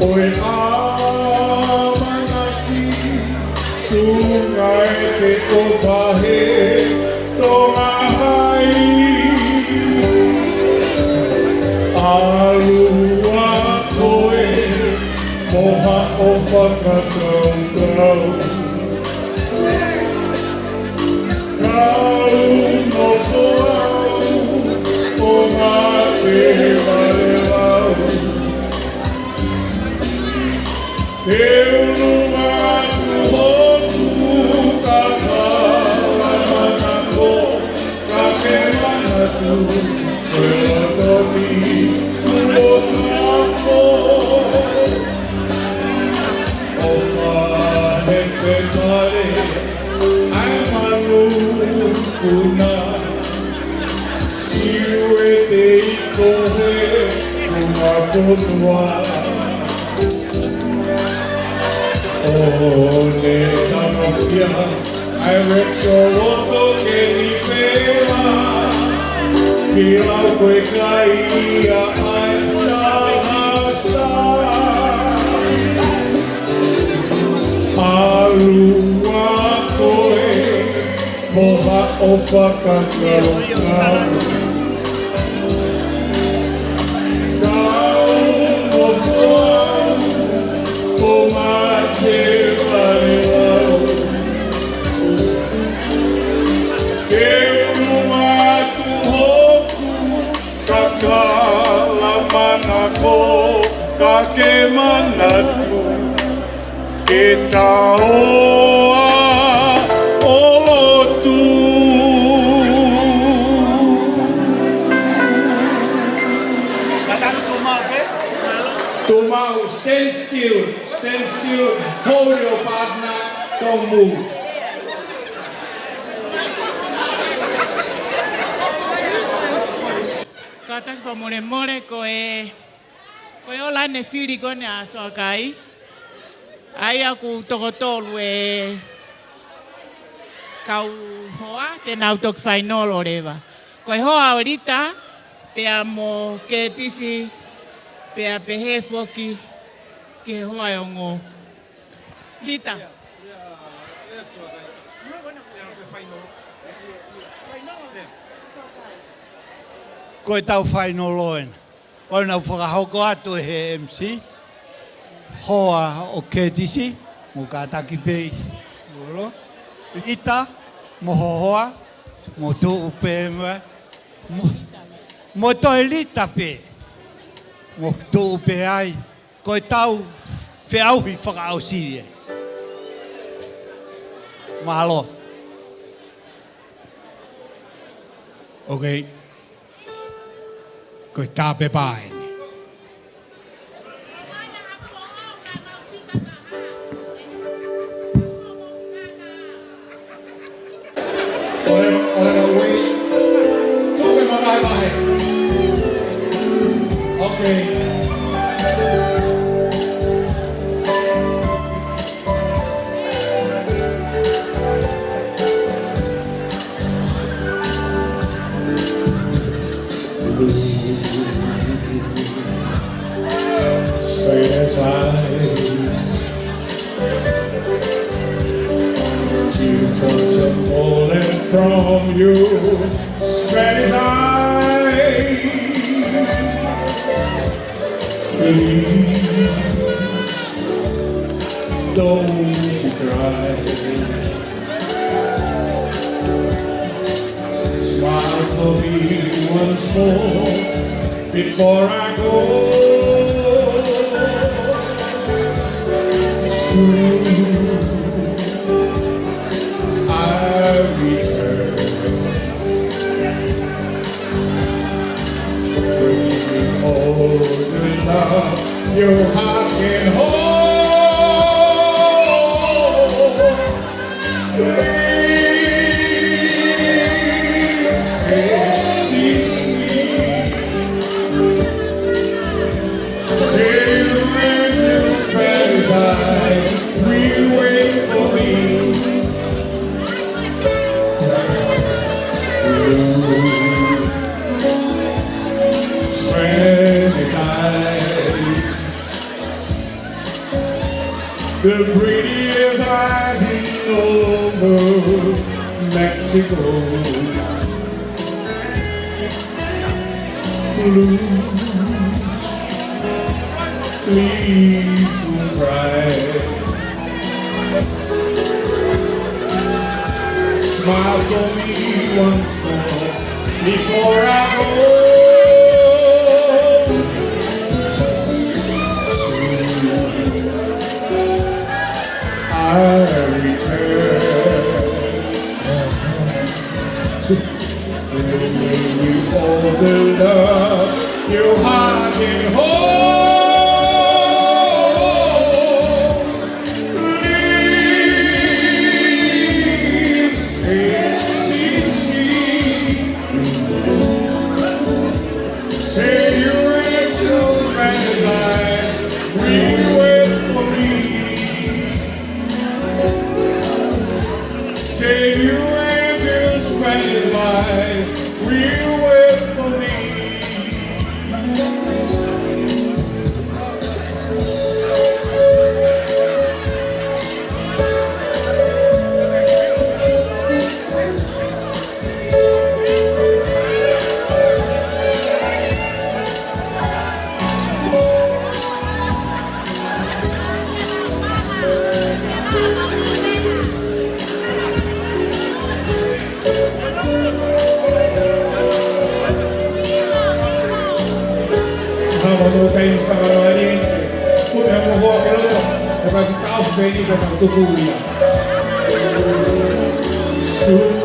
oe amanaki, tungai te o whahe tonga hai. Arua koe, moha o whakatau. Kau no whoau, o ngā te Halaevalu. He urunga tu hotu ka kawanako, ka ke manatu, koe latoni. I read so loco que ni pela, fila koe kaia ai tahasa. Arua koe, moha o whakakarota. Kau o whau, o mā te Halaevalu. Ke uruma tu hoku, ka kala manako, ka ke manatu. Ke taoa o lotu. Tomau, stand still, hold your partner, don't move. Kataki pa more ko e ola ne fili ko ne aso kai. Ai aku tokotolu e kau hoa te nau tok whainolo rewa. Ko e hoa orita, pea mo ke tisi, pea pehe foki, ke hoa e ongo. Rita. Ko e tau whainoloen. O nau whakahoko atu he MC. Hoa o ketisi, mo kātaki pei. Rita, mo hohoa, mo tu'upema, mo toi rita pe. Mo tu'upe ai, ko e tau whiauhi whakaausirie. Mahalo. Okay. Ko e tāpe pae. Straight as eyes, teardrops are falling from you. Straight as eyes, please don't you cry. Smile for me once more before I go. Soon I'll return, bringing all the love your heart can hold. Please say when you spend time, we wait for me. Spend his eyes, the prettiest eyes in all over Mexico. Blue, please don't cry. Smile for me once more before I go. Soon I'll return to bring you all the love your heart can hold. Feni ka ng tukuya. Soon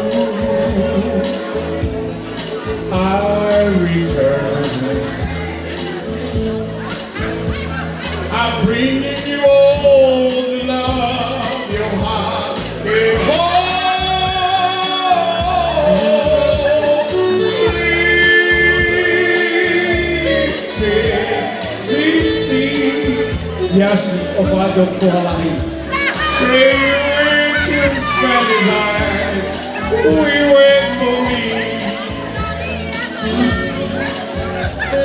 I return. I'm bringing you all the love your heart can hold. See, yes, of our dog for Halaevalu. Say you went to spend his eyes, we wait for me.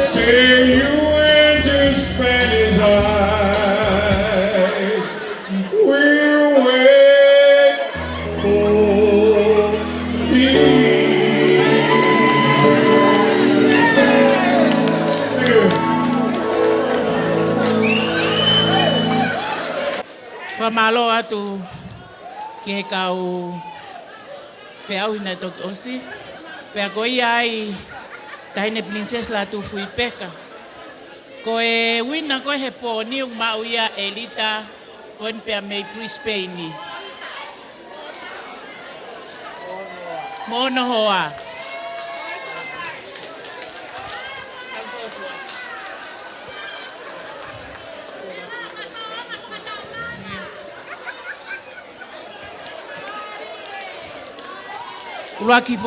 Say you went to spend his eyes, we'll wait for me. Thank you. Pamalo atu ki he kau whiau ina toki osi. Pea ko ai tahine princess Lātūfuipeka. Ko e wina ko he pōni u mau ia Elita ko en pea mei Brisbane. Mono hoa. Ua ki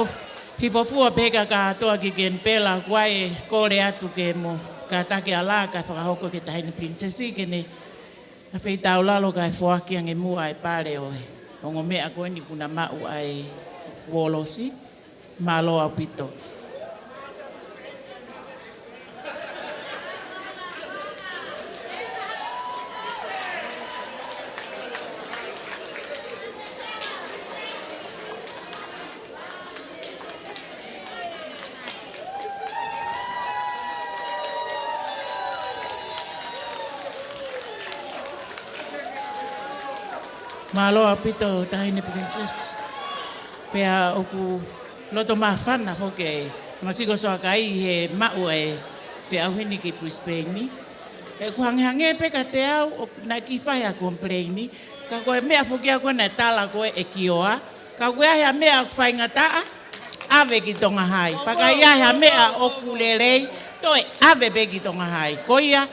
fofua peka ka toa ki ken pela kua e kore atu ke mo ka take ala ka whakahoko ke tahine princesi ke ne na wheitau lalo ka e whoaki ange mua e pare oe. Ongo mea koe ni kuna mau ai wolosi malo au pito. Malo apito tahine princess. Pea oku loto mawhana hoke. Masiko soa kai he mau e pea uhini ki Brisbane. E ku hange peka te au na ki whai a complaini. Ka koe mea whokia koe na tala koe e kioa. Ka koe ahe a mea whai ngataa. Ave ki tonga hai. Paka iahe a mea oku lerei. Toe ave pe ki tonga hai. Koia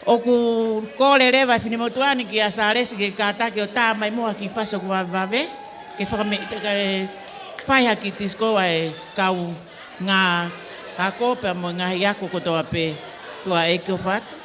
oku kore rewa whini motuani ki a sāresi ke kātake o tā mai moha ki whaso kua wawe. Ke whakame te kai whaiha ki tiskoa e kau ngā hakope mo ngā hiako kotoa pe tua e kio whatu.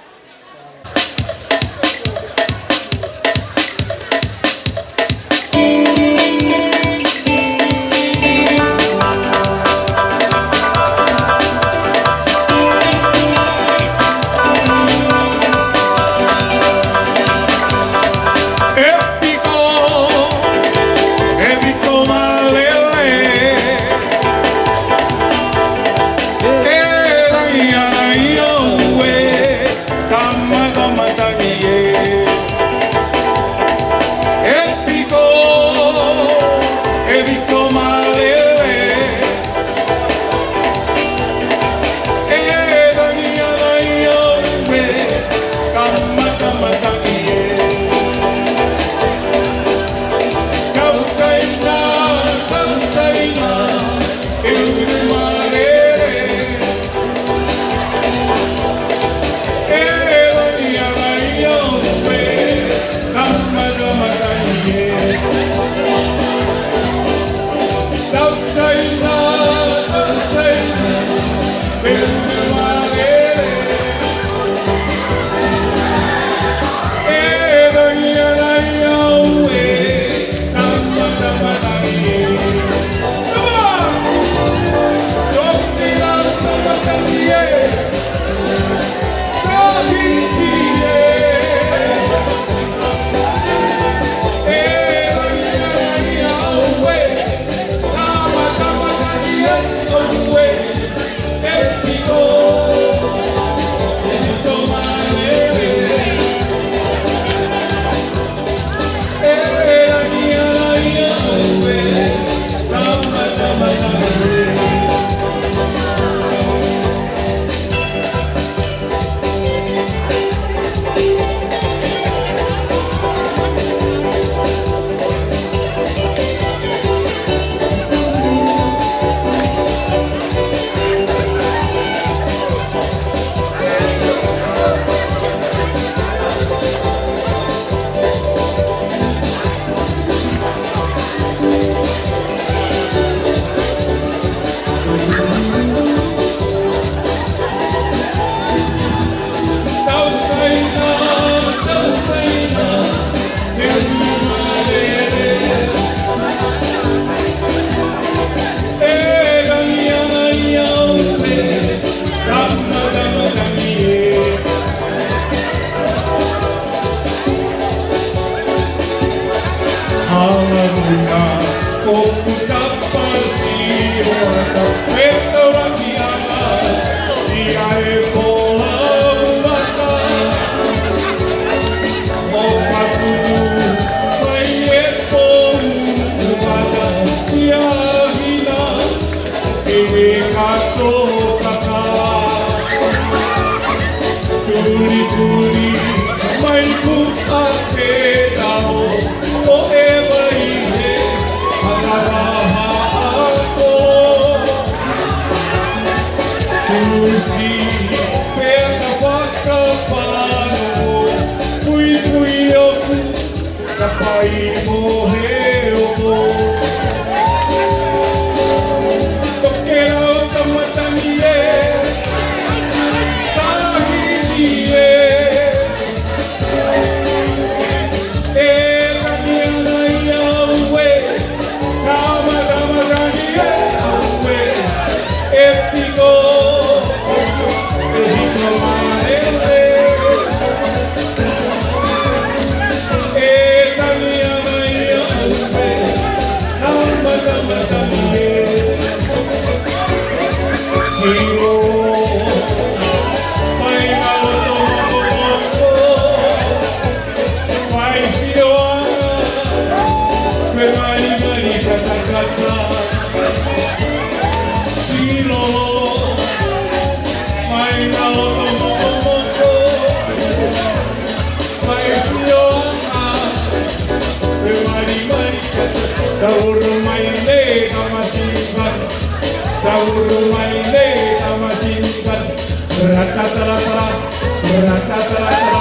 si peta whaka whanau Fui fui oku ka pai mo he oku Toke rau tamatani e Tahiti e E kaniana i au e Tamaramagani e au e E piko E piko marele E kaniana i au e Tamaramagani e Silo Mai na loto moto Fai sioana Que mai mari katakata Silo Mai na loto moto Fai sioana Que mari katakata Dauru mai le kamasikan Dauru mai le kamasikan Ratatatara Ratatatara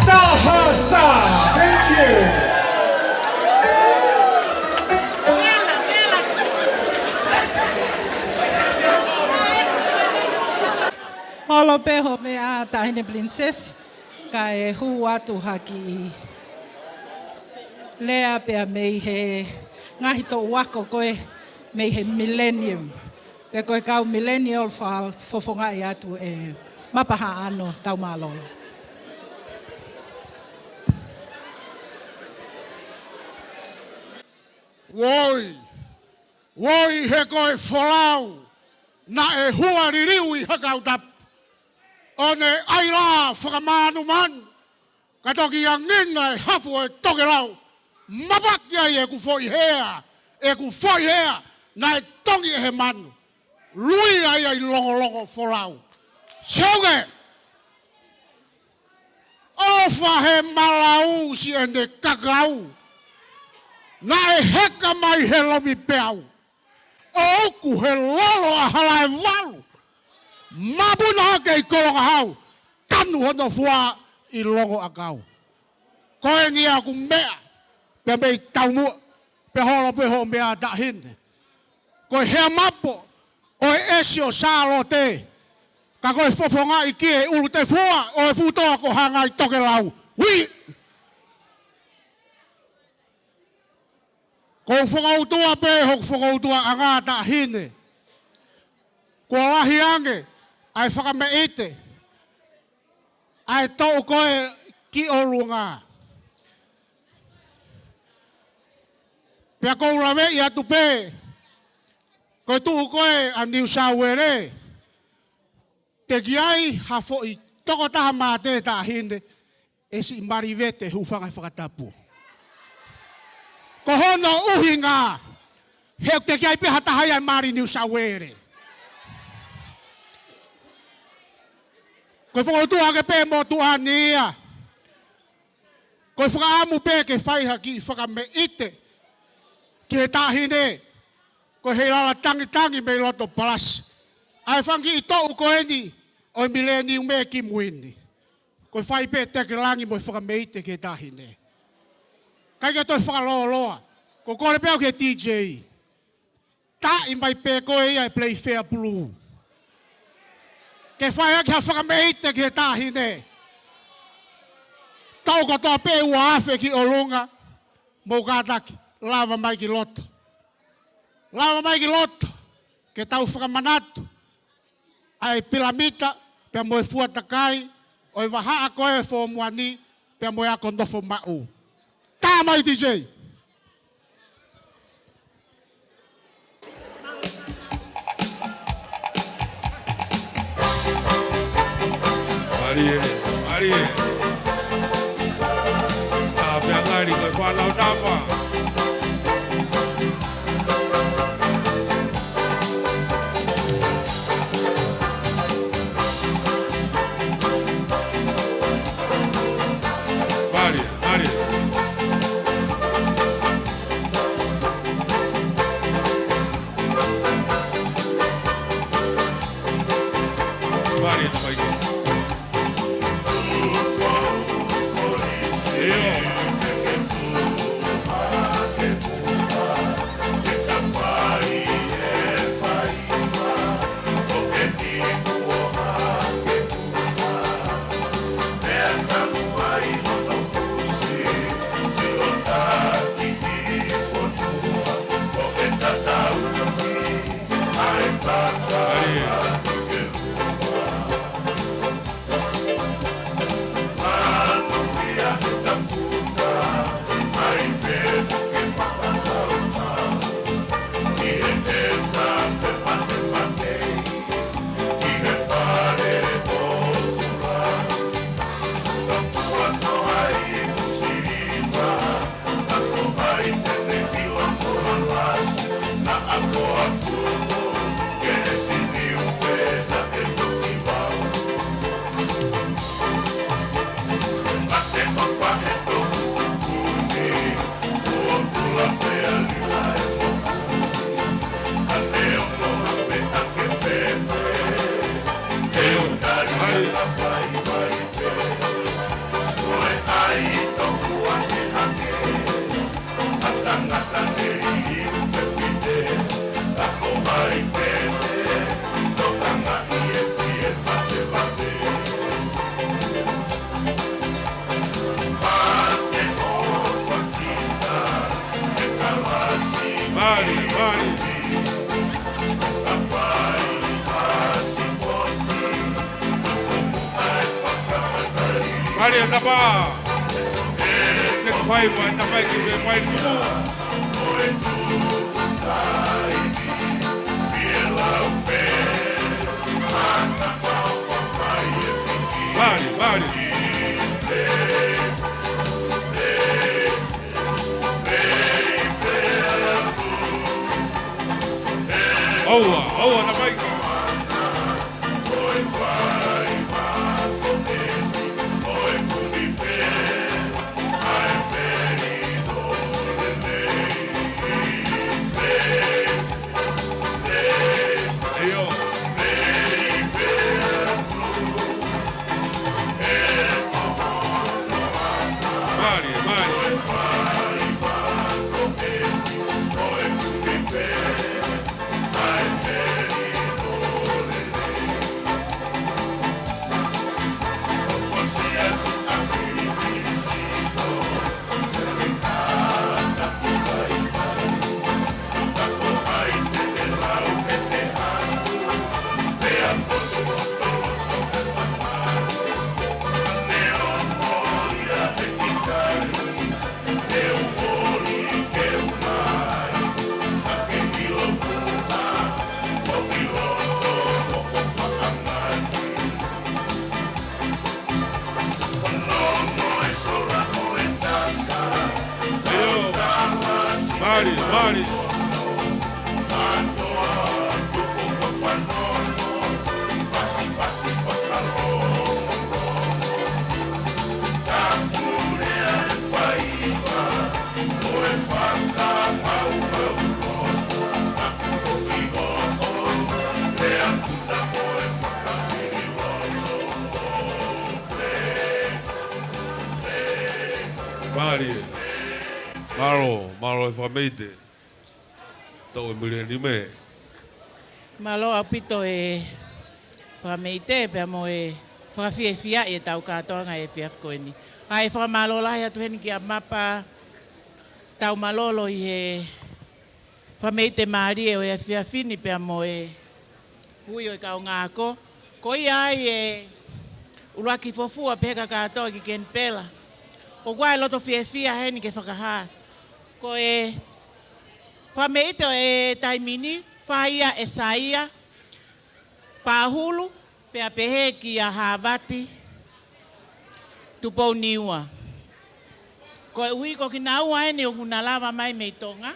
Tahasa, thank you. Holo peho me a tahine princess, ka e hu atu haki lea pea mei he ngahi tō wako koe mei he millennium. Pe koe kau millennial wha fofonga i atu e mapaha ano tau mālolo. Woi, woi he koe whalau, na e hua ririu i hakau tapu. O ne aila whakamanu manu, ka toki a ngina e hafu e toke lau, mapakia i e ku foi hea, na e tongi e he manu, lui ai ai longo whalau. Sauge, ofa he malau si e ne kakau, na e heka mai he lomi peau, o oku he lolo a Halaevalu, mabuna ke i kolonga hau, tanu hono fua i longo a kau. Koe ni aku mea, pe mei taumua, pe holo pe ho mea tahine. Koe hea mapo, o e esi o sālo te, ka koe fofonga i kie ulu te fua, o e futoa ko hanga i toke lau. Hui! Ko whakautua pe, hok whakautua a ngā tahine. Ko wahi ange, ai whakameite, ai tau koe ki o runga. Pea kou lawe i atu pe, koe tuhu koe a New South Wales, te ki ai hafo i toko taha mā te tahine, e si marivete hufanga i whakatapu. Ko hono uhi ngā, heok te ki ai peha tahai ai mari New South Wales. Koe whakautua ke pē mō tuania. Koe whakaamu pē ke whaiha ki whakameite. Ki he tāhine. Koe hei lala tangi me loto palas. Ai whangi i tōu koe ni. Oi millennium me ki muini. Koe whai pē teke langi mo whakameite ki he tāhine. Kai ka toi whakaloa. Ko kore pēo ke DJ. Tā i mai pē koe ia e play fair blue. Ke whai aki ha whakameite ki he tāhine. Tau katoa pē ua awhe ki o lunga. Mō kātaki, lava mai ki loto. Lava mai ki loto. Ke tau whakamanatu. Ai pilamita, pia moe fuata kai. Oi waha a koe fo muani, pia moe a kondofo mau. Tā mai DJ. Marie. Tapi ang ngari ko'y whanau tama. Mari Napua. Ke fai mai na mai ke mai tu. Mari. Oa na mai. Mari. Maro e whameite. Tau e mire ni me. Malo apito e whameite pia mo e whakawhiawhia e tau kātoanga e whiakoeni. Ai whamalo lahi atu heni ki a mapa tau malolo i he whameite maari e o e whiawhini pia mo e hui o e kau ngāko. Ko i ai e uraki fofua peka kātoa ki Canberra. O guai loto whiawhia heni ke whakahaa. Ko e whameite o e taimini, whaia e saia, pāhulu, pea pehe ki a Hāwati, tupou niua. Ko e ui ko ki nā ua ene o huna lava mai mei Tonga.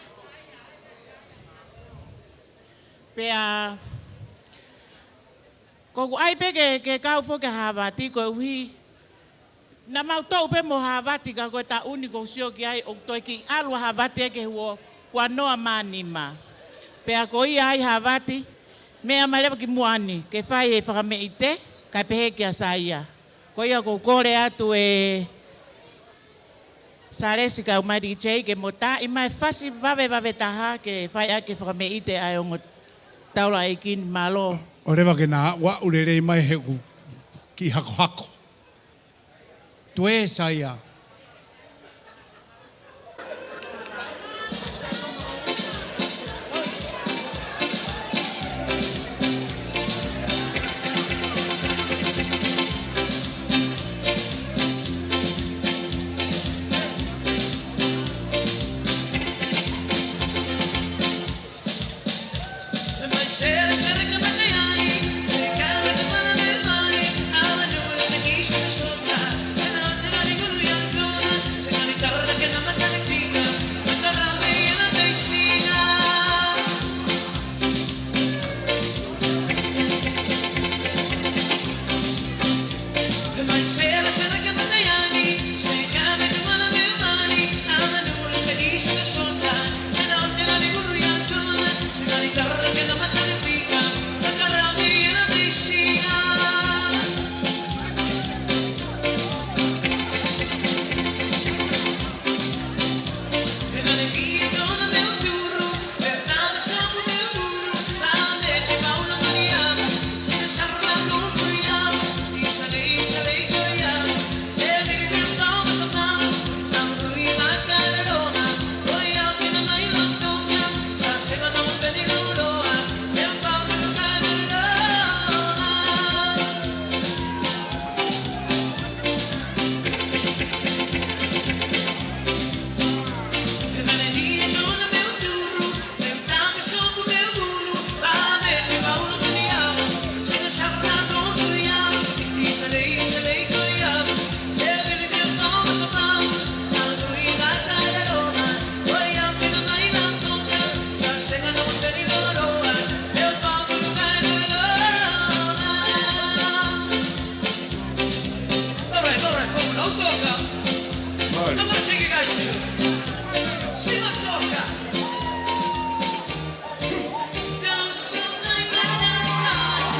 Pea, ko ku ai peke ke kau fo ke Hāwati, ko e ui, na mau tau pe mo Hāwati ka koe ta uni ko sio ki ai o toi ki alua Hāwati eke huo noa manima. Pea ko i ai Hāwati, mea malewa ki muani, ke whai e whakameite, kai pehe ki a saia. Ko ia ko kore atu e saresi ka umari ki chei ke mota, i mai whasi wawe taha ke whai ake whakameite ai ongo taula e kini malo. O rewa ke nā wa urerei mai he ku ki hako. Tue saia. Gala,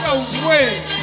No way.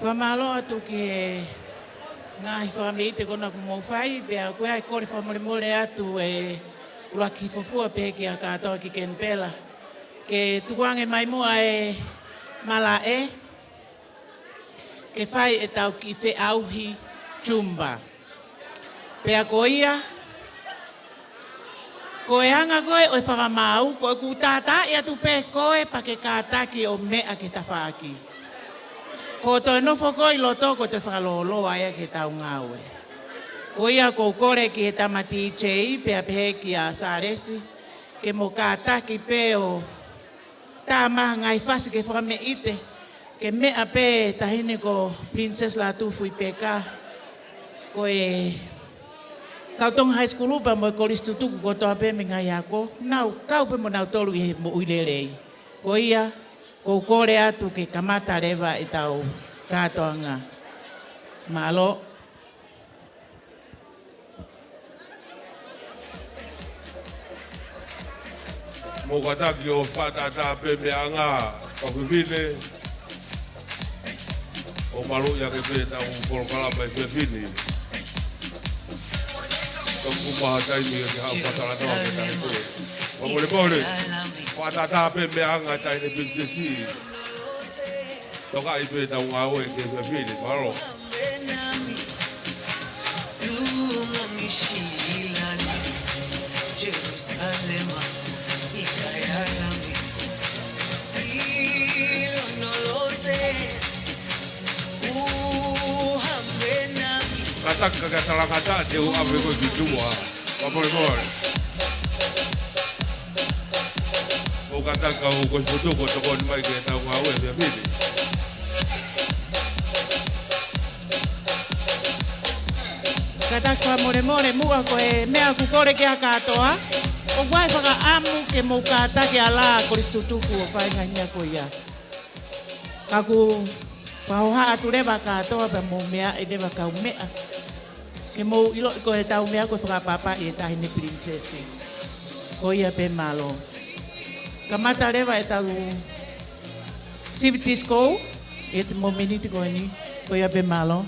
Whamalo atu ki e ngahi whamei te kona ku mou whai, bea koe ai kore whamore atu e uraki fofua pehe ki a katoa ki Canberra. Ke tukuange mai mua e mala e, ke whai e tau ki whe auhi chumba. Pea ko ia, ko e hanga koe o e whakamau, ko e ku tātā i atu pe koe pa ke kātaki o mea ke tawhaaki. Ko toi nofo koe loto ko te whakaloloa ea ke tau ngāue. Ko ia ko kore ki he tamati i chei, pea pehe ki a Sāresi, ke mo kātaki pe o tā maha ngai whasi ke whame ite, ke mea pe tahine ko Princess Lātūfuipeka, ko e Kautonga High School upa mo e koristu tuku ko toa pe me ngai ako, nau kau pe mo nau tolu i he mo uirerei. Ko ia, ko kore atu ke kamata rewa i tau kātoanga. Malo. Mo kataki o whatata pepe anga kakuwhine. O maru ya ke peta un kolokalapa i whewhine. Kakumaha taimi ya ki hao whataratoa ke tahi koe. Mamole mole, whatata pepe anga taine pintesi. Toka i peta un aoe ke whewhine, maro. Jerusalema. Kataka katalangata te o awe koe ki tua. Mamore mole. O kataka o koe futuko toko ni mai ke tau ngā ue mea pili. Kataka more mua ko e mea kukore ke a katoa. O wai whaka amu ke mou kātaki a la koristutuku o whainga nia ko ia. Kaku pahoha atu rewa katoa pa mou mea e rewa kau mea. Ke mou ilo ko e tau mea ko e whakapapa i e tahine princesi. Ko ia pe malo. Kamata rewa e tau Civities School. E te mou miniti ko ni. Ko ia pe malo.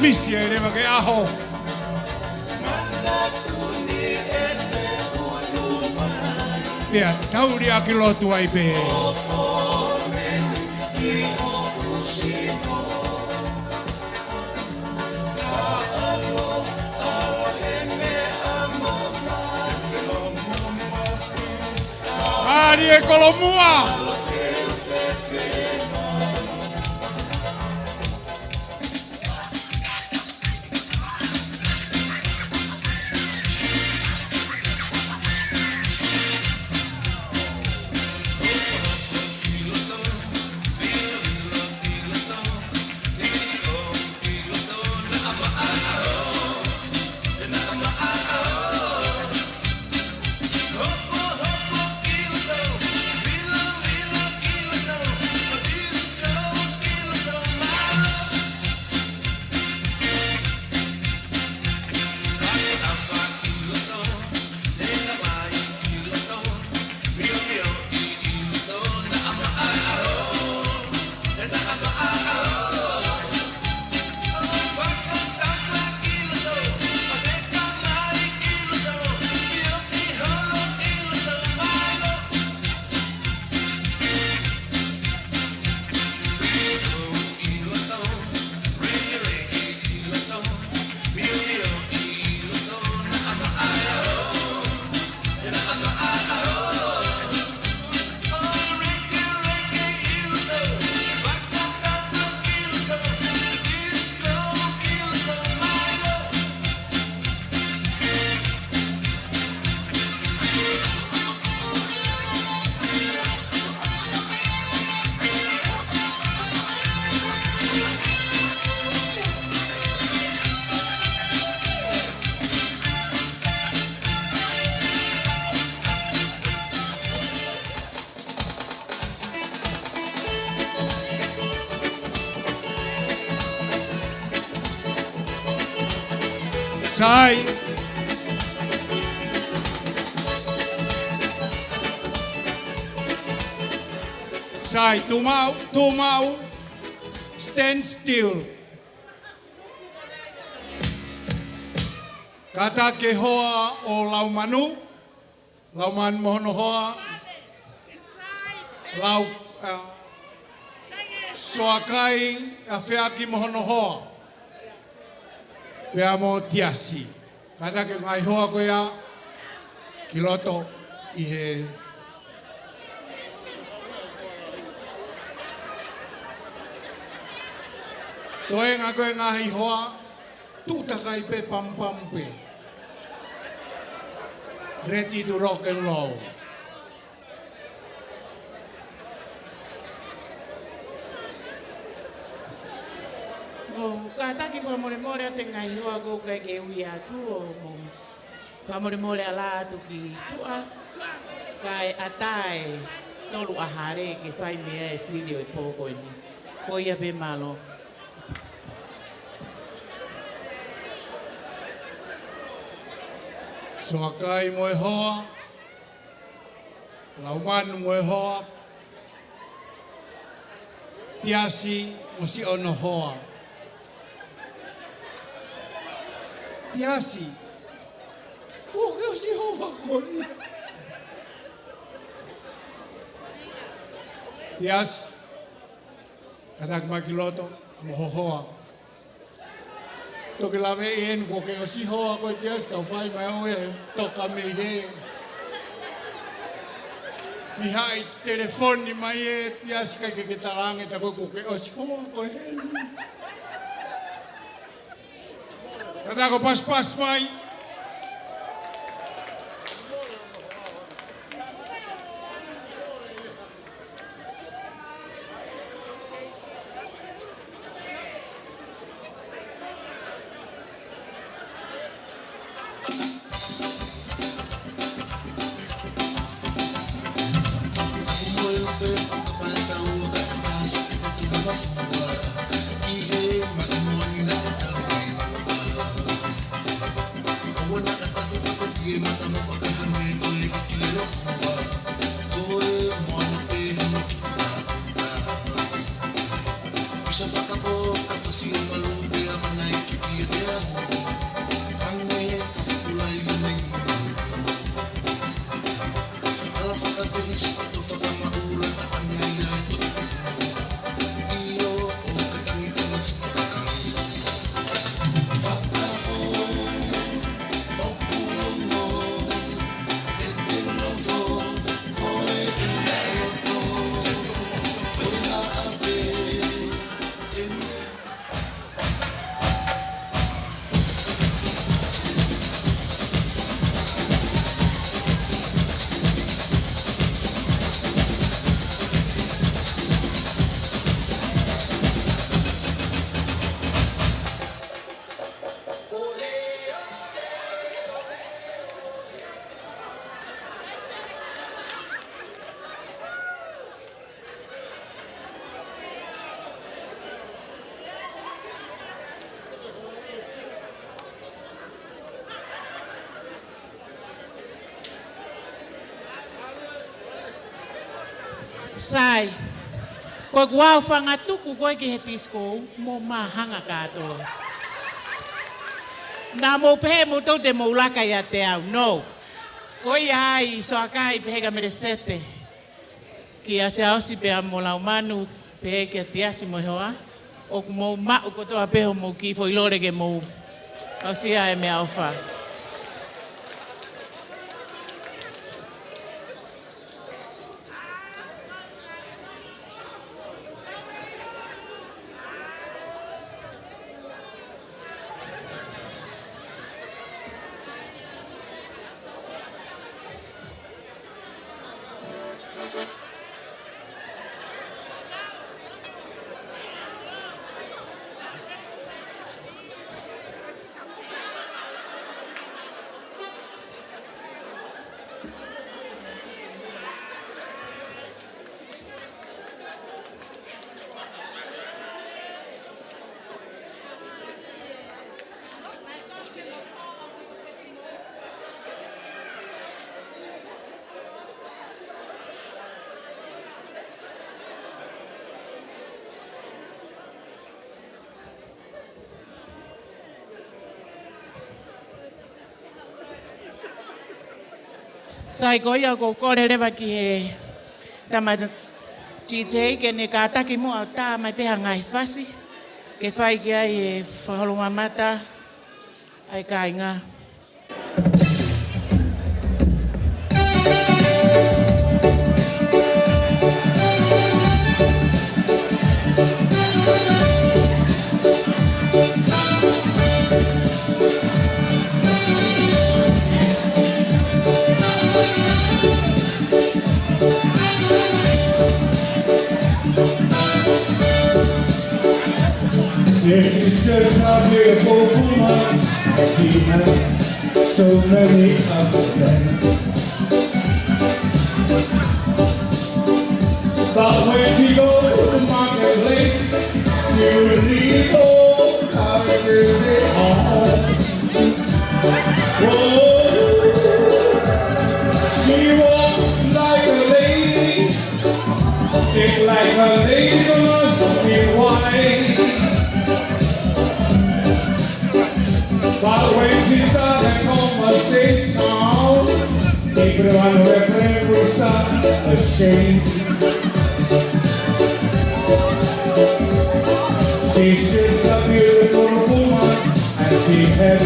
Misi e rewa ke aho. Pea, tauri a ki lotu ai pe. Ari e kolomua. Sai. Sai, tumau, stand still. Kata ke hoa o laumanu, lauman mohono hoa, lau soakai a whiaki mohono hoa. Pea mo tiasi. Kata ke ngai hoa ko ia ki loto i he toe ngā koe ngahi hoa tūtakai pe pam pe. Ready to rock and roll. Ka taki pa more te ngai hoa ko kai ke ui atu o mo. Ka more a Latu ki tua. Kai atai tolu ahare ke whai mea e whirio e pōko ni. Ko ia pe malo. Soakai moe hoa, laumanu moe hoa, tiasi mo si ono hoa. Tiasi, ke o si hoa koni. Tias, katak makiloto, moho hoa. Toki lawe en ko ke o si hoa ko tias ka fai mai o e toka me he. Fihai telefoni mai e tias kai ke tarange ta ko ke o sho ko he. Tata ko pas mai. Sai, koe kuau whangatuku koe ki he tisko, mō mahanga katoa. Nā mō pehe mō tau te maulaka ia te au, no. Koe ai so akai pehe ka mere sete. Ki a se ausi peha mō lau manu, pehe ki a tiasi mo hoa. O ku mō mao kotoa peho mō ki fo ilore ke mō. Ausi a e me au wha. Sai koia ko kore rewa ki he tama TJ ke ne ka ataki mo au tā mai peha ngai whasi. Ke whai ki ai e whaholonga mata ai ka inga. This is just a beautiful woman, she has so many of them. But when she goes to the marketplace, she will leave all carriages at home. Whoa, she walks like a lady, think like a lady must be white. But when she starts a conversation, everyone will start ashamed. She's just a beautiful woman, and she has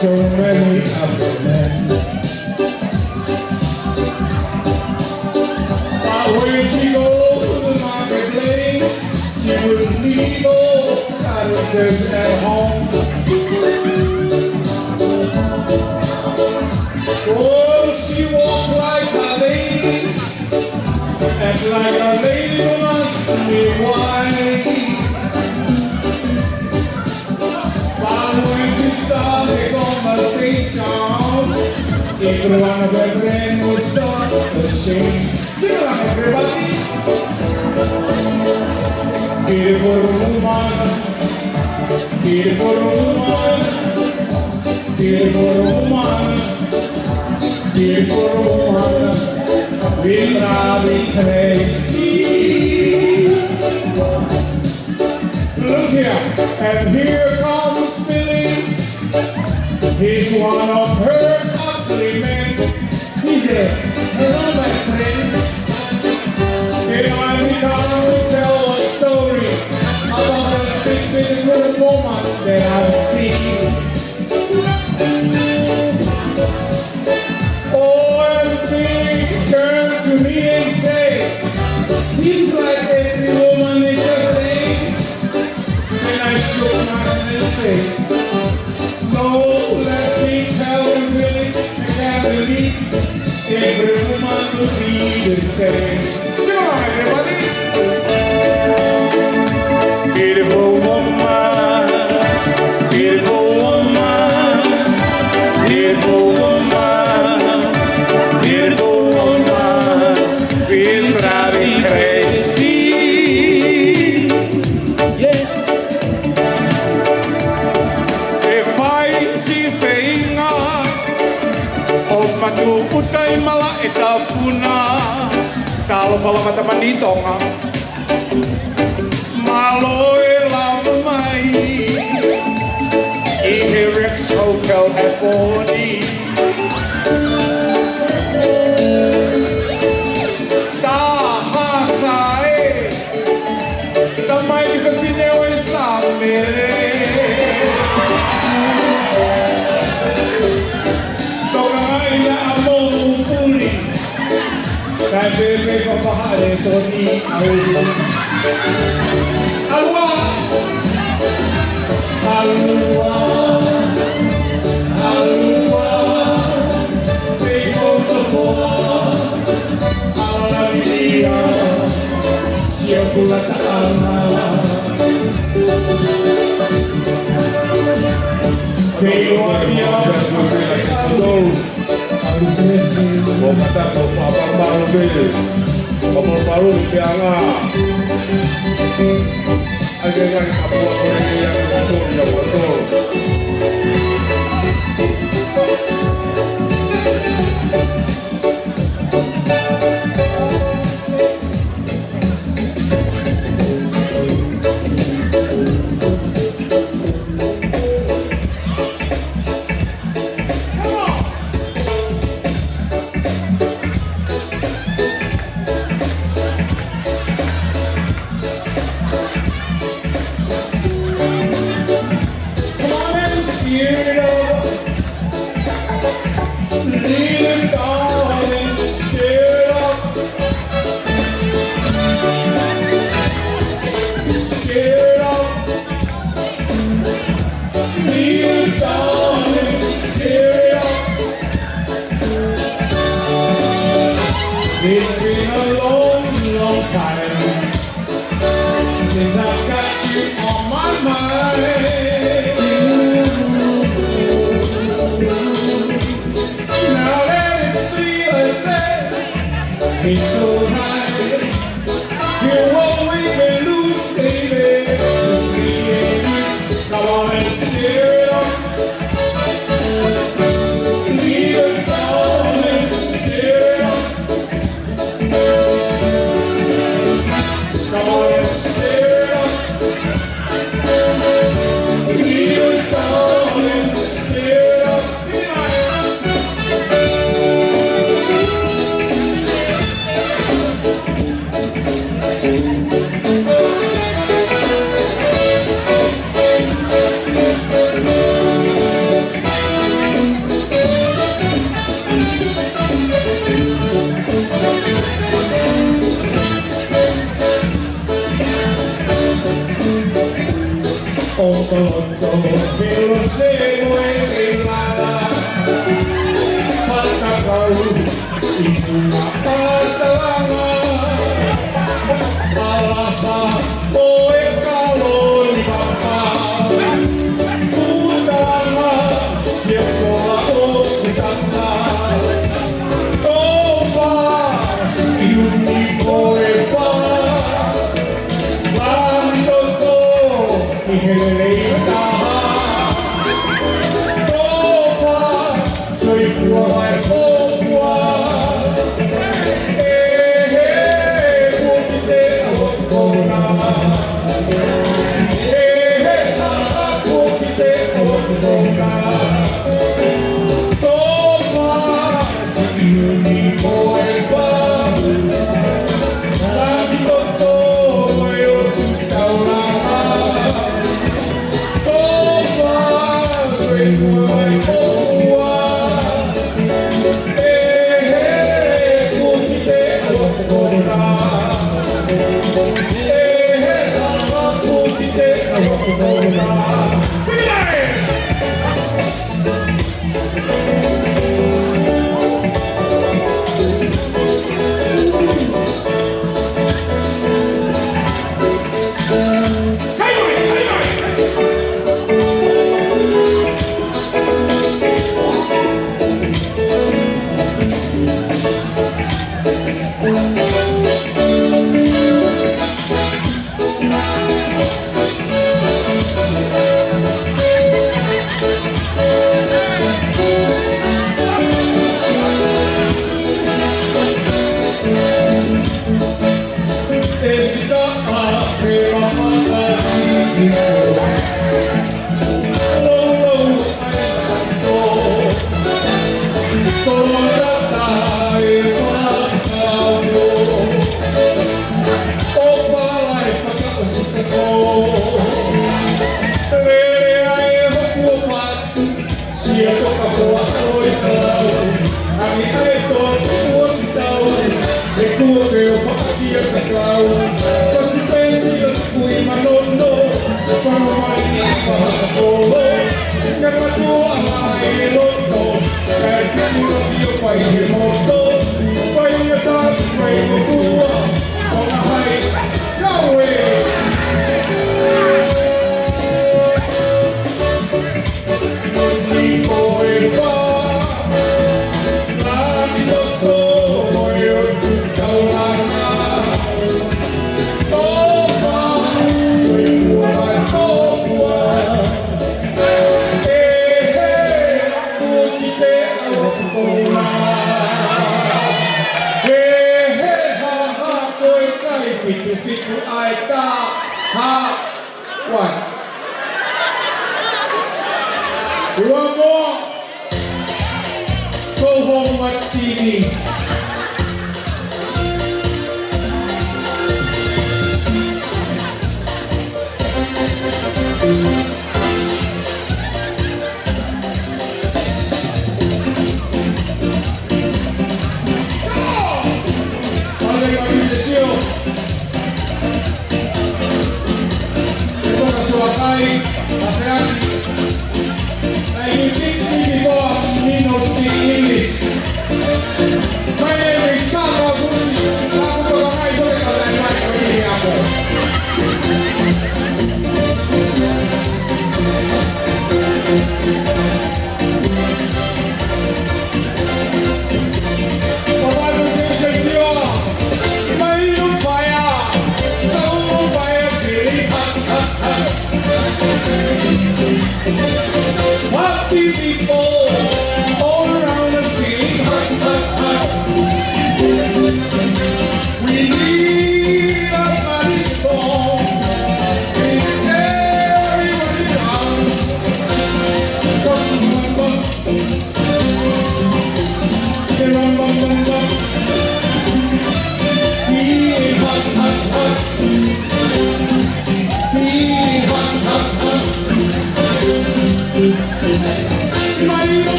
so many other men. mothers at home. Oh, she walked like a lady, act like a lady must be wise. But when she started conversation, everyone of her friend was sort of ashamed. Sing along, everybody. Beautiful woman, beautiful woman, beautiful woman, beautiful woman, we drive crazy. Look here, and here comes Billy. He's one of her ugly men. He said, hello, my friend. Here I come to tell a story about a sweet beautiful woman that I've seen. Oh, and Billy turned to me and said, seems like every woman is the same. And I shook my head and said, no, let me tell you, Billy, I can't believe every woman will be the same. Come on, everybody. Beautiful woman, beautiful woman, beautiful woman, beautiful woman, will drive me crazy. Yeah. If I see Feinga, oh, matuputai mala etafuna. Kalau mata mandi Tonga, maloe lamai, ihe Rex Hotel Haponi. Tahasai, tamai kita sinewe samere. Tonga ina among puri. Canberra papahare soni aulu. Alwa, alwa, alwa. Take on the floor. Alamiya, siapula ta'ala. Keluarnya alur. Mau kata kau apa baru beli, kamu baru bianga. Ada yang Napua orang yang betul.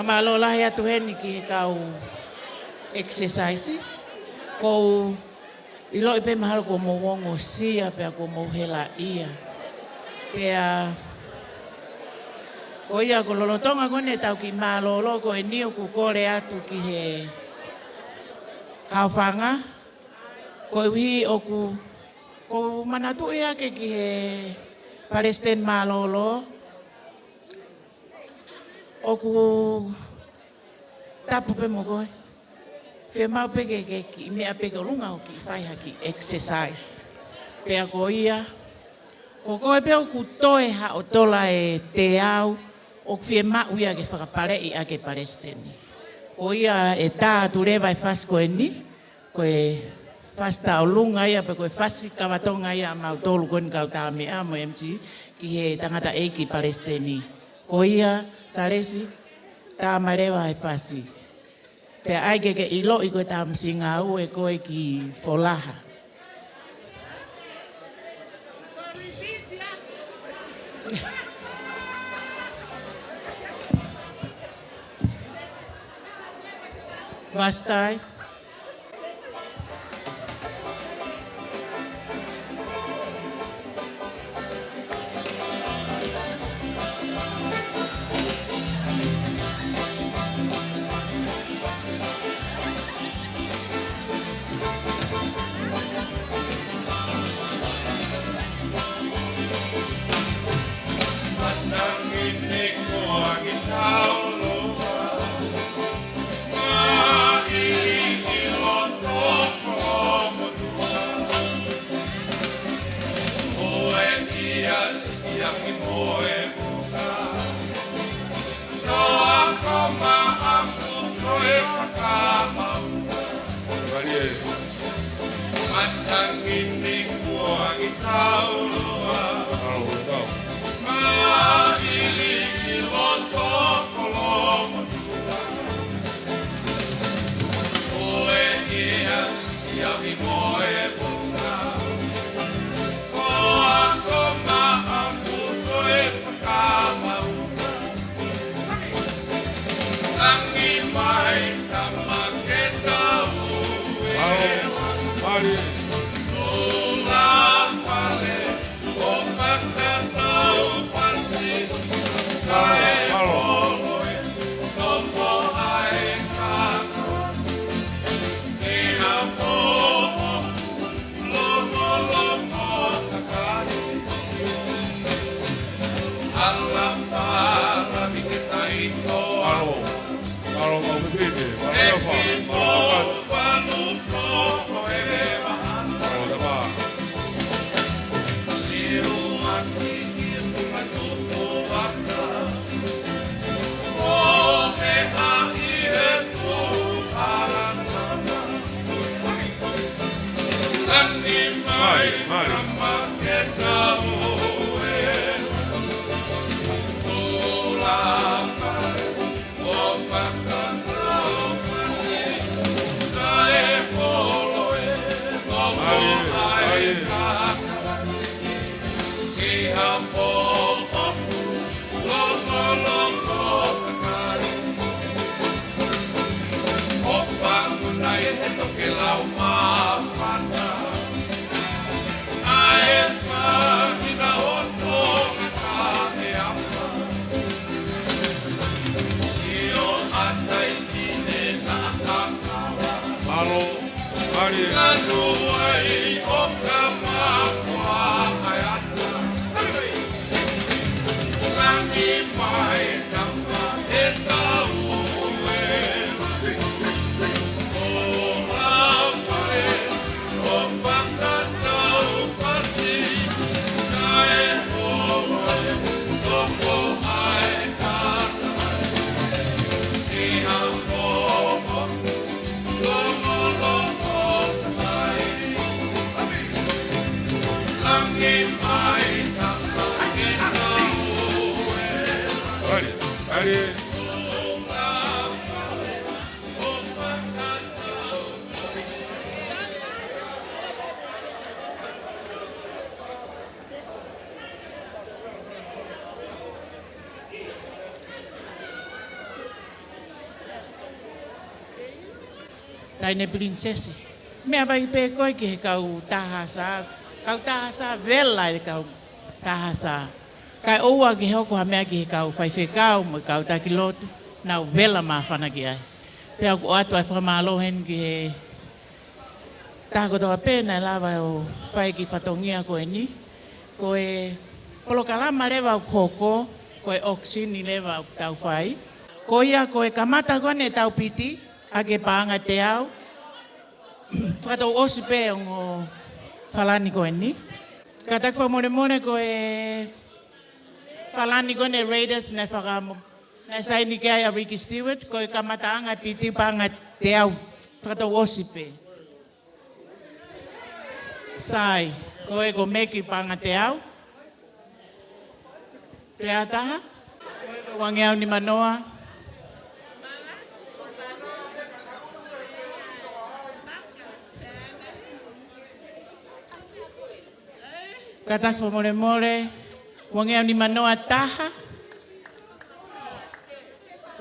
Whakamalo lahi atu heni ki he kau exercise. Ko ilo ipe mahalo ko mo wongo sia pea ko mo hela ia. Pea ko ia ko lolotonga kone tau ki malolo ko e niu ku kore atu ki he hawhanga. Ko iwi o ku ko manatu ia ke ki he Palestine malolo. O ku tapu pe mo koe. Whea mau peke ke ki mea peke lunga o ki whai haki exercise. Pea ko ia. Ko koe peo ku toe ha o tola e te au. O whea mau ia ke whakapare i ake Palestine. Ko ia e tā tu rewa e whas koe ni. Koe whas tā o lunga ia pe koe whasi kawatonga ia mau tolu koe kau tā mea mo MC. Ki he tangata e ki Palestine. Ko ia saresi tā marewa e whasi. Pea aike ke ilo i koe tā msinga au e koe ki wholaha. Vastai. taine prinsesi. Mea vai pe koe ki he kau tahasa. Kau tahasa vela e kau tahasa. Kai oua ki hoko ha mea ki he kau whaiwhekau mo kau takilotu. Nau vela mawhana ki ai. Pea ku atu ai whamalo hen ki he tako toa pēna lava o whai ki whatongia koe ni. Koe polo kalama lewa o koko. Koe oksini lewa o tau whai. Ko ia koe kamata kone tau piti, ake paanga te au. Whakatau osi pē o ngō whalani koe ni. Ka takwa more koe whalani kone Raiders nei whakamo. Nei saini ke ai a Ricky Stewart, koe kamata anga piti paanga te au. Whakatau osi pē. Sai, koe ko meki paanga te au. Pea taha. Koe ko wangeau ni manoa. Katak po more, wangeau ni manoa taha.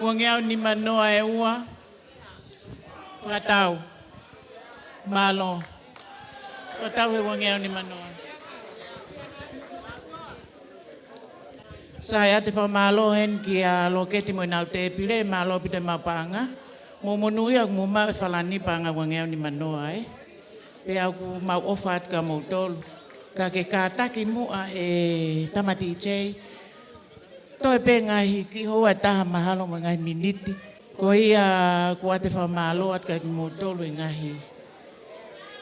Wangeau ni manoa e ua. Whakatau. Malo. Whakatau he wangeau ni manoa. Sai ate whamalo hen ki a loketi mo nau te pire, malo pite mapanga. Mo monui ak mo mau whalani panga wangeau ni manoa e. Pe aku mau ofat ka mo tolu. Ka ke kātaki mua e tamati chei. Toi pe ngahi ki hoa taha mahalo mo ngahi miniti. Ko ia kua te whamalo at ka ki mo tolu e ngahi.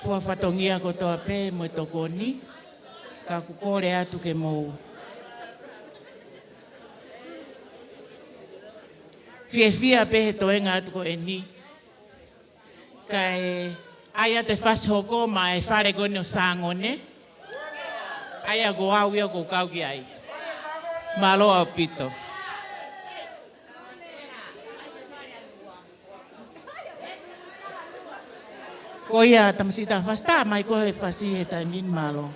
Fua whatongia ko toa pe mo toko ni. Ka kukore atu ke mo. Fia pe he toenga atu ko e ni. Ka e aia te whashoko ma e whare kone o sangone. Aia ko au ia ko kau ki ai. Malo au pito. Ko ia tamasita fasta mai ko he fasi he taimin malo.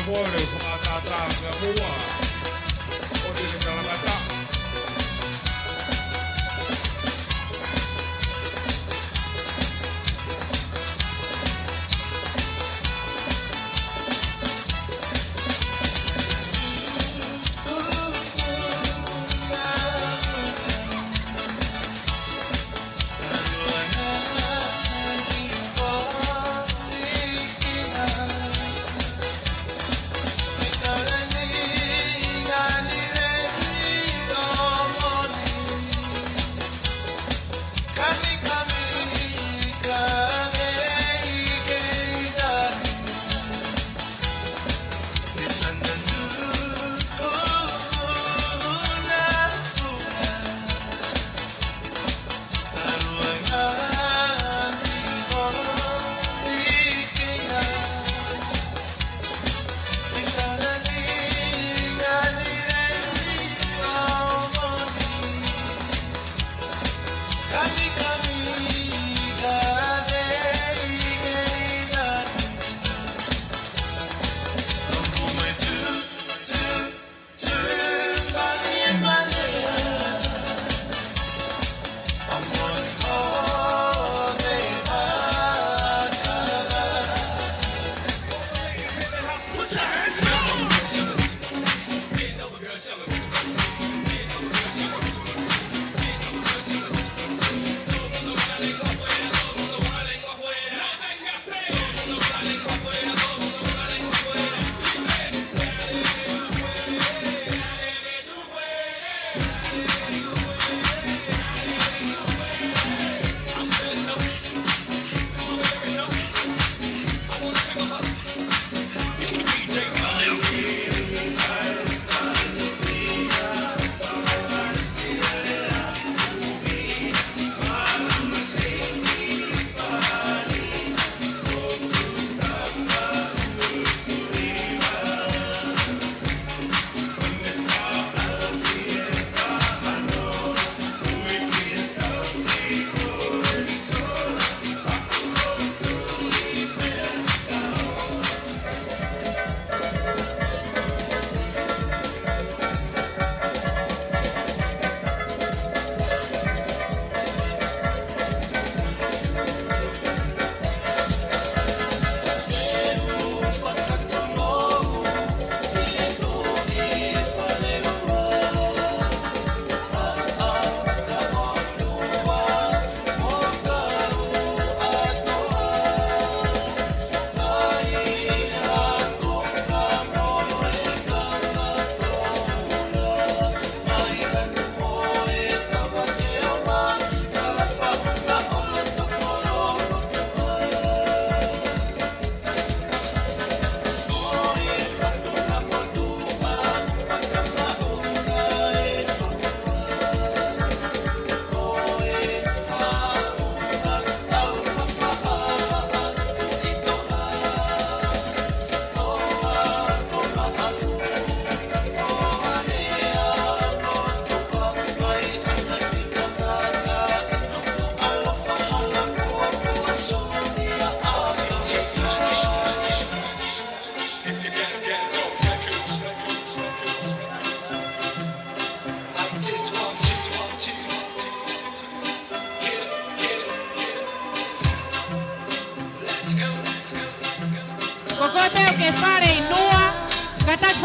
more whakatata ngā mua. O te le kalangata.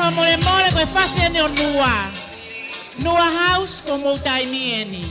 fa mole mole koe fase ne o nua. Nua house ko mo taimi eni.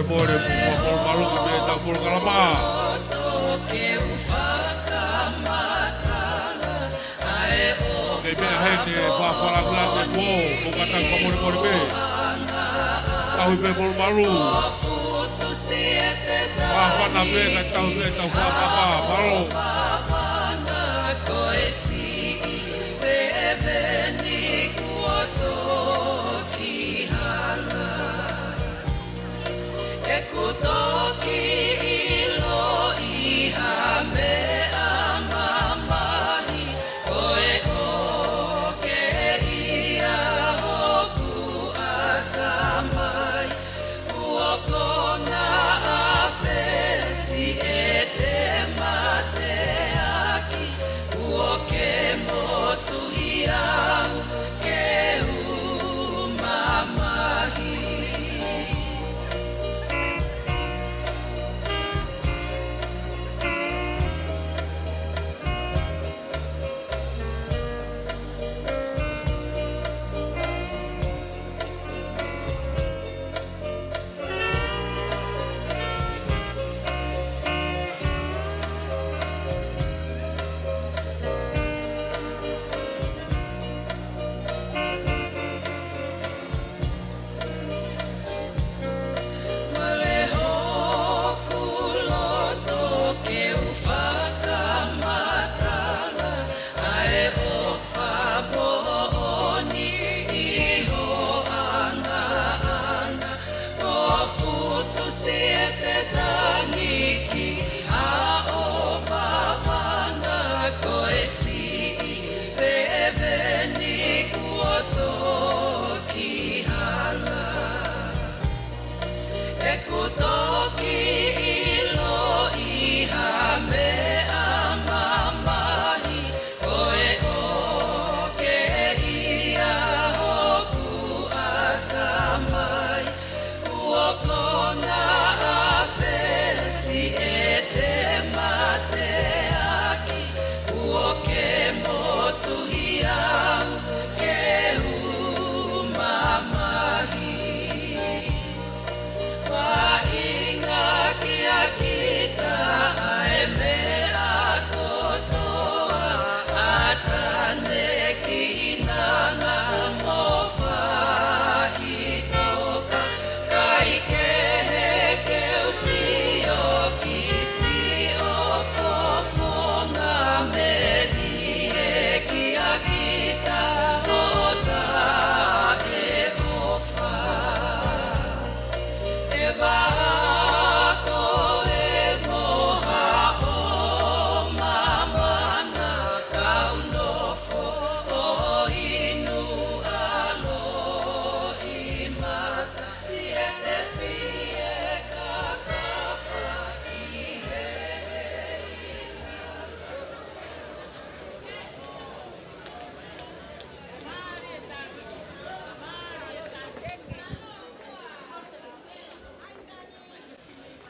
more malu ke me tau por kalama. Ke me hene pa para glande po ko kata ko more me. Tau be por malu. Pa na be ka tau fa pa malu.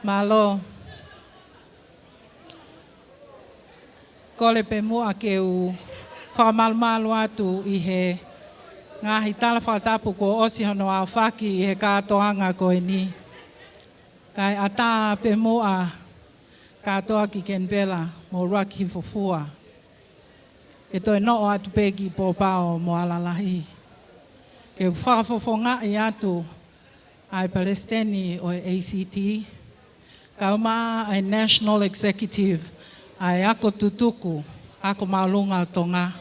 Malo. Kole pe mua ke u whamalmalu atu I he ngahi tala whatapu ko osi hono au whaki I he kātoanga koe ni. Kai ata pe mua kātoa ki Canberra mo raki fufua. Ke toi no atu peki po pao mo alalahi. Ke whawhafonga I atu ai Palestini o ACT. Kauma ai National Executive ai ako tutuku, ako maulunga o Tonga.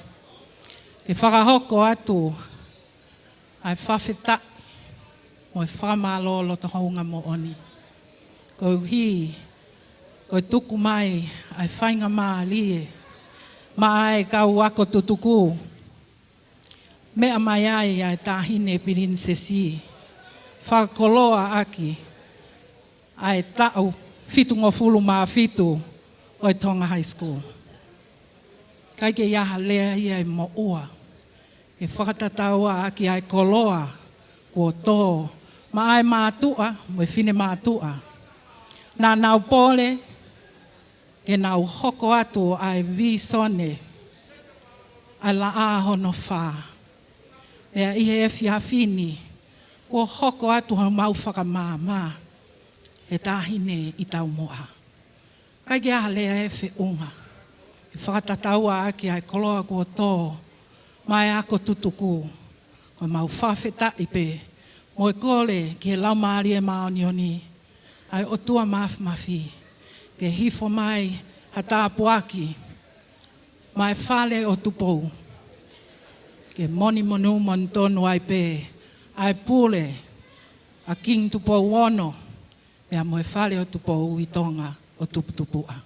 Ke whakahoko atu ai whawhita mo e whamalolo to haunga mo oni. Ko hi, ko tuku mai ai whainga maa lie, ma ai kau ako tutuku. Mea mai ai tahine pirinsesi, whakoloa aki, ai tau fitu ngofulu maa fitu o Tonga High School. Kai ke iaha lea ia I mo ua, ke whakatataua aki ai koloa, ko tō, ma ai mātua, mo e whine mātua. Nā nau pole, ke nau hoko atu ai visone, ai la ahono whā. Mea ihe e whiawhini, ko hoko atu hau mau whakamāmā. e tāhine i tau moa. Kai kia halea e whi unga. E whakatataua aki ai koloa kua tō, mai ako tutuku, koe mau whawheta i pe, mo e kore ki he lau maari e maonioni, ai o tua mafi, ke hifo mai ha tāpuaki, mai whale o tupou, ke moni monu mon tonu ai pe, ai pule, a king tupou ono, mea mo e whale o tupou i Tonga o tuputupua.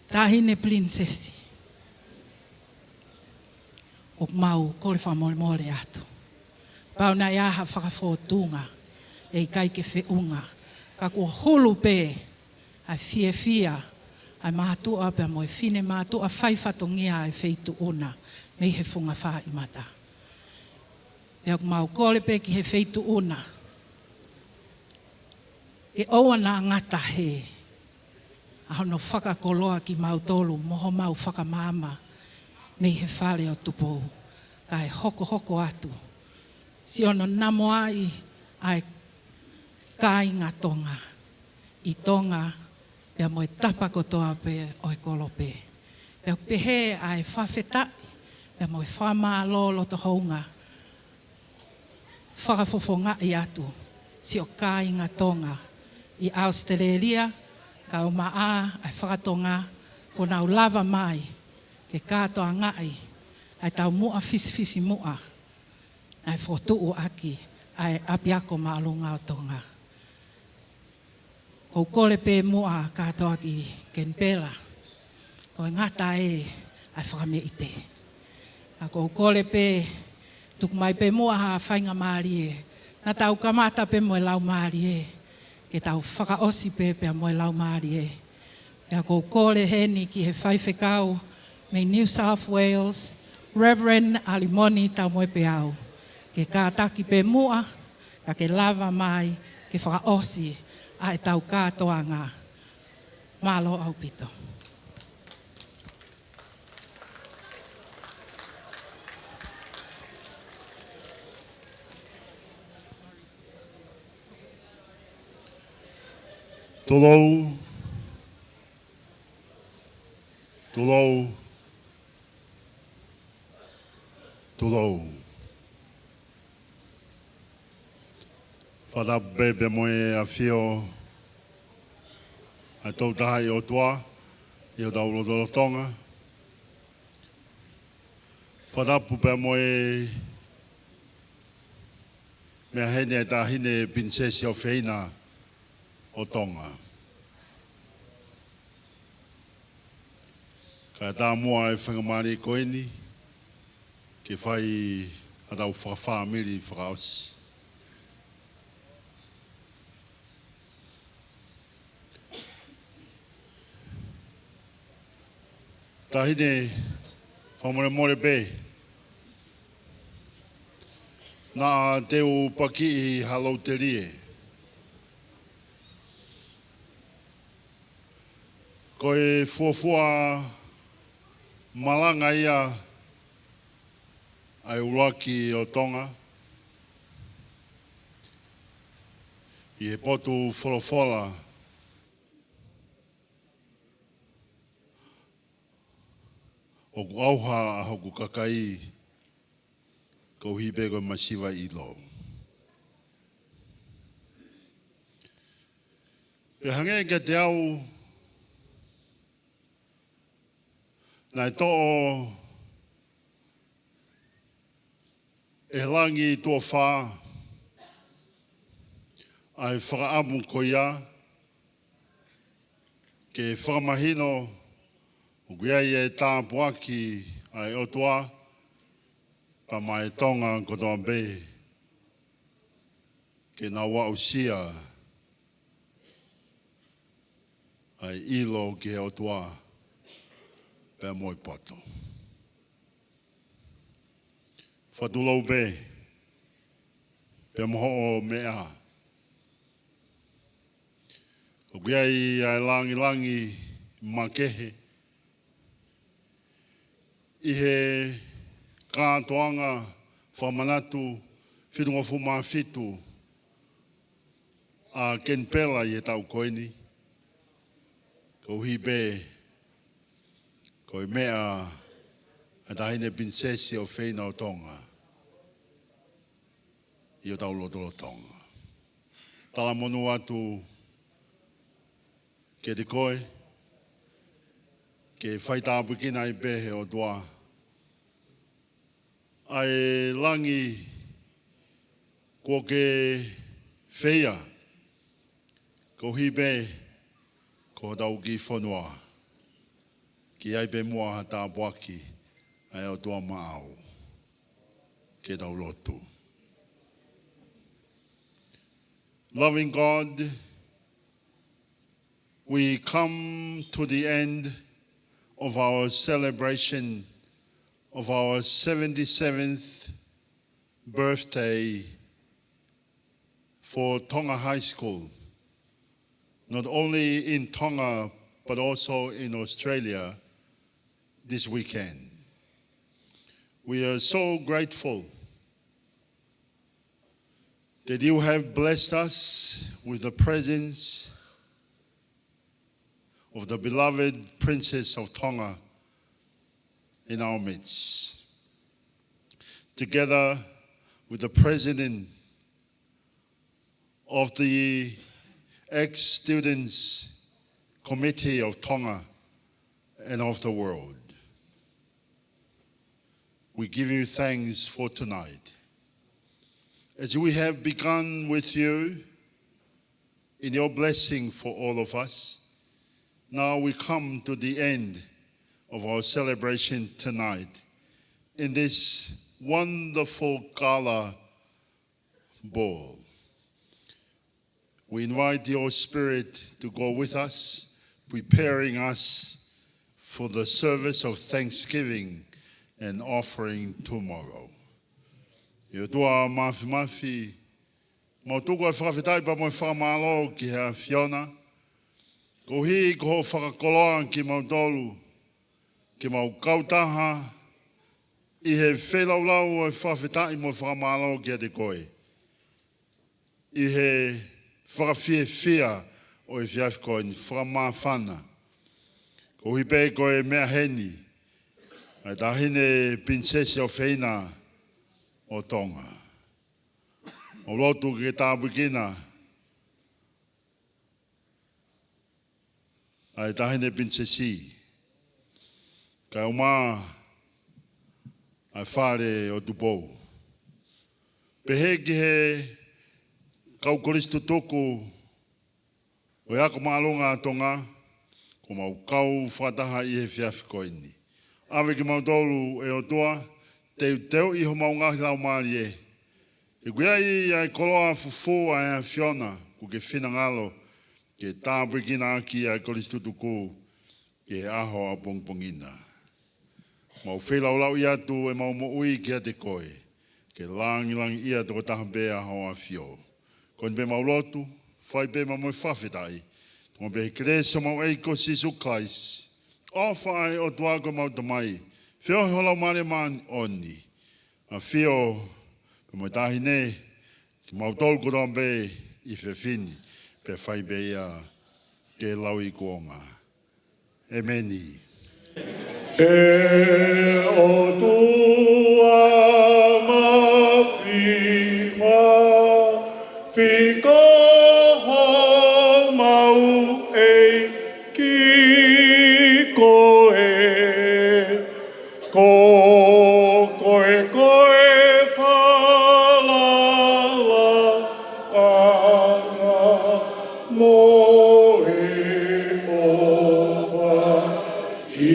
Tāhine princesi, o mau kore whamole atu. Pau na iaha whakawhotunga, e kai ke whiunga, ka kua hulu pē, ai fia, ai mātua pia mo e whine mātua whaifatongia ai wheitu ona, mei he whunga wha i mata. Pea mau kore pē ki he wheitu ona, ke oua na ngata he, ahono whakakoloa ki mau tolu, moho mau whakamama, mei he whare o tupou, ka he hoko atu. Si ono namo ai kai ngā Tonga. I Tonga, pia mo e tapa kotoa pe o e kolope. Pia pehe ai whawhetai, pia mo e whamalo lo to hounga. Whakafofonga i atu, si o kai ngā Tonga. I Australia, ka o maa ai whakatonga, ko nau lava mai, ke kātoa ngai, ai tau mua fisi mua, ai whotuu aki, ai apiako maalunga o Tonga. Ko kore pē mua kātoa ki Canberra, ko ngata ai whakame ite. Ko kore pē, tuku mai pē mua ha whainga maari e, na tau kamata pē moe lau maari e, ke tau whakaosi pē moe lau maari e. Pea ko kore heni ki he whaiwhekau, me New South Wales, Reverend Alimoni tau moe pe au. Ke kātaki pe mua, ka ke lava mai, ke whakaosi, a e tau kātoa ngā. Mālo au pito. Tulou. Whada bebe moe a whio a tau taha i o toa, i o tau roto Tonga. Whada pupe moe mea hene e tahine prinsesi o whina o Tonga. Ka tā mua e whangamari koeni, ke whai a tau whakawhamiri whakaosi. Tahine whamore pē. Nā te o paki i halau te rie. Ko e fuafua malanga ia ai uraki o Tonga. I he potu wholofola. O ku auha a hoku kakai, ko hipe ko masiwa i lo. Pe hange ke te au, nai to'o e langi tua whā, ai whakaamu ko ia, ke whakamahino, o kuia i e tāpuaki ai otua, pa mai Tonga kotoa be, ke nā wau sia, ai ilo ki he otua, pe moi poto. Whatulau be, pe moho o mea. O kuia i ai langi makehe, i he kātoanga whamanatu whirunga whumafitu a Canberra i tau koini. Ko hibe, ko mea a tahine prinsesi o whaina o Tonga. I o tau loto Tonga. Tala monu atu ke te koe, ke whaita apukina i pehe o tua. Ai langi ko ke whea, ko hibe, ko tau ki whanua. Ki ai pe mua ha tā puaki, ai o tua maau, ke tau lotu. Loving God, we come to the end of our celebration of our 77th birthday for Tonga High School, not only in Tonga, but also in Australia this weekend. We are so grateful that you have blessed us with the presence of the beloved Princess of Tonga in our midst. Together with the President of the Ex-Students Committee of Tonga and of the world. We give you thanks for tonight. As we have begun with you in your blessing for all of us, now we come to the end of our celebration tonight in this wonderful Gala ball. We invite your Spirit to go with us, preparing us for the service of thanksgiving and offering tomorrow. Yo tua mafi, mo tuku e whakawhitai pa mo whakamalo ki hea Fiona, ko hi ko whakakoloa ki mau tolu, ki mau kautaha, I he whelaulau e whawhitai mo whakamalo ki a te koe. I he whakawhiawhia o e whiawhiko i whakamawhana. Ko hi pe koe mea heni, ai tahine prinsesi o whaina o Tonga. O lotu ke tāpukina, ai tahine prinsesi. Kai o mā, ai whare o tupou. Pehe ki he kau koristu toku o eako maalonga Tonga, ko mau kau whataha I he whiawhiko ini. Awe ki mau tolu e o toa, teu I ho mau ngahi lau maari e. E kuia I ai koloa fufu ai a Fiona, ku ke whina ngalo, ke tāpukina aki ai koristu tuku, ke aho a pongpongina. Mau whelaulau I atu e mau mo ui ki a te koe, ke langi ia toko tahampe aho a fio. Kon pe mau lotu, whai pe mau moi whawhetai, toko pe kreso mau eiko Sisu Christ, o whai o tuako mau tamai, whio holau mare man oni, a whio pe moi tahine, ki mau tolu koron pe I whiwhini, pe whai pe ia ke lau I kuonga. Ameni. E o tua mawhima, whiko ho mau e ki koe, ko koe whalala anga mo e ofa ki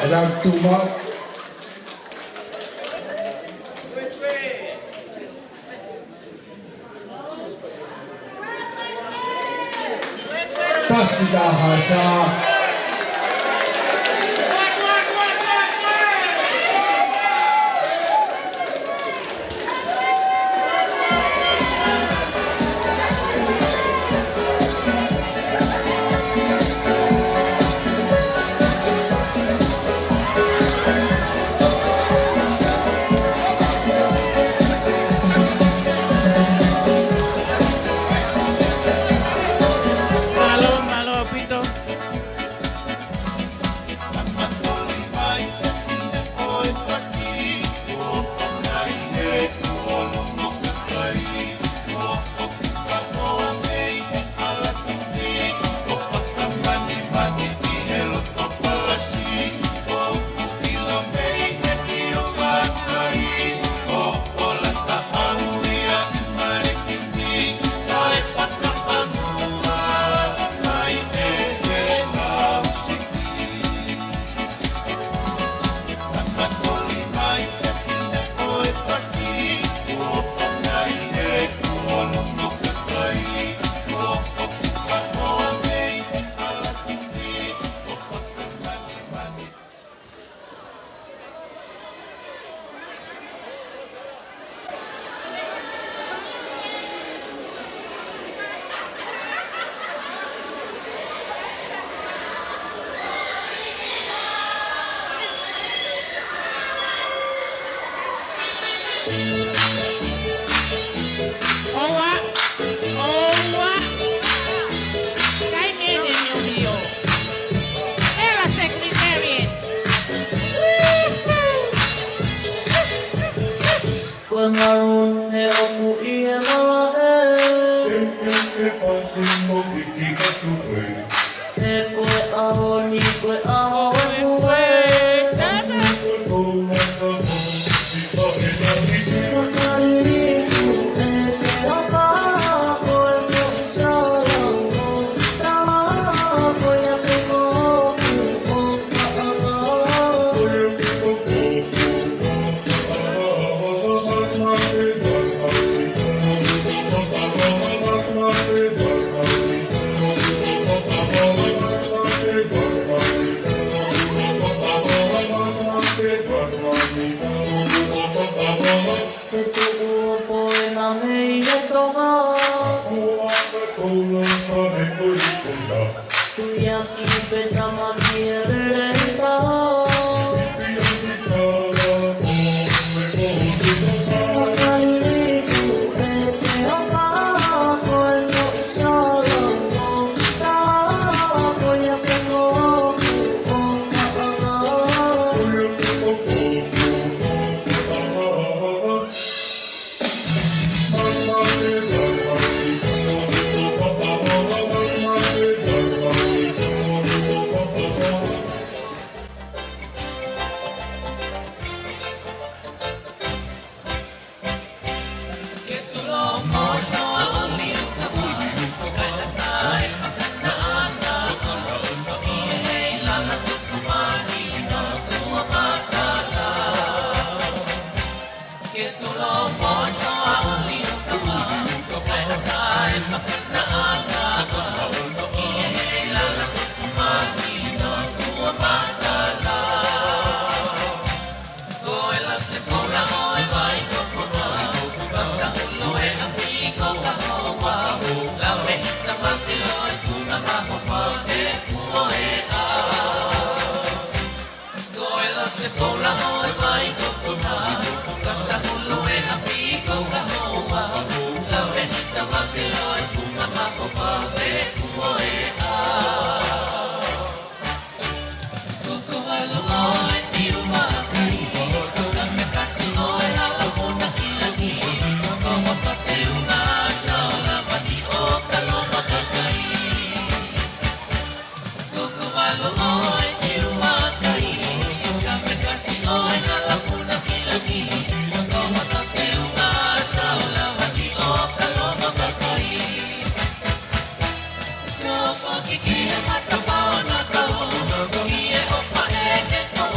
Alam tuma. Pasida hasa. Kiki, mata pao na kau, kie ofa eke ko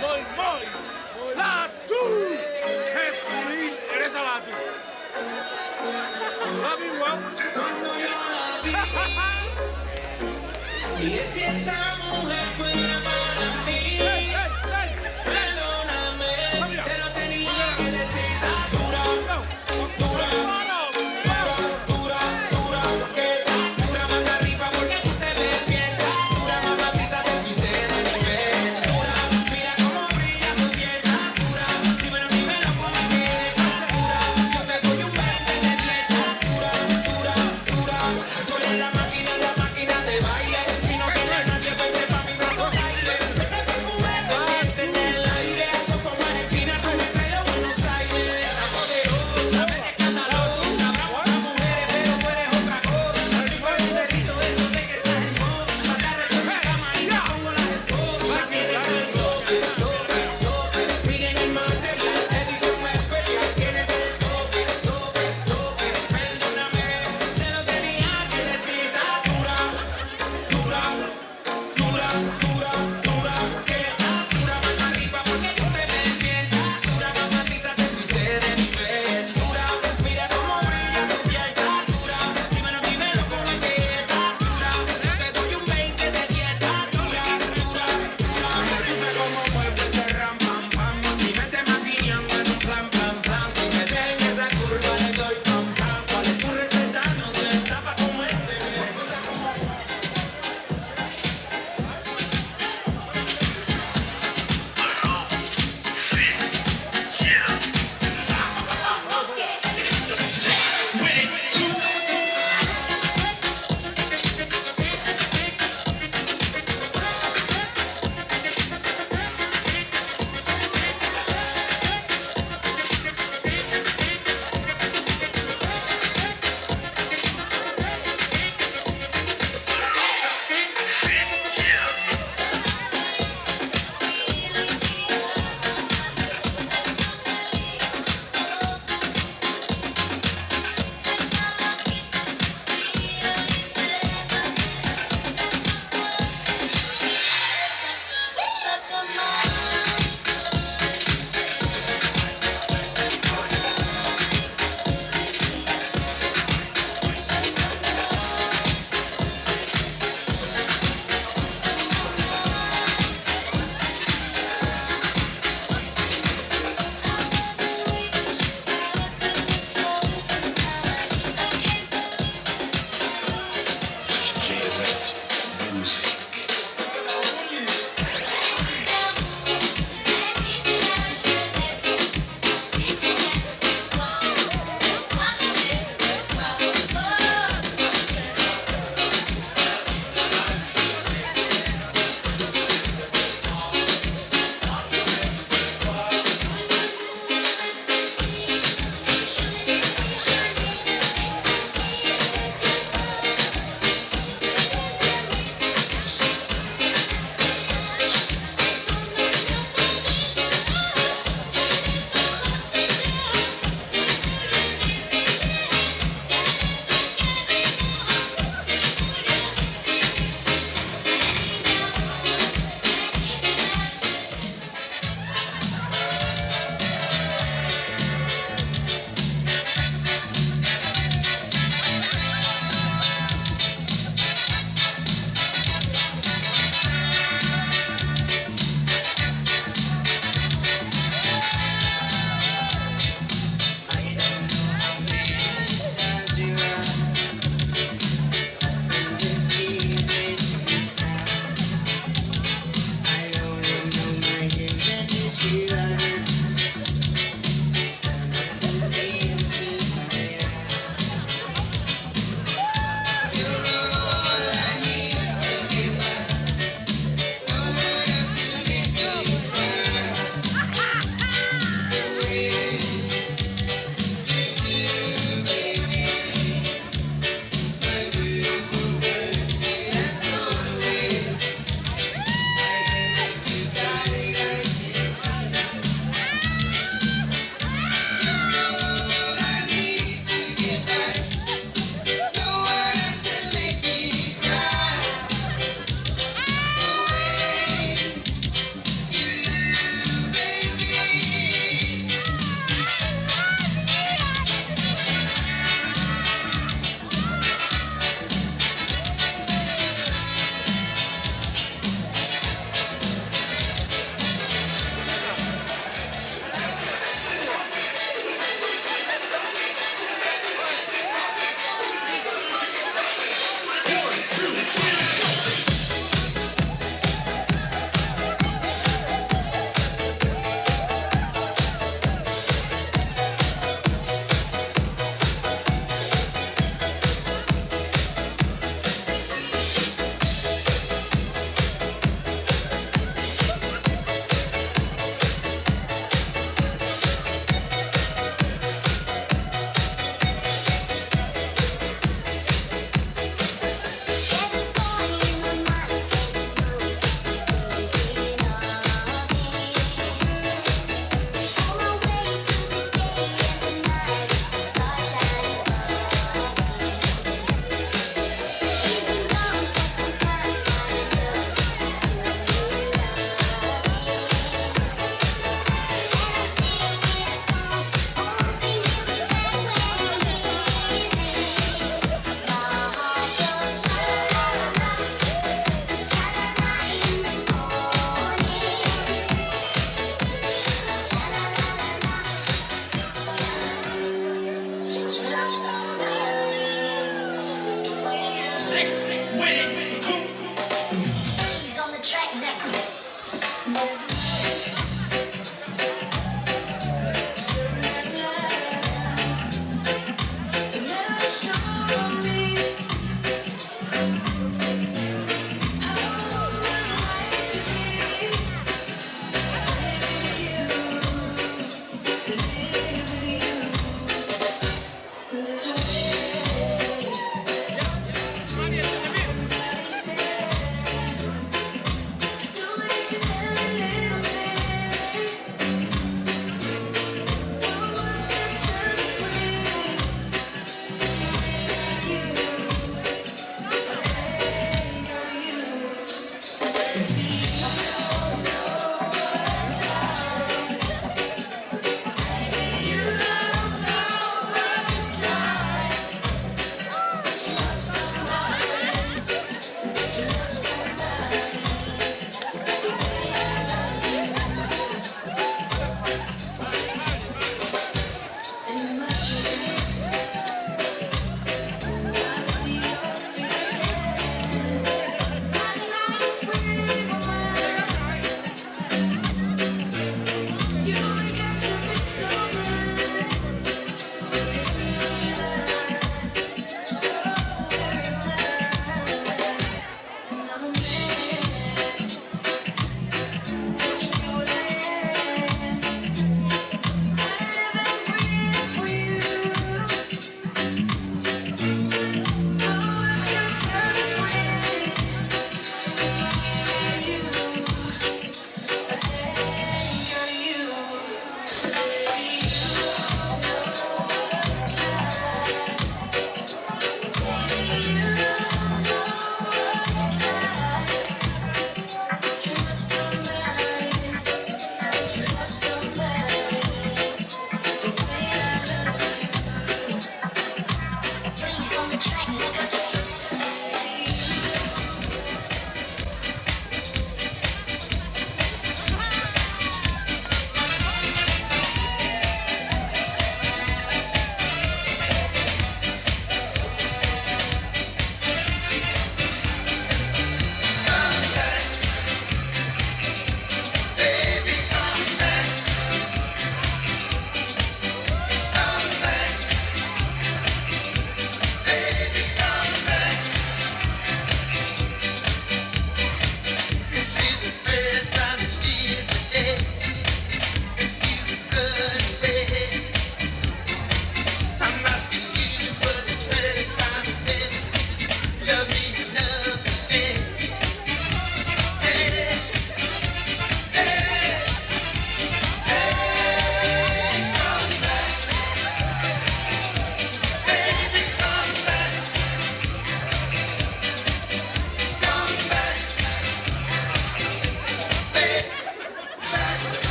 Moimoi! Latu! Hefuin, eres a Latu. Love you, Cuando yo la vi, y si esa mujer fuera para mí, perdóname, te lo tenía que decir. Dura, dura, dura, dura, que dura más arriba porque tú te ves bien. Dura, mamacita, te fuiste de nivel. Dura, mira cómo brilla tu piel. Dura, dímelo cómo queda. Dura, yo te doy un 20 de 10. Dura, dura, dura, tú eres la máquina de baile. Si no tienes nadie, vente pa' mi brazo, baile.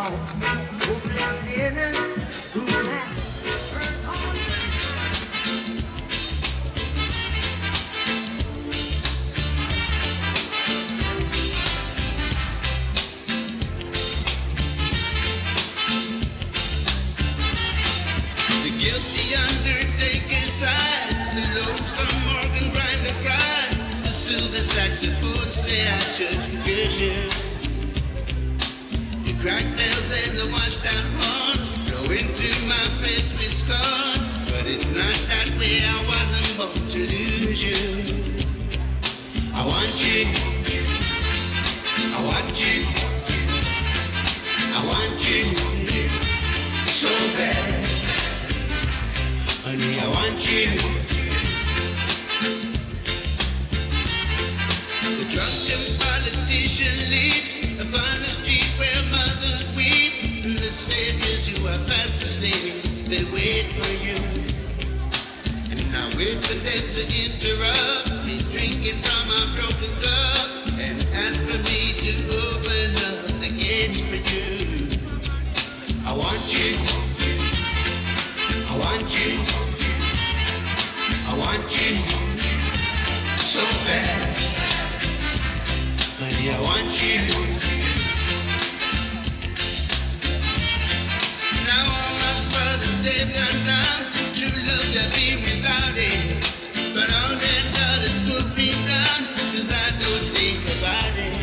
all hopeless sinners who have hurt all. The guilty undertaker sigh, the lonesome organ grinder cry, the silver saxophone say I should kiss you. The cracked bells and the washed down horns blow into my face with scorn, but it's not that way, I wasn't born to lose you. I want you, I want you, I want you so bad. Honey, I want you. The drunken politician leaps upon the street where mothers weep, and the saviors who are fast asleep, they wait for you. And I wait for them to interrupt me, drinking from a broken cup, and ask for me to open up the gates for you. I want you. I want you. I want you so bad. Honey, I want you. Now all my brothers, they've gone down. True love to be without it. But all their daughters put me down, 'cause I don't think about it.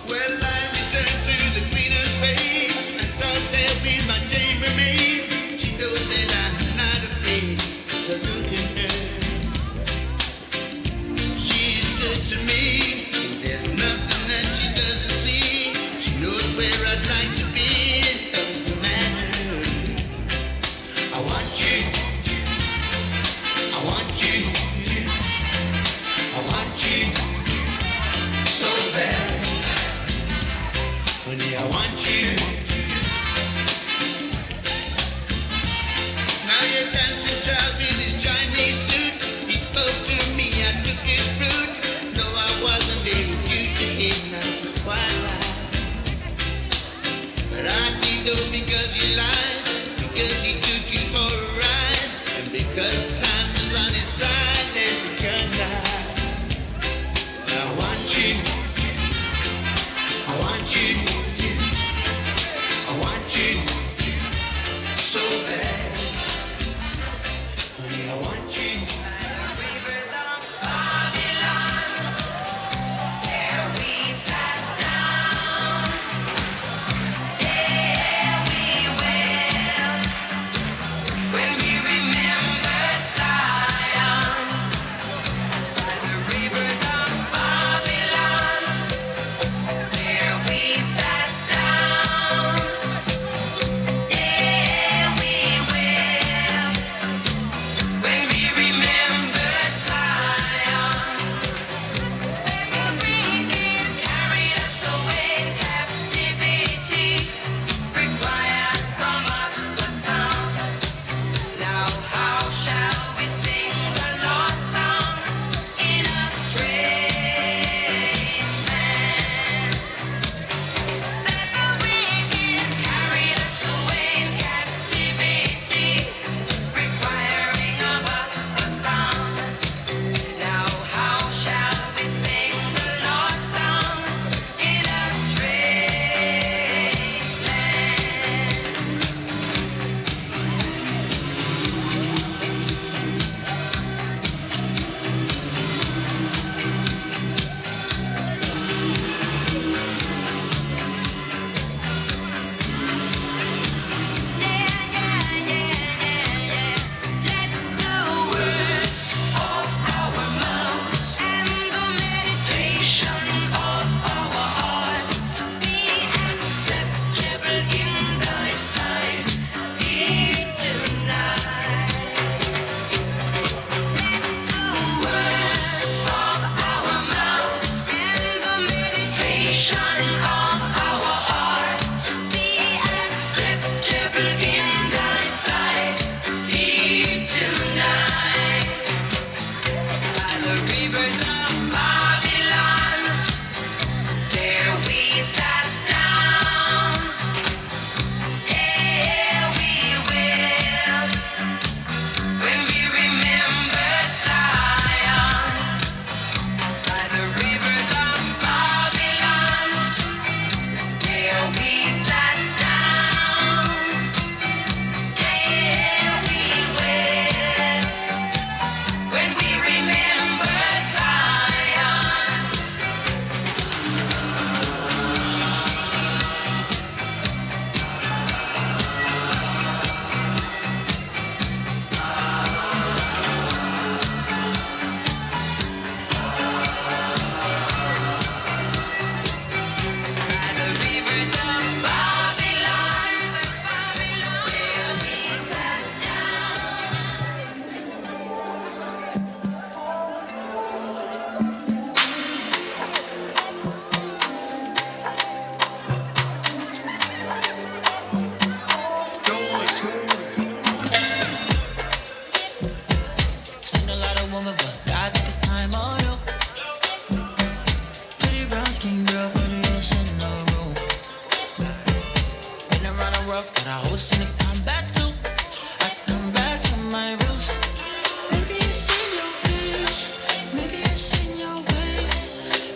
Well, I returned to the greener space. I thought they'd be my chambermaid. She knows that I'm not afraid to look at her. I was in a come back to. I come back to my roots. Maybe it's in your face, maybe it's in your ways,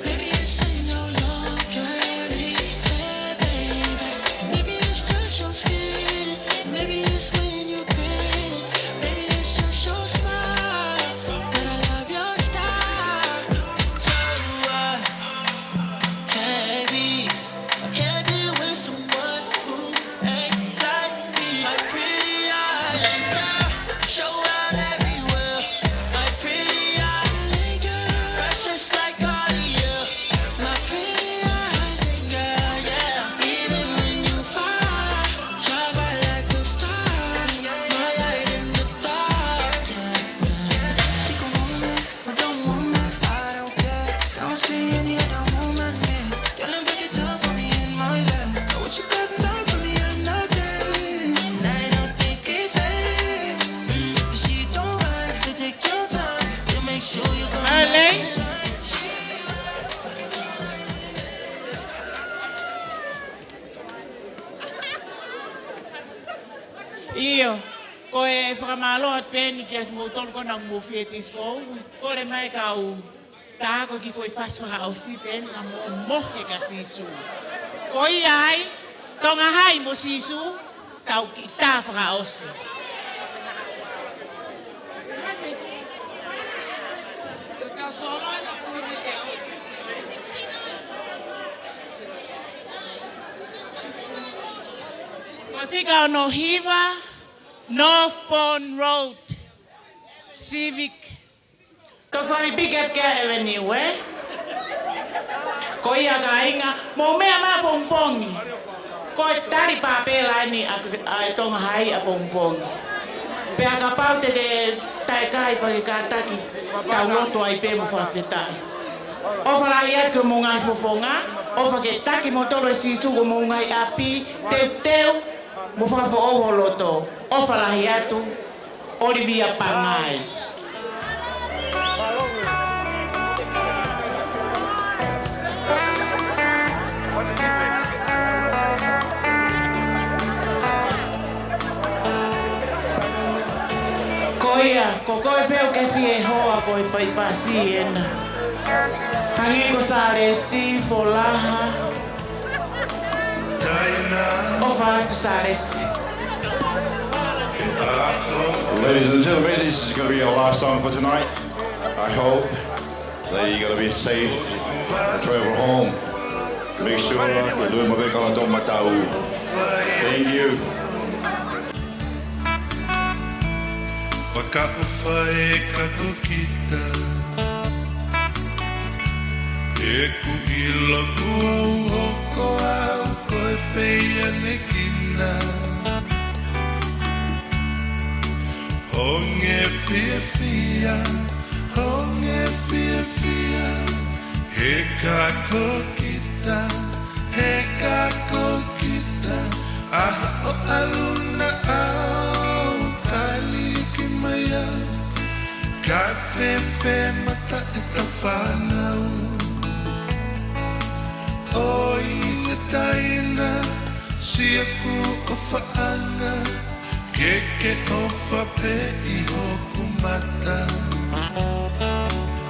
maybe it's in your long curly hair, baby. Maybe it's just your skin, maybe it's when you grin, maybe it's just your smile. But I love your style. So I can't be with someone who ain't like me. My pretty island girl, show out everywhere. My pretty island girl, precious like Cartier. My pretty island girl, yeah. Even when you fall, shine bright like a star. My light in the dark, yeah. She gon' want me, but don't want me. I don't care, 'cause I don't see any other woman, yeah. Girl, I'm big it up for me in my life. What you got time for me another day? And I don't think it's fair, but she don't mind to take your time to make sure you come back and shine. Io, ko e whakamalo at pēni ki atu mōtolo ko nang mōwhi e tisko. Ko le mai ka u tāko ki fwoi whas whakaosi pēni ka mō mohe ka sisu. Ko i ai, tonga hai mo sisu, tau ki tā whakaosi. Ko whika o no Hiva, Northbourne Road, Civic. Ko whami piket kia ewe niwe. Ko ia ka inga, mō mea mā pongpongi. Ko e tari pāpēla ni a tonga hai a pongpongi. Pea ka pau te tai kai pa ke kātaki, tau loto ai pē mo whawhetai. Ofa lahi atu mo ngai fofonga, ofa ke taki mo toro e sisu ko mo ngai api, teu, mo whawho oho loto. Ofa lahi atu, Olivia Pangai. Koia, ko koe peo ke fie hoa koe whai whasi ena. Hangi ko sare si folaha. O whātu sare si. Ladies and gentlemen, this is going to be our last song for tonight. I hope that you're going to be safe and travel home. Make sure you're doing my big on the matau. Thank you. Whakaofaeka kukita E ku ila kuau hoko au koe whea ne kina Honge fia, honge fia He kako kita, he kako kita Aha o aluna au kali ki maya Ka fefe mata e ta whanau O inga taina sia ku o whaanga Keke o whape i hoku mata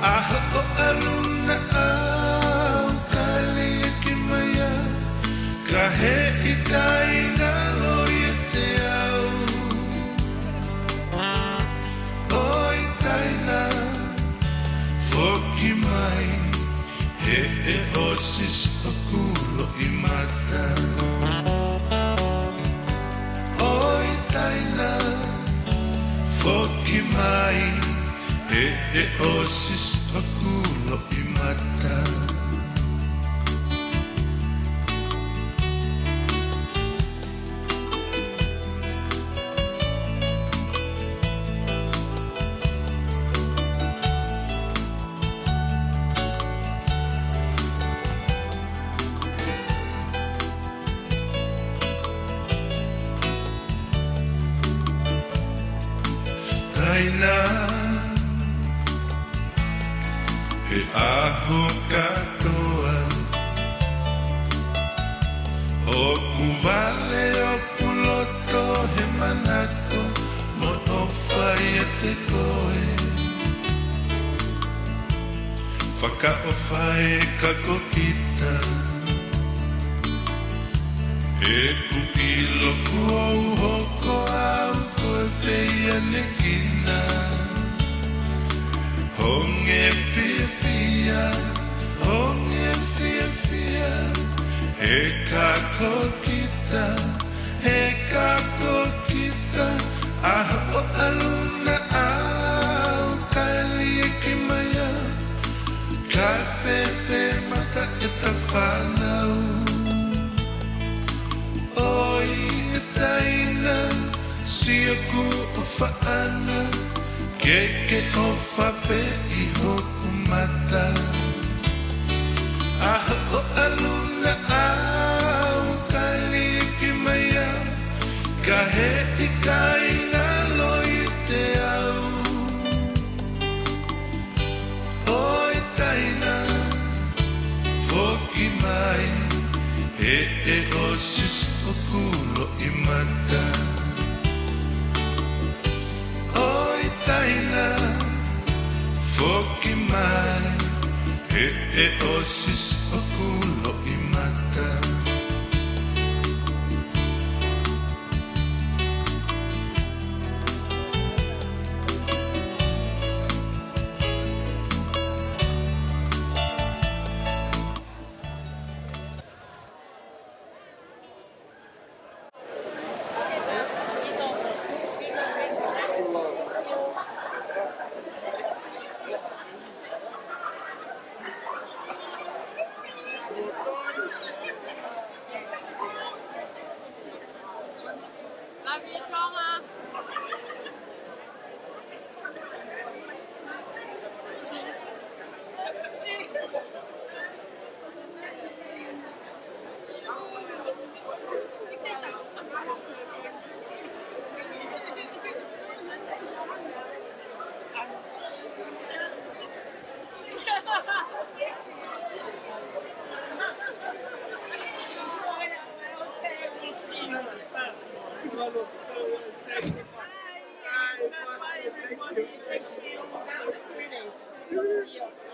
Aha o aluna au kali ki maya Ka he i tainga loi e te au Oi taina Foki mai He e osis o kulo i mata Oi taina Foki mai He e osis o kulo i mata Taina He aho katoa O ku vale o ku loto ka o whae ka kokita e kuki loko au hoko au koe whia ne kina honge fia fia e ka kokita aha o aluna au ka lieki maya ka fefe mata e ta whanau oi e taina sia ku o whaana ke o whape i hoku mata aha o aluna au ka lieki maya ka he i ka inga loi te au oi taina foki mai e o sis o kulo i mata oi taina foki mai e o sis o kulo i mata Love you, Tonga. Thank you. That was pretty.